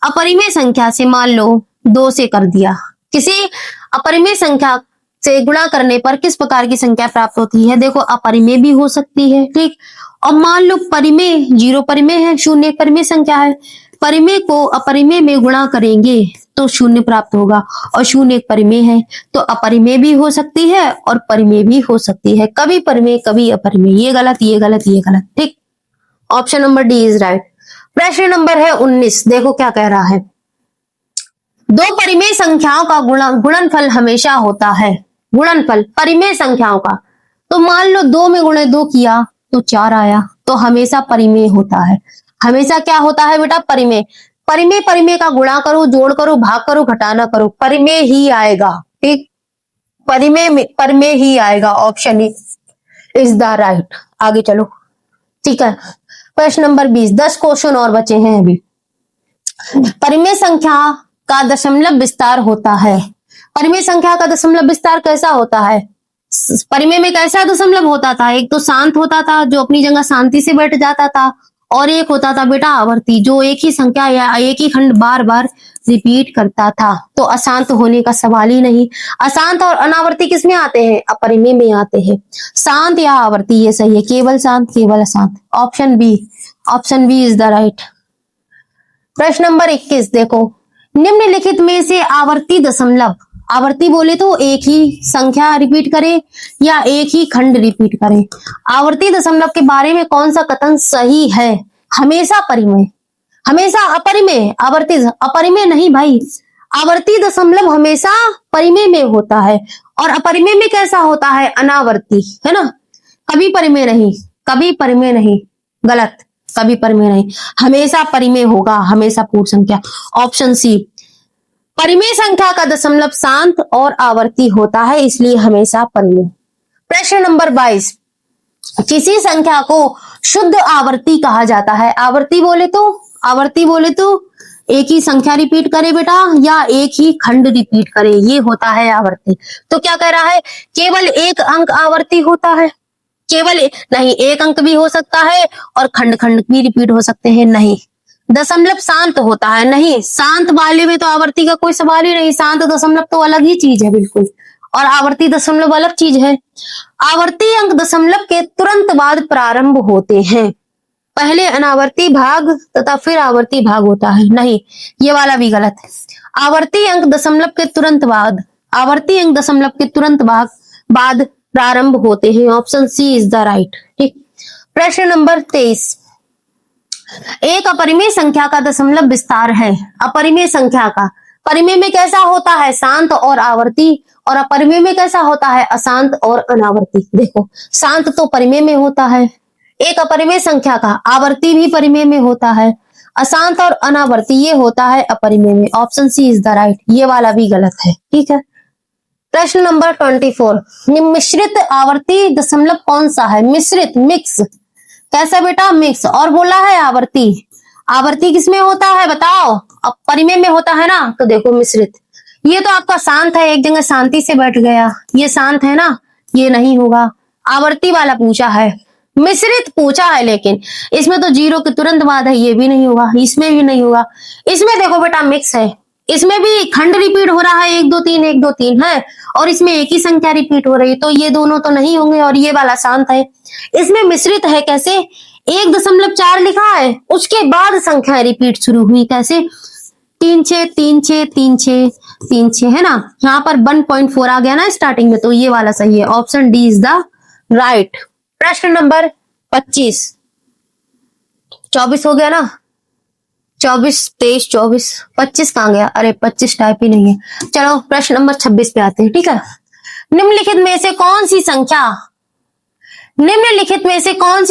Speaker 1: अपरिमेय संख्या से मान लो 2 से कर दिया, किसी अपरिमेय संख्या से गुणा करने पर किस प्रकार की संख्या प्राप्त होती है? देखो अपरिमेय भी हो सकती है, ठीक। और मान लो परिमेय, 0 परिमेय है, 0 एक परिमेय संख्या है। परिमेय को अपरिमेय में गुणा करेंगे तो 0 प्राप्त होगा, और 0 एक परिमेय है, तो अपरिमेय भी हो सकती है और परिमेय भी हो सकती है। कभी परिमेय कभी अपरिमेय। ये गलत, ये गलत, ये गलत, ठीक। Option number D is right. प्रश्न नंबर है 19, देखो क्या कह रहा है। दो परिमेय संख्याओं का गुणनफल हमेशा होता है। गुणनफल परिमेय संख्याओं का, तो मान लो 2 में गुणे 2 किया तो 4 आया, तो हमेशा परिमेय होता है। हमेशा क्या होता है बेटा? परिमेय। परिमेय परिमेय का गुणा करो, जोड़ करो, भाग करो, घटाना करो, परिमेय ही आएगा, ठीक। परिमेय ही आएगा। Option is the right. आगे चलो, ठीक है। प्रश्न नंबर 20, 10 क्वेश्चन और बचे हैं अभी। परिमेय संख्या का दशमलव विस्तार होता है। परिमेय संख्या का दशमलव विस्तार कैसा होता है? परिमेय में कैसा दशमलव होता था? एक तो शांत होता था जो अपनी जगह शांति से बैठ जाता था, और एक होता था बेटा आवर्ती जो एक ही संख्या या एक ही खंड बार बार रिपीट करता था। तो अशांत होने का सवाल ही नहीं। अशांत और अनावर्ती किस में आते हैं? अपरिमेय में आते हैं। शांत या आवर्ती, ये सही है। केवल शांत, केवल अशांत। Option B is the right. प्रश्न नंबर 21 देखो, निम्नलिखित में से आवर्ती दशमलव, आवर्ती बोले तो एक ही संख्या रिपीट करे या एक ही खंड रिपीट करे। आवर्ती दशमलव के बारे में कौन सा कथन सही है? हमेशा परिमेय, हमेशा अपरिमेय। आवर्ती अपरिमेय नहीं भाई, आवर्ती दशमलव हमेशा परिमेय में होता है, और अपरिमेय में कैसा होता है? अनावर्ती, है ना। कभी परिमेय नहीं, कभी परिमेय नहीं, गलत। कभी परिमेय नहीं, हमेशा परिमेय होगा, हमेशा पूर्ण संख्या। ऑप्शन सी, परिमेय संख्या का दशमलव शांत और आवर्ती होता है, इसलिए हमेशा परिमेय। प्रश्न नंबर 22, किसी संख्या को शुद्ध आवर्ती कहा जाता है। आवर्ती बोले तो एक ही संख्या रिपीट करे बेटा, या एक ही खंड रिपीट करे, ये होता है आवर्ती। तो क्या कह रहा है? केवल एक अंक आवर्ती होता है? केवल नहीं, एक अंक भी हो सकता है और खंड खंड भी रिपीट हो सकते हैं। नहीं, दशमलव शांत होता है। नहीं, शांत वाले में तो आवर्ती का कोई सवाल ही नहीं। शांत दशमलव तो अलग ही चीज है बिल्कुल, और आवर्ती दशमलव अलग चीज है। आवर्ती अंक दशमलव के तुरंत बाद प्रारंभ होते हैं। पहले अनावर्ती भाग तथा फिर आवर्ती भाग होता है। नहीं, ये वाला भी गलत है। आवर्ती अंक दशमलव के तुरंत बाद, आवर्ती अंक दशमलव के तुरंत बाद प्रारंभ होते हैं। Option C is the right, ठीक। प्रश्न नंबर 23, एक अपरिमेय संख्या का दशमलव विस्तार है। अपरिमेय संख्या का, परिमेय में कैसा होता है? शांत और आवर्ती, और अपरिमेय में कैसा होता है? अशांत और अनावर्ती। देखो, शांत तो परिमेय में होता है, एक अपरिमेय संख्या का आवर्ती भी परिमेय में होता है, अशांत और अनावर्ती ये होता है अपरिमेय में। Option C is the right. ये वाला भी गलत है, ठीक है। प्रश्न नंबर 24, मिश्रित आवर्ती दशमलव कौन सा है? मिश्रित, मिक्स। कैसा बेटा? मिक्स। और बोला है आवर्ती, आवर्ती किसमें होता है बताओ? अब परिमेय में होता है ना, तो देखो मिश्रित। ये तो आपका शांत है, एक जगह शांति से बैठ गया, ये शांत है ना, ये नहीं होगा। आवर्ती वाला पूछा है, मिश्रित पूछा है, लेकिन इसमें तो 0 के तुरंत बाद है, ये भी नहीं होगा, इसमें भी नहीं होगा। इसमें देखो बेटा मिक्स है, इसमें भी खंड रिपीट हो रहा है, 1 2 3 1 2 3 है, और इसमें एक ही संख्या रिपीट हो रही है, तो ये दोनों तो नहीं होंगे, और ये वाला शांत है। इसमें मिश्रित है, कैसे? 1.4 लिखा है, उसके बाद संख्या रिपीट शुरू हुई, कैसे? 3 6 3 6 3 6 3 6, है ना। यहाँ पर 1.4 आ गया ना स्टार्टिंग में, तो ये वाला सही है। Option D is the right. प्रश्न नंबर 25, 24 हो गया ना, 24 23 24, 25 कहाँ गया? अरे 25 टाइप ही नहीं है। चलो प्रश्न नंबर 26 पे आते हैं, ठीक है। निम्नलिखित में से कौन सी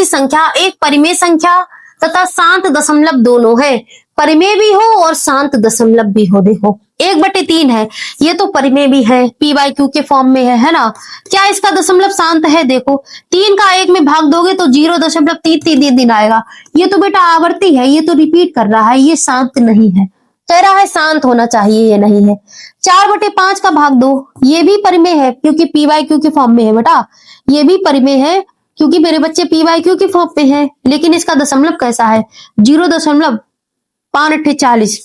Speaker 1: संख्या एक परिमेय संख्या तथा शांत दशमलव दोनों है? परिमेय भी हो और शांत दशमलव भी हो। देखो 1/3 है, ये तो परिमेय भी है, p/q के फॉर्म में है ना। क्या इसका दशमलव शांत है? देखो 3 का 1 में भाग दोगे तो 0.33 आएगा। ये तो बेटा आवर्ती है, ये तो रिपीट कर रहा है, ये शांत नहीं है। कह रहा है शांत होना चाहिए, ये नहीं है। 4/5 का भाग दो, ये भी परिमेय है क्योंकि p/q के फॉर्म में है बेटा, ये भी परिमेय है क्योंकि मेरे बच्चे p/q के फॉर्म पे है। लेकिन इसका दशमलव कैसा है? 0. 5 अट्ठे 40,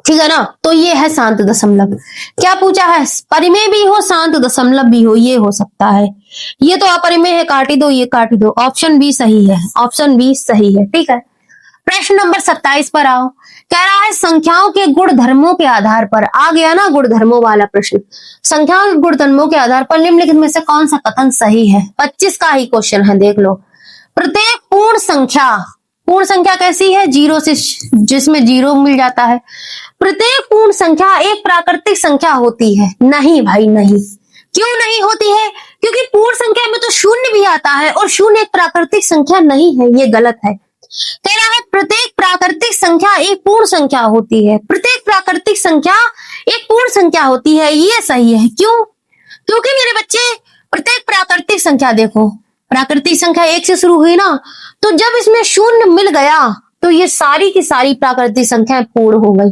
Speaker 1: ठीक है ना। तो ये है शांत दशमलव। क्या पूछा है, परिमेय भी हो शांत दशमलव भी हो, ये हो सकता है। ये तो अपरिमेय है, काटी दो, ये काटी दो। ऑप्शन बी सही है, ऑप्शन बी सही है, ठीक है। प्रश्न नंबर 27 पर आओ। कह रहा है संख्याओं के गुण धर्मों के आधार पर, आ गया ना गुण धर्मों वाला प्रश्न। संख्याओं के गुण धर्मों के आधार पर निम्नलिखित में से कौन सा कथन सही है। 25 का ही क्वेश्चन है, देख लो। प्रत्येक पूर्ण संख्या कैसी है, जीरो से, जिसमें जीरो मिल जाता है। प्रत्येक पूर्ण संख्या एक प्राकृतिक संख्या होती है। नहीं भाई नहीं। क्यों नहीं होती है, क्योंकि पूर्ण संख्या में तो शून्य भी आता है और शून्य एक प्राकृतिक संख्या नहीं है, ये गलत है। कह रहा है प्रत्येक प्राकृतिक संख्या एक पूर्ण संख्या होती है। प्रत्येक प्राकृतिक संख्या एक पूर्ण संख्या होती है, ये सही है। क्यों, क्योंकि मेरे बच्चे प्रत्येक प्राकृतिक संख्या देखो, प्राकृतिक संख्या 1 से शुरू हुई ना, तो जब इसमें शून्य मिल गया तो ये सारी की सारी प्राकृतिक संख्याएं पूर्ण हो गई।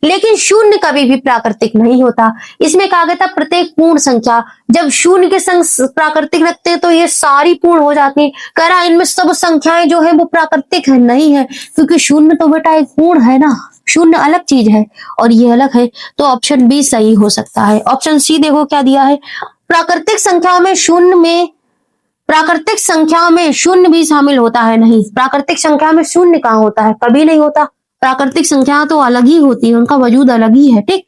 Speaker 1: लेकिन शून्य कभी भी प्राकृतिक नहीं होता। इसमें कहा गया था प्रत्येक पूर्ण संख्या, जब शून्य के संग प्राकृतिक रखते हैं तो ये सारी पूर्ण हो जाती है। कह रहा इनमें सब संख्याएं जो है वो प्राकृतिक है, नहीं है, क्योंकि शून्य तो बेटा एक पूर्ण है ना, शून्य अलग चीज है और ये अलग है। तो ऑप्शन बी सही हो सकता है। ऑप्शन सी देखो क्या दिया है, प्राकृतिक संख्याओं में शून्य भी शामिल होता है। नहीं, प्राकृतिक संख्या में शून्य कहाँ होता है, कभी नहीं होता। प्राकृतिक संख्या तो अलग ही होती है, उनका वजूद अलग ही है, ठीक।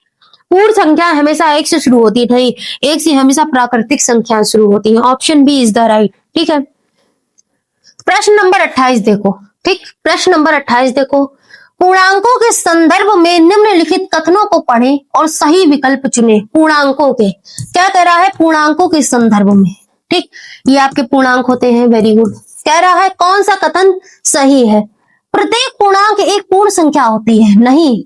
Speaker 1: पूर्ण संख्या हमेशा 1 से शुरू होती है, नहीं, 1 से हमेशा प्राकृतिक संख्या शुरू होती है। Option B is the right, ठीक है। प्रश्न नंबर 28 देखो, ठीक। प्रश्न नंबर 28 देखो, पूर्णांकों के संदर्भ में निम्नलिखित कथनों को पढ़ें और सही विकल्प चुनें। पूर्णांकों के, क्या कह रहा है, पूर्णांकों के संदर्भ में, ठीक। ये आपके पूर्णांक होते हैं, वेरी गुड। कह रहा है कौन सा कथन सही है। प्रत्येक पूर्णांक एक पूर्ण संख्या होती है। नहीं,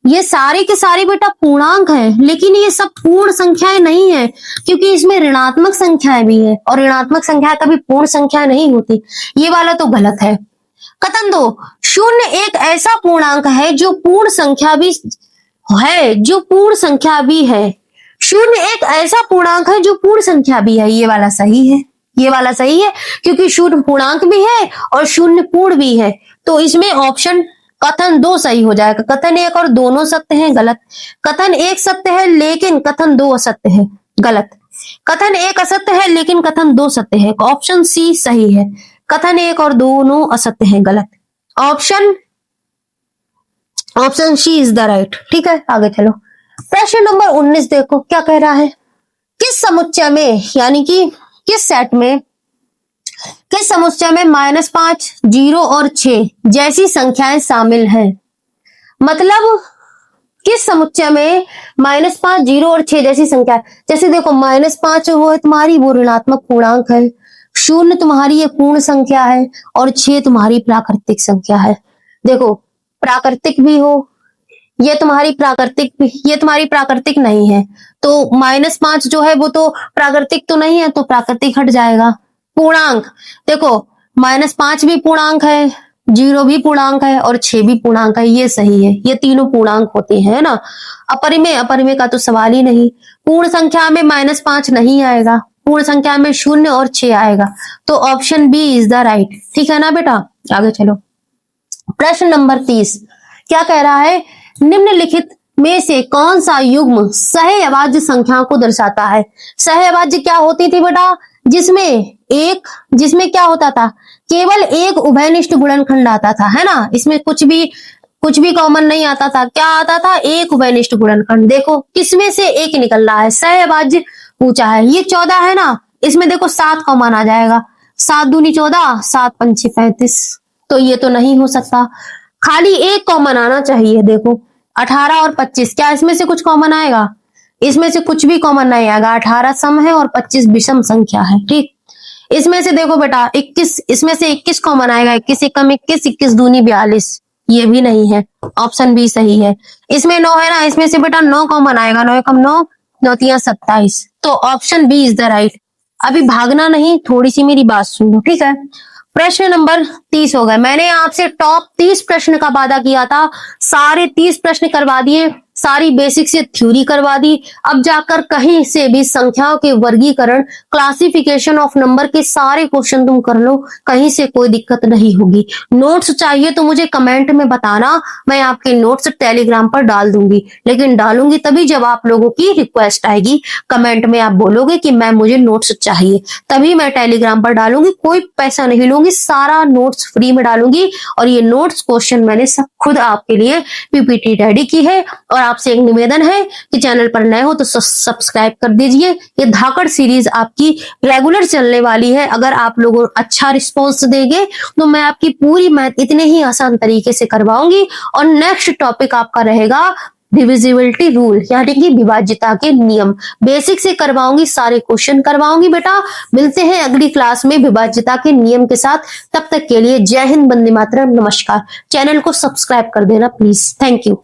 Speaker 1: ये सारे के सारे बेटा पूर्णांक है, लेकिन ये सब पूर्ण संख्याएं नहीं है, क्योंकि इसमें ऋणात्मक संख्याएं भी है और ऋणात्मक संख्या कभी पूर्ण संख्या नहीं होती। ये वाला तो गलत है। कथन 2, शून्य एक ऐसा पूर्णांक है जो पूर्ण संख्या भी है, शून्य एक ऐसा पूर्णांक है जो पूर्ण संख्या भी है। ये वाला सही है, ये वाला सही है, क्योंकि शून्य पूर्णांक भी है और शून्य पूर्ण भी है। तो इसमें ऑप्शन कथन 2 सही हो जाएगा। कथन 1 और दोनों सत्य हैं, गलत। कथन 1 सत्य है लेकिन कथन 2 असत्य है, गलत। कथन 1 असत्य है लेकिन कथन 2 सत्य है। ऑप्शन सी सही है। कथन 1 और दोनों असत्य हैं, गलत। Option C is the right, ठीक है। आगे चलो। प्रश्न नंबर 19 देखो क्या कह रहा है। किस समुच्चय में, यानी कि किस सेट में, किस समुच्चय में -5, 0 और 6 जैसी संख्याएं शामिल हैं। मतलब किस समुच्चय में -5, 0 और 6 जैसी संख्या, जैसे देखो -5 वो है तुम्हारी, वो ऋणात्मक पूर्णांक है। 0 तुम्हारी ये पूर्ण संख्या है और 6 तुम्हारी प्राकृतिक संख्या है। देखो प्राकृतिक भी हो, ये तुम्हारी प्राकृतिक नहीं है, तो -5 जो है वो तो प्राकृतिक तो नहीं है, तो प्राकृतिक हट जाएगा। पूर्णांक देखो, -5 भी पूर्णांक है, 0 भी पूर्णांक है और 6 भी पूर्णांक है, ये सही है। ये तीनों पूर्णांक होते हैं ना। अपरिमेय का तो सवाल ही नहीं। पूर्ण संख्या में -5 नहीं आएगा, पूर्ण संख्या में 0 और 6 आएगा। तो option B is the right, ठीक है ना बेटा। आगे चलो। प्रश्न नंबर 30 क्या कह रहा है, निम्नलिखित में से कौन सा युग्म सहअभाज्य संख्याओं को दर्शाता है। सहअभाज्य क्या होती थी बेटा, जिसमें क्या होता था, केवल एक उभयनिष्ठ गुणनखंड आता था, है ना। इसमें कुछ भी कॉमन नहीं आता था। क्या आता था, एक उभयनिष्ठ गुणनखंड। देखो किसमें से एक निकल रहा है, सहअभाज्य पूछा है। ये 14 है ना, इसमें देखो 7 कॉमन आ जाएगा। 7 दूनी 14, 7 पंचे 35, तो ये तो नहीं हो सकता। खाली एक कॉमन आना चाहिए। देखो 18 और 25, क्या इसमें से कुछ कॉमन आएगा, इसमें से कुछ भी कॉमन नहीं आएगा। 18 सम है और 25 विषम संख्या है, ठीक। इसमें से देखो बेटा 21, इसमें से 21 कॉमन आएगा। 21 एकम 21, 21 दूनी 42, ये भी नहीं है। ऑप्शन बी सही है। इसमें 9 है ना, इसमें से बेटा 9 कॉमन आएगा। 9 एकम 9, 9 तिया 27, तो option B is the right. अभी भागना नहीं, थोड़ी सी मेरी बात सुन लो, ठीक है। प्रश्न नंबर 30 हो गए। मैंने आपसे टॉप 30 प्रश्न का वादा किया था, सारे 30 प्रश्न करवा दिए, सारी बेसिक से थ्योरी करवा दी। अब जाकर कहीं से भी संख्याओं के वर्गीकरण, क्लासिफिकेशन ऑफ नंबर के सारे क्वेश्चन तुम कर लो, कहीं से कोई दिक्कत नहीं होगी। नोट्स चाहिए तो मुझे कमेंट में बताना, मैं आपके नोट्स टेलीग्राम पर डाल दूंगी, लेकिन डालूंगी तभी जब आप लोगों की रिक्वेस्ट आएगी। कमेंट में आप बोलोगे कि मैम मुझे नोट्स चाहिए, तभी मैं टेलीग्राम पर डालूंगी। कोई पैसा नहीं लूंगी, सारा नोट्स फ्री में डालूंगी। और ये नोट्स क्वेश्चन मैंने सब खुद आपके लिए पीपीटी रेडी की है। और आपसे एक निवेदन है कि चैनल पर नए हो तो सब्सक्राइब कर दीजिए। ये धाकड़ सीरीज आपकी रेगुलर चलने वाली है। अगर आप लोग अच्छा रिस्पॉन्स देंगे तो मैं आपकी पूरी मैथ इतने ही आसान तरीके से करवाऊंगी। और नेक्स्ट टॉपिक आपका रहेगा डिविजिबिलिटी रूल, यानी कि विभाज्यता के नियम। बेसिक से करवाऊंगी, सारे क्वेश्चन करवाऊंगी बेटा। मिलते हैं अगली क्लास में विभाज्यता के नियम के साथ। तब तक के लिए जय हिंद, वंदे मातरम, नमस्कार। चैनल को सब्सक्राइब कर देना प्लीज। Thank you.